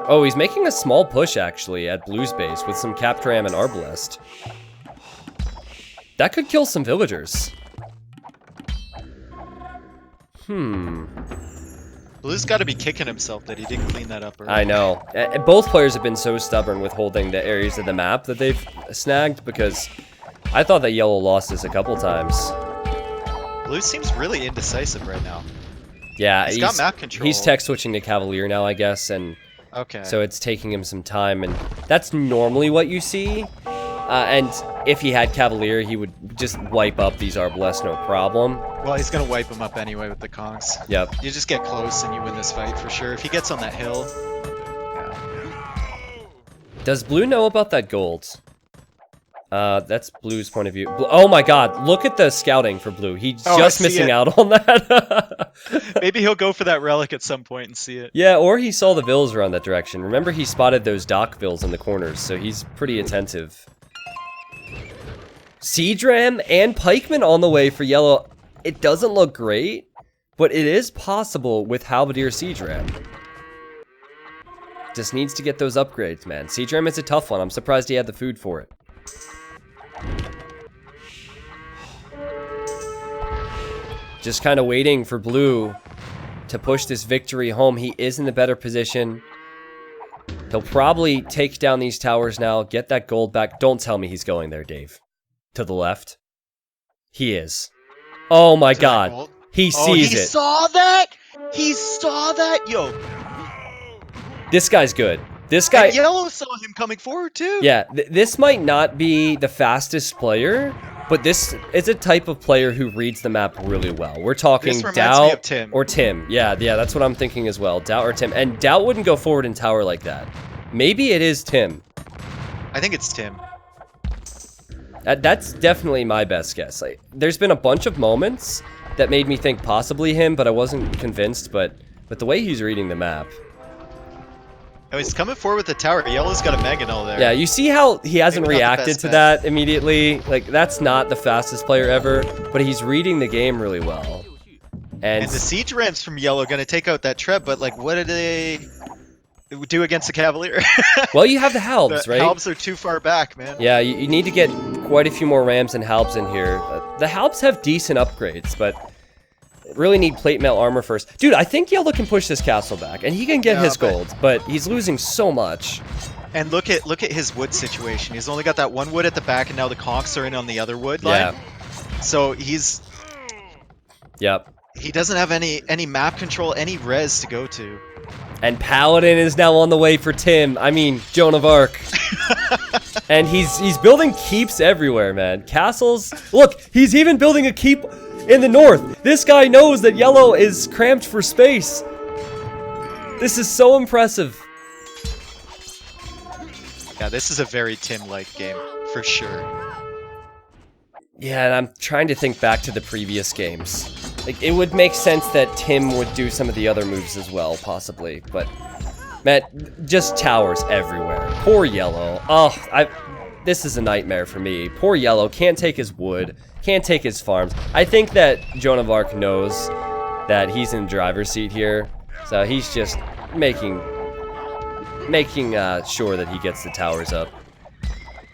Oh, he's making a small push, actually, at Blue's base with some Capped Ram and Arbalest. That could kill some villagers. Blue's got to be kicking himself that he didn't clean that up earlier. I know. Both players have been so stubborn with holding the areas of the map that they've snagged, because I thought that Yellow lost this a couple times. Blue seems really indecisive right now. Yeah, he's got map control. He's tech switching to Cavalier now, I guess, and okay. So it's taking him some time, and that's normally what you see. And if he had Cavalier, he would just wipe up these Arbalest, no problem. Well, he's gonna wipe them up anyway with the Kongs. Yep. You just get close and you win this fight for sure. If he gets on that hill. Does Blue know about that gold? That's Blue's point of view. Oh my god, look at the scouting for Blue. He's just missing out on that. Maybe he'll go for that relic at some point and see it. Yeah, or he saw the vills around that direction. Remember, he spotted those dock vills in the corners, so he's pretty attentive. Siege Ram and Pikeman on the way for Yellow. It doesn't look great, but it is possible with Halberdier Siege Ram. Just needs to get those upgrades, man. Siege Ram is a tough one. I'm surprised he had the food for it. Just kind of waiting for Blue to push this victory home. He is in the better position. He'll probably take down these towers now, get that gold back. Don't tell me he's going there, Dave. To the left. He is. Oh my god. He sees it. He saw that? He saw that? Yo. This guy's good. This guy... And Yellow saw him coming forward too. Yeah, this might not be the fastest player, but this is a type of player who reads the map really well. We're talking Doubt or Tim. Yeah, that's what I'm thinking as well. Doubt or Tim. And Doubt wouldn't go forward in tower like that. Maybe it is Tim. I think it's Tim. That's definitely my best guess. Like, there's been a bunch of moments that made me think possibly him, but I wasn't convinced. But the way he's reading the map. Oh, he's coming forward with the tower. Yellow's got a Meganol there. Yeah, you see how he hasn't reacted to that immediately? Like, that's not the fastest player ever, but he's reading the game really well. And the Siege Rams from Yellow are going to take out that Treb, but, like, what do they do against the Cavalier? Well, you have the Halbs, right? The Halbs are too far back, man. Yeah, you need to get quite a few more Rams and Halbs in here. The Halbs have decent upgrades, but really need plate mail armor first. Dude, I think Yellow can push this castle back, and he can get his gold, but he's losing so much. And look at his wood situation. He's only got that one wood at the back, and now the conks are in on the other wood line. Yeah. So he's... Yep. He doesn't have any map control, any res to go to. And Paladin is now on the way for Tim. I mean, Joan of Arc. And he's building keeps everywhere, man. Castles. Look, he's even building a keep in the north. This guy knows that Yellow is cramped for space. This is so impressive. Yeah, this is a very Tim-like game, for sure. Yeah, and I'm trying to think back to the previous games. Like, it would make sense that Tim would do some of the other moves as well, possibly. But, man, just towers everywhere. Poor Yellow. Oh, this is a nightmare for me. Poor Yellow can't take his wood, can't take his farms. I think that Joan of Arc knows that he's in the driver's seat here, so he's just making sure that he gets the towers up.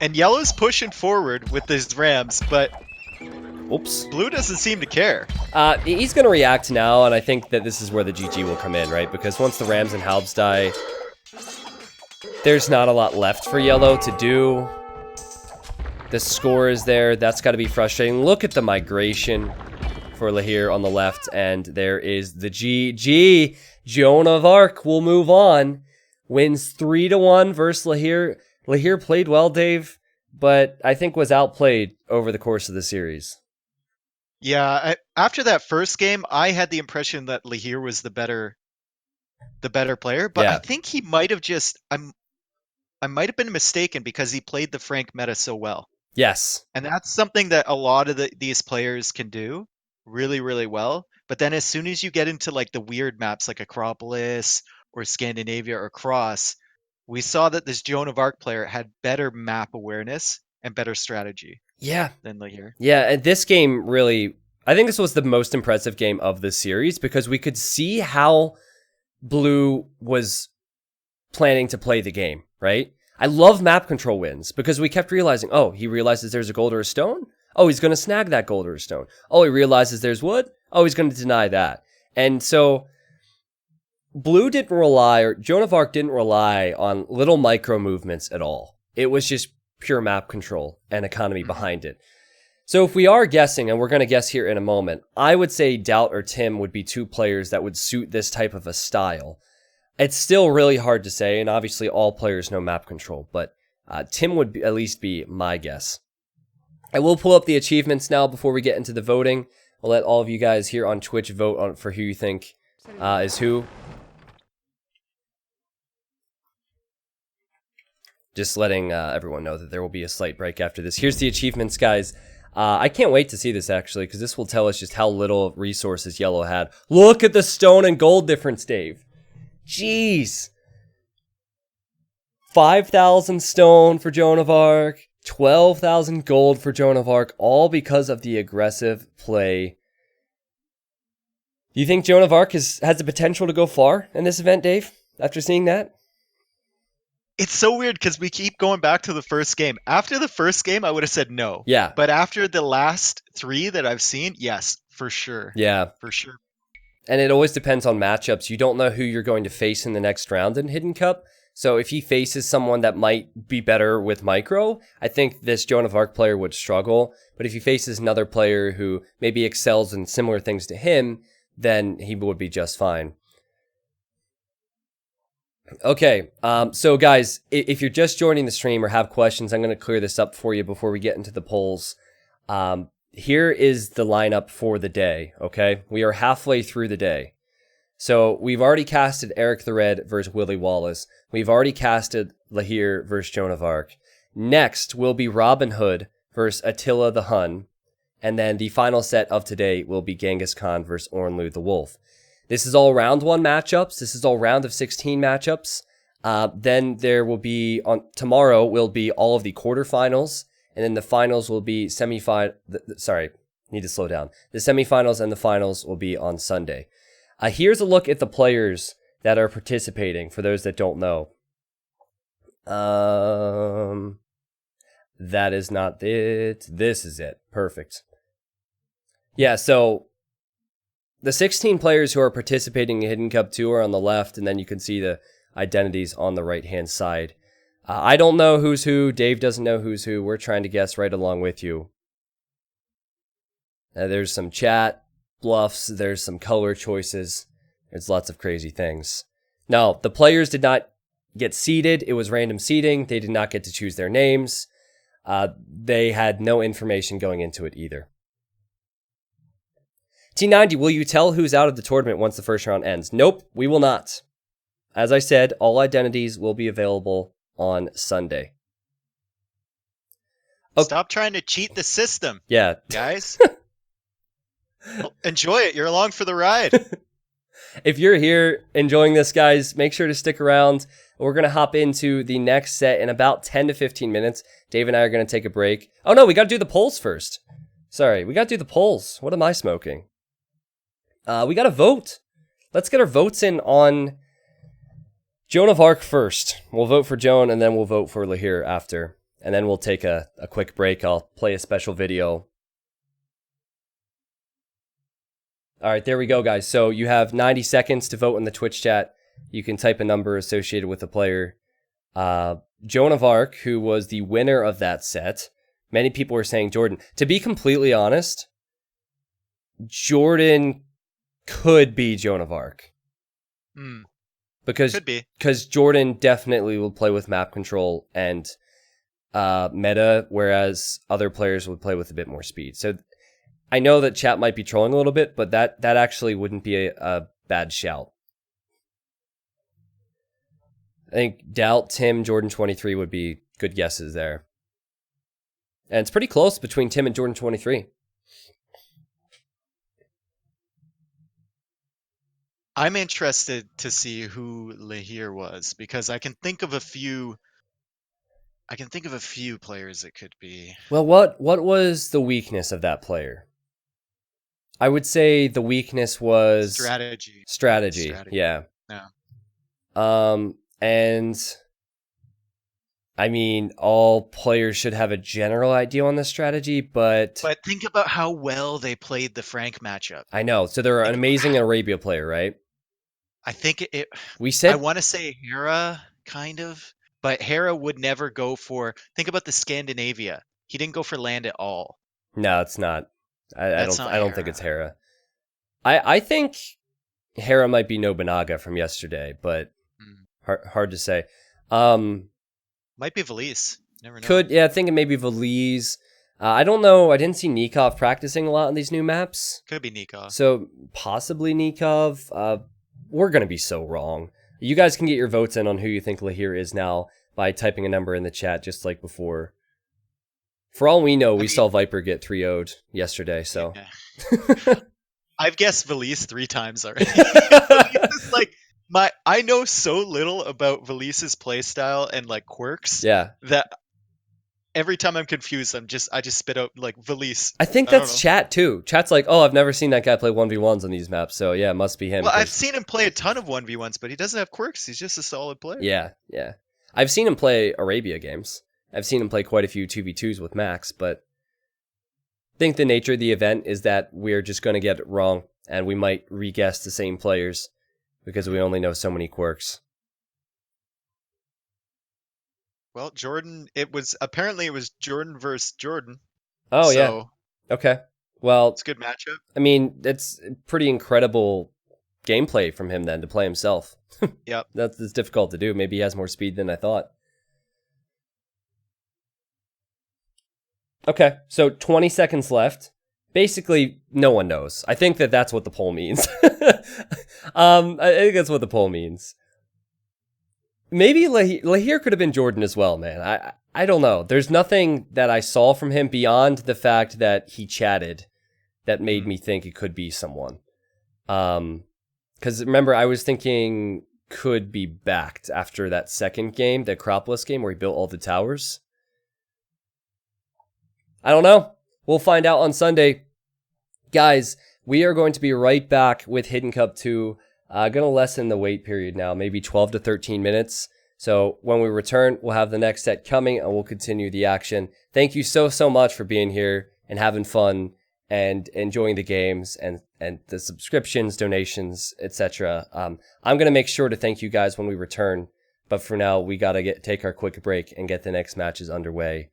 And Yellow's pushing forward with his Rams, but oops. Blue doesn't seem to care. He's going to react now, and I think that this is where the GG will come in, right? Because once the Rams and Halbs die, there's not a lot left for Yellow to do. The score is there. That's got to be frustrating. Look at the migration for Lahir on the left, and there is the GG. Joan of Arc will move on. Wins 3-1 versus Lahir. Lahir played well, Dave, but I think was outplayed over the course of the series. Yeah, after that first game, I had the impression that Lahir was the better player, but I Yeah. think he might have just I might have been mistaken because he played the Frank meta so well. Yes. And that's something that a lot of these players can do really, really well. But then as soon as you get into like the weird maps like Acropolis or Scandinavia or Cross, we saw that this Joan of Arc player had better map awareness and better strategy Yeah. than Lahir. Yeah, and this game really, I think this was the most impressive game of the series because we could see how Blue was planning to play the game, right? I love map control wins because we kept realizing, oh, he realizes there's a gold or a stone. Oh, he's going to snag that gold or a stone. Oh, he realizes there's wood. Oh, he's going to deny that. And so Blue didn't rely, or Joan of Arc didn't rely on little micro movements at all. It was just pure map control and economy behind it. So if we are guessing, and we're going to guess here in a moment, I would say Doubt or Tim would be two players that would suit this type of a style. It's still really hard to say, and obviously all players know map control, but Tim would at least be my guess. I will pull up the achievements now before we get into the voting. I'll let all of you guys here on Twitch vote on for who you think is who. Just letting everyone know that there will be a slight break after this. Here's the achievements, guys. I can't wait to see this, actually, because this will tell us just how little resources Yellow had. Look at the stone and gold difference, Dave. Jeez. 5,000 stone for Joan of Arc, 12,000 gold for Joan of Arc, all because of the aggressive play. Do you think Joan of Arc has the potential to go far in this event, Dave, after seeing that? It's so weird because we keep going back to the first game. After the first game, I would have said no. Yeah. But after the last 3 that I've seen, yes, for sure. Yeah. For sure. And it always depends on matchups. You don't know who you're going to face in the next round in Hidden Cup. So if he faces someone that might be better with micro, I think this Joan of Arc player would struggle. But if he faces another player who maybe excels in similar things to him, then he would be just fine. Okay, so guys, if you're just joining the stream or have questions, I'm going to clear this up for you before we get into the polls. Here is the lineup for the day, okay? We are halfway through the day. So we've already casted Eric the Red versus Willie Wallace. We've already casted Lahir versus Joan of Arc. Next will be Robin Hood versus Attila the Hun. And then the final set of today will be Genghis Khan versus Ornlu the Wolf. This is all round 1 matchups. This is all round of 16 matchups. Then there will be, tomorrow will be all of the quarterfinals. And then the finals will be need to slow down. The semifinals and the finals will be on Sunday. Here's a look at the players that are participating for those that don't know. That is not it. This is it. Perfect. Yeah, so the 16 players who are participating in Hidden Cup 2 are on the left, and then you can see the identities on the right-hand side. I don't know who's who. Dave doesn't know who's who. We're trying to guess right along with you. There's some chat bluffs. There's some color choices. There's lots of crazy things. No, the players did not get seeded. It was random seeding. They did not get to choose their names. They had no information going into it either. T90, will you tell who's out of the tournament once the first round ends? Nope, we will not. As I said, all identities will be available on Sunday. Okay. Stop trying to cheat the system. Yeah. Guys. Enjoy it. You're along for the ride. If you're here enjoying this, guys, make sure to stick around. We're going to hop into the next set in about 10 to 15 minutes. Dave and I are going to take a break. Oh, no, we got to do the polls first. Sorry, we got to do the polls. What am I smoking? We got to vote. Let's get our votes in on Joan of Arc first. We'll vote for Joan, and then we'll vote for Lahir after. And then we'll take a quick break. I'll play a special video. All right, there we go, guys. So you have 90 seconds to vote in the Twitch chat. You can type a number associated with the player. Joan of Arc, who was the winner of that set. Many people were saying Jordan. To be completely honest, Jordan could be Joan of Arc. Hmm. Because Could be. Jordan definitely will play with map control and meta, whereas other players would play with a bit more speed. So I know that chat might be trolling a little bit, but that actually wouldn't be a bad shout. I think Doubt, Tim, Jordan 23 would be good guesses there. And it's pretty close between Tim and Jordan 23. I'm interested to see who Lahir was because I can think of a few. I can think of a few players it could be. Well, what was the weakness of that player? I would say the weakness was Strategy. Strategy. Yeah. And I mean, all players should have a general idea on the strategy, but think about how well they played the Frank matchup. I know. So they're an amazing Arabia player, right? I think we said I want to say Hera, kind of, but Hera would never go for. Think about the Scandinavia. He didn't go for land at all. No, it's not. I don't think Hera. it's Hera. I think Hera might be Nobunaga from yesterday, but hard to say. Might be Valise. Never know. Could, yeah, I think it may be Valise. I don't know. I didn't see Nikov practicing a lot on these new maps. Could be Nikov. So possibly Nikov. We're going to be so wrong. You guys can get your votes in on who you think Lahir is now by typing a number in the chat, just like before. For all we know, we saw Viper get 3-0'd yesterday, so. Yeah. I've guessed Valise 3 times already. Valise is like I know so little about Valise's playstyle and like quirks. Yeah. That every time I'm confused, I just spit out like Valise. I think that's chat too. Chat's like, oh, I've never seen that guy play 1v1s on these maps, so yeah, it must be him. Well, I've seen him play a ton of 1v1s, but he doesn't have quirks. He's just a solid player. Yeah, yeah. I've seen him play Arabia games. I've seen him play quite a few 2v2s with Max, but I think the nature of the event is that we're just going to get it wrong, and we might re-guess the same players because we only know so many quirks. Well, Jordan, it was Jordan versus Jordan. Oh, yeah. Okay. Well, it's a good matchup. I mean, it's pretty incredible gameplay from him then to play himself. Yep. That's difficult to do. Maybe he has more speed than I thought. Okay, so 20 seconds left. Basically, no one knows. I think that's what the poll means. I think that's what the poll means. Maybe Lahir could have been Jordan as well, man. I don't know. There's nothing that I saw from him beyond the fact that he chatted that made me think it could be someone. Because remember, I was thinking could be backed after that second game, the Acropolis game where he built all the towers. I don't know. We'll find out on Sunday. Guys, we are going to be right back with Hidden Cup 2. Going to lessen the wait period now, maybe 12 to 13 minutes. So when we return, we'll have the next set coming and we'll continue the action. Thank you so much for being here and having fun and enjoying the games and the subscriptions, donations, etc. I'm going to make sure to thank you guys when we return. But for now, we got to take our quick break and get the next matches underway.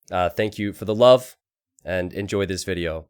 Thank you for the love and enjoy this video.